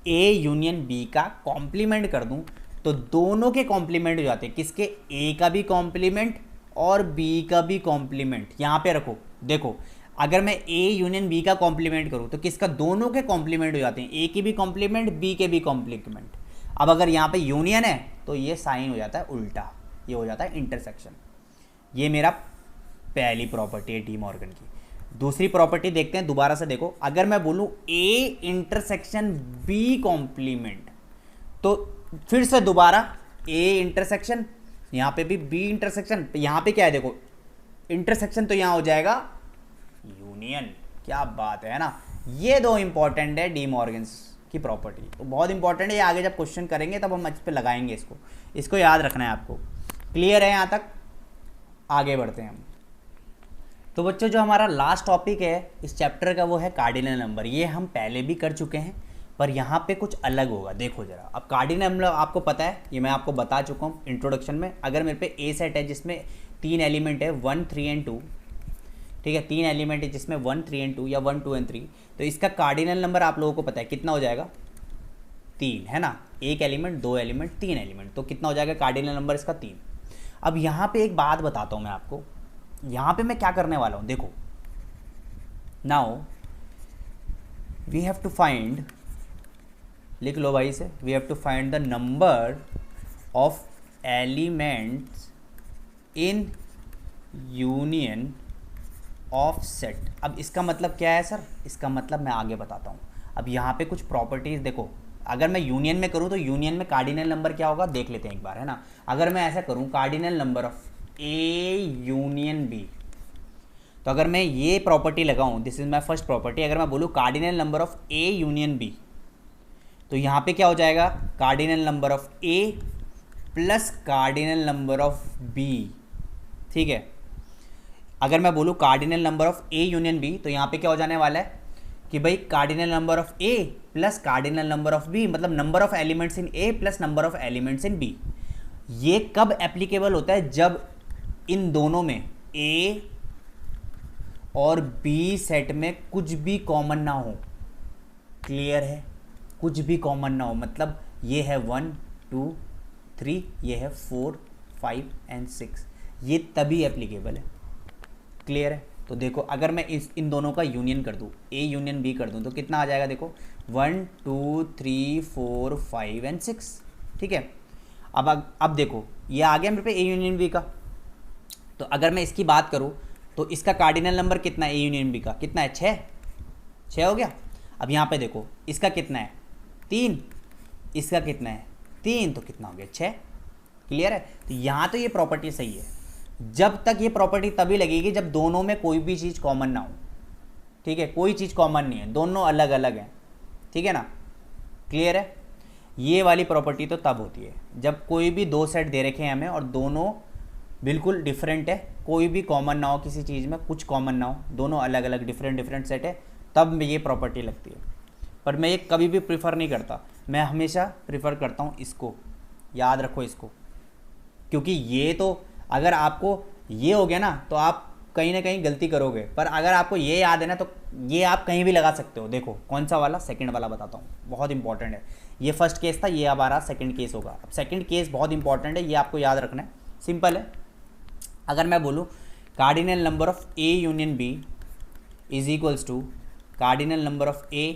ए यूनियन बी का कॉम्प्लीमेंट कर दूं, तो दोनों के कॉम्प्लीमेंट हो जाते हैं, किसके, ए का भी कॉम्प्लीमेंट और बी का भी कॉम्प्लीमेंट। यहाँ पे रखो, देखो अगर मैं ए यूनियन बी का कॉम्प्लीमेंट करूँ तो किसका, दोनों के कॉम्प्लीमेंट हो जाते हैं, ए की भी कॉम्प्लीमेंट बी के भी कॉम्प्लीमेंट। अब अगर यहाँ पे यूनियन है तो ये साइन हो जाता है उल्टा, ये हो जाता है इंटरसेक्शन। ये मेरा पहली प्रॉपर्टी है डी मॉर्गन की। दूसरी प्रॉपर्टी देखते हैं, दोबारा से देखो, अगर मैं बोलूँ ए इंटरसेक्शन बी कॉम्प्लीमेंट, तो फिर से दोबारा ए इंटरसेक्शन, यहाँ पे भी बी इंटरसेक्शन, यहाँ पे क्या है देखो इंटरसेक्शन, तो यहाँ हो जाएगा यूनियन। क्या बात है ना। ये 2 इंपॉर्टेंट है डी मॉर्गन्स की प्रॉपर्टी, तो बहुत इंपॉर्टेंट है। ये आगे जब क्वेश्चन करेंगे तब हम इस पे लगाएंगे, इसको याद रखना है आपको। क्लियर है यहाँ तक, आगे बढ़ते हैं हम। तो बच्चों जो हमारा लास्ट टॉपिक है इस चैप्टर का वो है कार्डिनल नंबर। ये हम पहले भी कर चुके हैं पर यहाँ पे कुछ अलग होगा, देखो जरा। अब कार्डिनल नंबर आपको पता है, ये मैं आपको बता चुका हूँ इंट्रोडक्शन में। अगर मेरे पे ए सेट है जिसमें 3 एलिमेंट है 1 3 एंड 2, ठीक है, 3 एलिमेंट है जिसमें 1 3 एंड 2 या 1 2 एंड 3, तो इसका कार्डिनल नंबर आप लोगों को पता है कितना हो जाएगा, 3 है ना, एक एलिमेंट, दो एलिमेंट, 3 एलिमेंट, तो कितना हो जाएगा कार्डिनल नंबर इसका 3। अब यहाँ पे एक बात बताता हूँ मैं आपको, यहाँ पे मैं क्या करने वाला हूँ, देखो now we have to find, लिख लो भाई से, we have to find the number of elements in union of set. अब इसका मतलब क्या है सर, इसका मतलब मैं आगे बताता हूँ। अब यहाँ पे कुछ प्रॉपर्टीज़ देखो, अगर मैं यूनियन में करूँ तो यूनियन में कार्डिनल नंबर क्या होगा देख लेते हैं एक बार, है ना। अगर मैं ऐसा करूँ cardinal number of A union B, तो अगर मैं ये प्रॉपर्टी लगाऊँ, this is my first property, अगर मैं बोलूँ cardinal number of A union B, तो यहाँ पे क्या हो जाएगा cardinal number of A plus cardinal number of B, ठीक है। अगर मैं बोलूँ cardinal number of A union B, तो यहाँ पे क्या हो जाने वाला है कि भाई cardinal number of A plus cardinal number of B, मतलब number of elements in A plus number of elements in B. ये कब एप्लीकेबल होता है, जब इन दोनों में ए और बी सेट में कुछ भी कॉमन ना हो। क्लियर है, कुछ भी कॉमन ना हो, मतलब ये है 1 2 3, ये है 4 5 एंड 6, ये तभी एप्लीकेबल है। क्लियर है, तो देखो अगर मैं इन दोनों का यूनियन कर दूँ, ए यूनियन बी कर दूँ, तो कितना आ जाएगा देखो 1 2 3 4 5 एंड 6, ठीक है। अब देखो ये आ गया मेरे पे ए यूनियन बी का, तो अगर मैं इसकी बात करूँ तो इसका कार्डिनल नंबर कितना है, ए यूनियन बी का कितना है, 6 हो गया। अब यहाँ पे देखो इसका कितना है 3, इसका कितना है 3, तो कितना हो गया 6। क्लियर है, तो यहाँ तो ये प्रॉपर्टी सही है। जब तक ये प्रॉपर्टी तभी लगेगी जब दोनों में कोई भी चीज़ कॉमन ना हो, ठीक है, कोई चीज़ कॉमन नहीं है, दोनों अलग अलग हैं, ठीक है ना। क्लियर है, ये वाली प्रॉपर्टी तो तब होती है जब कोई भी दो सेट दे रखे हैं हमें और दोनों बिल्कुल डिफरेंट है, कोई भी कॉमन ना हो, किसी चीज़ में कुछ कॉमन ना हो, दोनों अलग अलग डिफरेंट सेट है, तब ये प्रॉपर्टी लगती है। पर मैं ये कभी भी प्रीफर नहीं करता, मैं हमेशा प्रीफर करता हूँ इसको, याद रखो इसको, क्योंकि ये तो अगर आपको ये हो गया ना तो आप कहीं ना कहीं गलती करोगे, पर अगर आपको ये याद है ना तो ये आप कहीं भी लगा सकते हो। देखो कौन सा वाला, सेकंड वाला बताता हूँ, बहुत इंपॉर्टेंट है। ये फर्स्ट केस था, ये अब आ रहा सेकंड केस होगा। अब सेकंड केस बहुत इंपॉर्टेंट है, ये आपको याद रखना है, सिंपल है। अगर मैं बोलूँ cardinal number of A union B is equals to cardinal number of A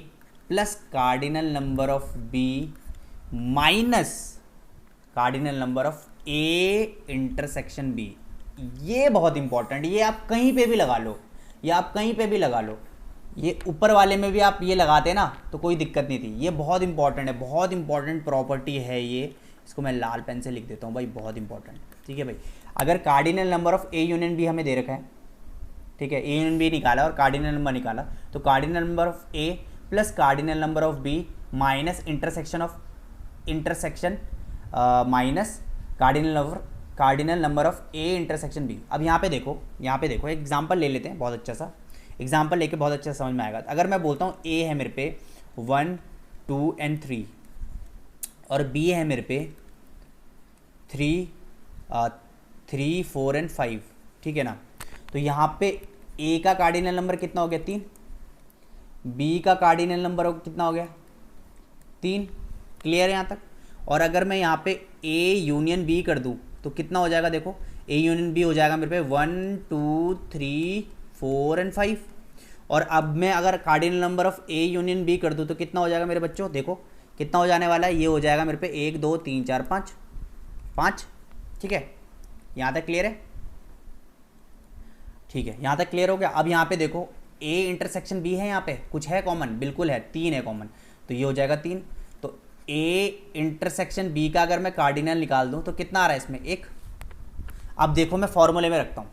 plus cardinal number of B minus cardinal number of A intersection B, ये बहुत इंपॉर्टेंट, ये आप कहीं पे भी लगा लो, ये आप कहीं पे भी लगा लो, ये ऊपर वाले में भी आप ये लगाते ना तो कोई दिक्कत नहीं थी। ये बहुत इंपॉर्टेंट है, बहुत इंपॉर्टेंट प्रॉपर्टी है ये, इसको मैं लाल पेन से लिख देता हूँ भाई, बहुत इंपॉर्टेंट, ठीक है भाई। अगर cardinal number of A union B हमें दे रखा है, ठीक है, ए यूनियन बी निकाला और कार्डिनल नंबर निकाला, तो cardinal number of A plus cardinal number of B minus intersection minus cardinal number of A intersection B. अब यहाँ पे देखो एग्जांपल ले लेते हैं, बहुत अच्छा सा एग्जांपल लेके बहुत अच्छा समझ में आएगा। अगर मैं बोलता हूँ ए है मेरे पे 1 2 एंड 3 और बी है मेरे पे 3 4 एंड 5, ठीक है ना, तो यहाँ पे ए का कार्डिनल नंबर कितना हो गया 3, बी का कार्डिनल नंबर कितना हो गया 3। क्लियर है यहाँ तक। और अगर मैं यहाँ पे ए यूनियन बी कर दूँ तो कितना हो जाएगा, देखो ए यूनियन बी हो जाएगा मेरे पे 1 2 3 4 एंड 5। और अब मैं अगर cardinal number of A union B कर दूँ तो कितना हो जाएगा मेरे बच्चों, देखो कितना हो जाने वाला है, ये हो जाएगा मेरे पे 1 2 3 4 5, ठीक है। यहाँ तक क्लियर है, ठीक है, यहाँ तक क्लियर हो गया। अब यहाँ पे देखो ए इंटरसेक्शन बी है, यहाँ पे कुछ है कॉमन, बिल्कुल है, 3 है कॉमन, तो ये हो जाएगा 3। तो ए इंटरसेक्शन बी का अगर मैं कार्डिनल निकाल दूँ तो कितना आ रहा है इसमें 1। अब देखो मैं फॉर्मूले में रखता हूँ,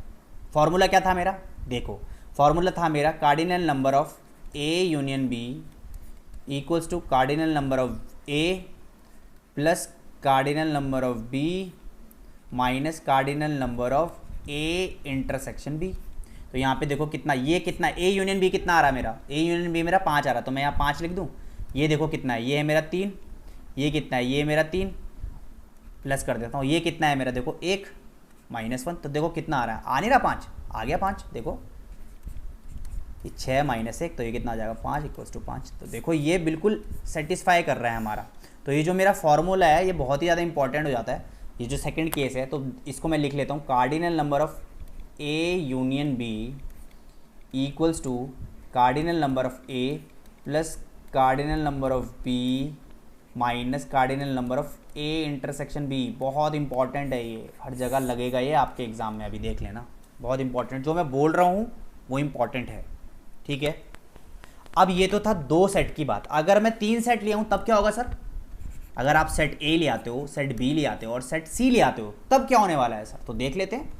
फॉर्मूला क्या था मेरा, देखो फॉर्मूला था मेरा cardinal number of A union B equals to cardinal number of A plus cardinal number of B minus cardinal number of A intersection B. तो यहाँ पे देखो कितना, ये कितना ए यूनियन बी कितना आ रहा है मेरा, ए यूनियन बी मेरा 5 आ रहा, तो मैं यहाँ 5 लिख दूँ। ये देखो कितना है, ये है मेरा 3, ये कितना है, ये मेरा 3 प्लस कर देता हूँ, ये कितना है मेरा, देखो 1 -1, तो देखो कितना आ रहा है, आ नहीं रहा 5, आ गया 5, देखो 6 -1, तो ये कितना आ जाएगा 5 = 5। तो देखो ये बिल्कुल सेटिस्फाई कर रहा है हमारा। तो ये जो मेरा फॉर्मूला है ये बहुत ही ज़्यादा इंपॉर्टेंट हो जाता है। ये जो सेकंड केस है तो इसको मैं लिख लेता हूँ, cardinal number of A union B equals to cardinal number of A plus cardinal number of B minus cardinal number of A intersection B. बहुत इंपॉर्टेंट है ये, हर जगह लगेगा ये आपके एग्ज़ाम में, अभी देख लेना, बहुत इंपॉर्टेंट। जो मैं बोल रहा हूँ वो इंपॉर्टेंट है, ठीक है। अब ये तो था 2 सेट की बात। अगर मैं 3 सेट लिया हूँ तब क्या होगा सर? अगर आप सेट ए ले आते हो, सेट बी ले आते हो और सेट सी ले आते हो तब क्या होने वाला है सर? तो देख लेते हैं।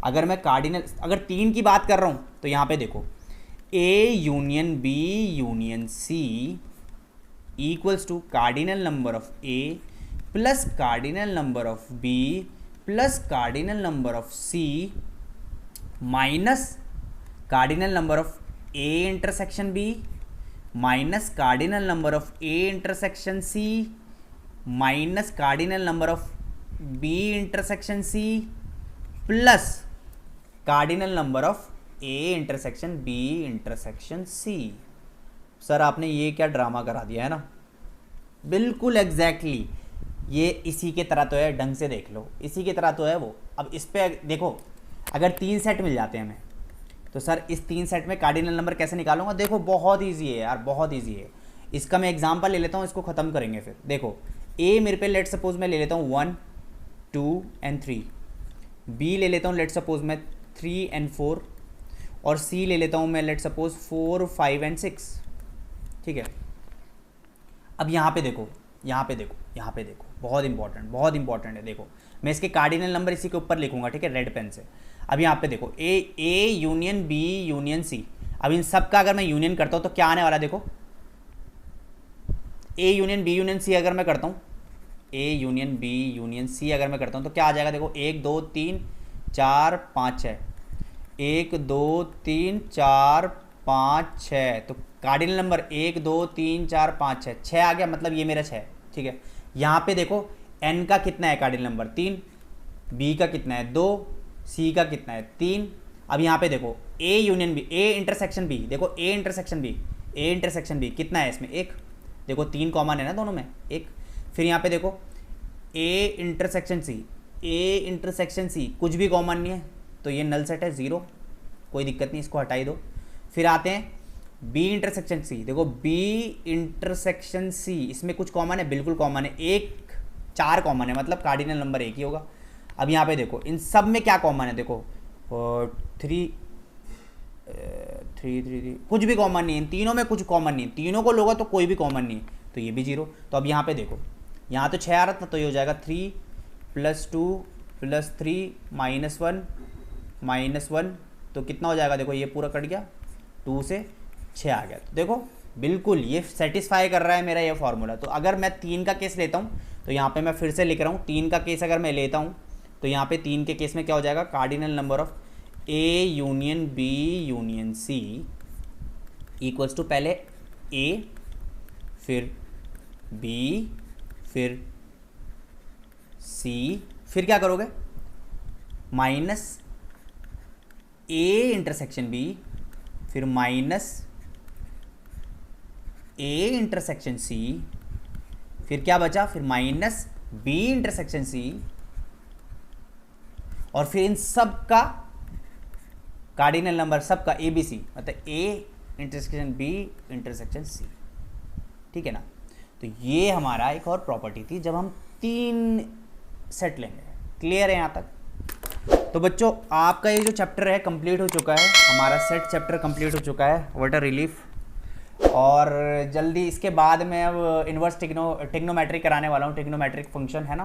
अगर 3 की बात कर रहा हूँ तो यहाँ पे देखो, A union B union C equals to cardinal number of A plus cardinal number of B plus cardinal number of C minus cardinal number of A intersection B minus cardinal number of A intersection C minus cardinal number of B intersection C plus cardinal number of A intersection B intersection C. Sir आपने ये क्या drama करा दिया है ना? बिल्कुल exactly ये इसी के तरह तो है, ढंग से देख लो, इसी की तरह तो है वो। अब इस पे देखो, अगर 3 सेट मिल जाते हैं हमें तो सर इस 3 सेट में कार्डिनल नंबर कैसे निकालूंगा? देखो बहुत ईजी है यार, बहुत ईजी है। इसका मैं एग्जांपल ले लेता हूँ, इसको ख़त्म करेंगे फिर। देखो ए मेरे पे लेट सपोज मैं ले लेता हूँ 1 2 एंड 3, बी ले लेता हूँ लेट सपोज मैं 3 एंड 4 और सी ले लेता हूँ मैं लेट सपोज 4 5 एंड 6, ठीक है। अब यहाँ पे देखो, यहाँ पे देखो, यहाँ पे देखो, बहुत इंपॉर्टेंट है। देखो मैं इसके कार्डिनल नंबर इसी के ऊपर लिखूंगा, ठीक है, रेड पेन से। अब यहाँ पे देखो A union B union C. अब इन सब का अगर मैं यूनियन करता हूँ तो क्या आने वाला है? देखो A union B union C अगर मैं करता हूँ, A union B union C अगर मैं करता हूँ तो क्या आ जाएगा? देखो 1 2 3 4 5 6, 1 2 3 4 5 6, तो कार्डिनल नंबर 1 2 3 4 5 6, 6 आ गया, मतलब ये मेरा 6, ठीक है। यहाँ पे देखो एन का कितना है कार्डिनल नंबर? 3, बी का कितना है? 2, सी का कितना है? 3। अब यहाँ पे देखो A union B, A intersection B, देखो ए इंटरसेक्शन बी कितना है इसमें? 1, देखो 3 कॉमन है ना दोनों में, 1। फिर यहाँ पे देखो ए इंटरसेक्शन सी, कुछ भी कॉमन नहीं है तो ये नल सेट है, 0, कोई दिक्कत नहीं, इसको हटाई दो। फिर आते हैं बी इंटरसेक्शन सी, देखो बी इंटरसेक्शन सी, इसमें कुछ कॉमन है? बिल्कुल कॉमन है, 4 कॉमन है, मतलब कार्डिनल नंबर 1 ही होगा। अब यहाँ पे देखो इन सब में क्या कॉमन है? देखो 3 कुछ भी कॉमन नहीं है, इन तीनों में कुछ कॉमन नहीं है, तीनों को लोगा तो कोई भी कॉमन नहीं है, तो ये भी 0। तो अब यहाँ पे देखो, यहाँ तो 6 आ रहा था तो ये हो जाएगा 3 + 2 + 3 -1 तो कितना हो जाएगा? देखो ये पूरा कट गया, 2 से 6 आ गया। तो देखो बिल्कुल ये सेटिस्फाई कर रहा है मेरा ये फार्मूला। तो अगर मैं 3 का केस लेता हूँ तो यहाँ पे मैं फिर से लिख रहा हूँ, 3 का केस अगर मैं लेता हूँ तो यहाँ पे 3 के केस में क्या हो जाएगा? Cardinal number of A union B union C equals to पहले ए फिर बी फिर सी, फिर क्या करोगे? माइनस ए इंटरसेक्शन बी फिर माइनस ए इंटरसेक्शन सी, फिर क्या बचा? फिर माइनस बी इंटरसेक्शन सी, और फिर इन सब का कार्डिनल नंबर सबका ए बी सी, मतलब A intersection B intersection C, ठीक है ना। तो ये हमारा एक और प्रॉपर्टी थी जब हम 3 सेट लेंगे। क्लियर है यहाँ तक? तो बच्चों आपका ये जो चैप्टर है कंप्लीट हो चुका है, हमारा सेट चैप्टर कंप्लीट हो चुका है, व्हाट अ रिलीफ। और जल्दी इसके बाद मैं अब इन्वर्स टिग्नोमेट्रिक कराने वाला हूँ, टिग्नोमेट्रिक फंक्शन है ना।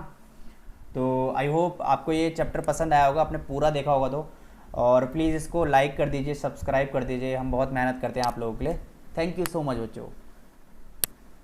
तो आई होप आपको ये चैप्टर पसंद आया होगा, आपने पूरा देखा होगा तो। और प्लीज़ इसको लाइक कर दीजिए, सब्सक्राइब कर दीजिए, हम बहुत मेहनत करते हैं आप लोगों के लिए। थैंक यू सो मच बच्चों।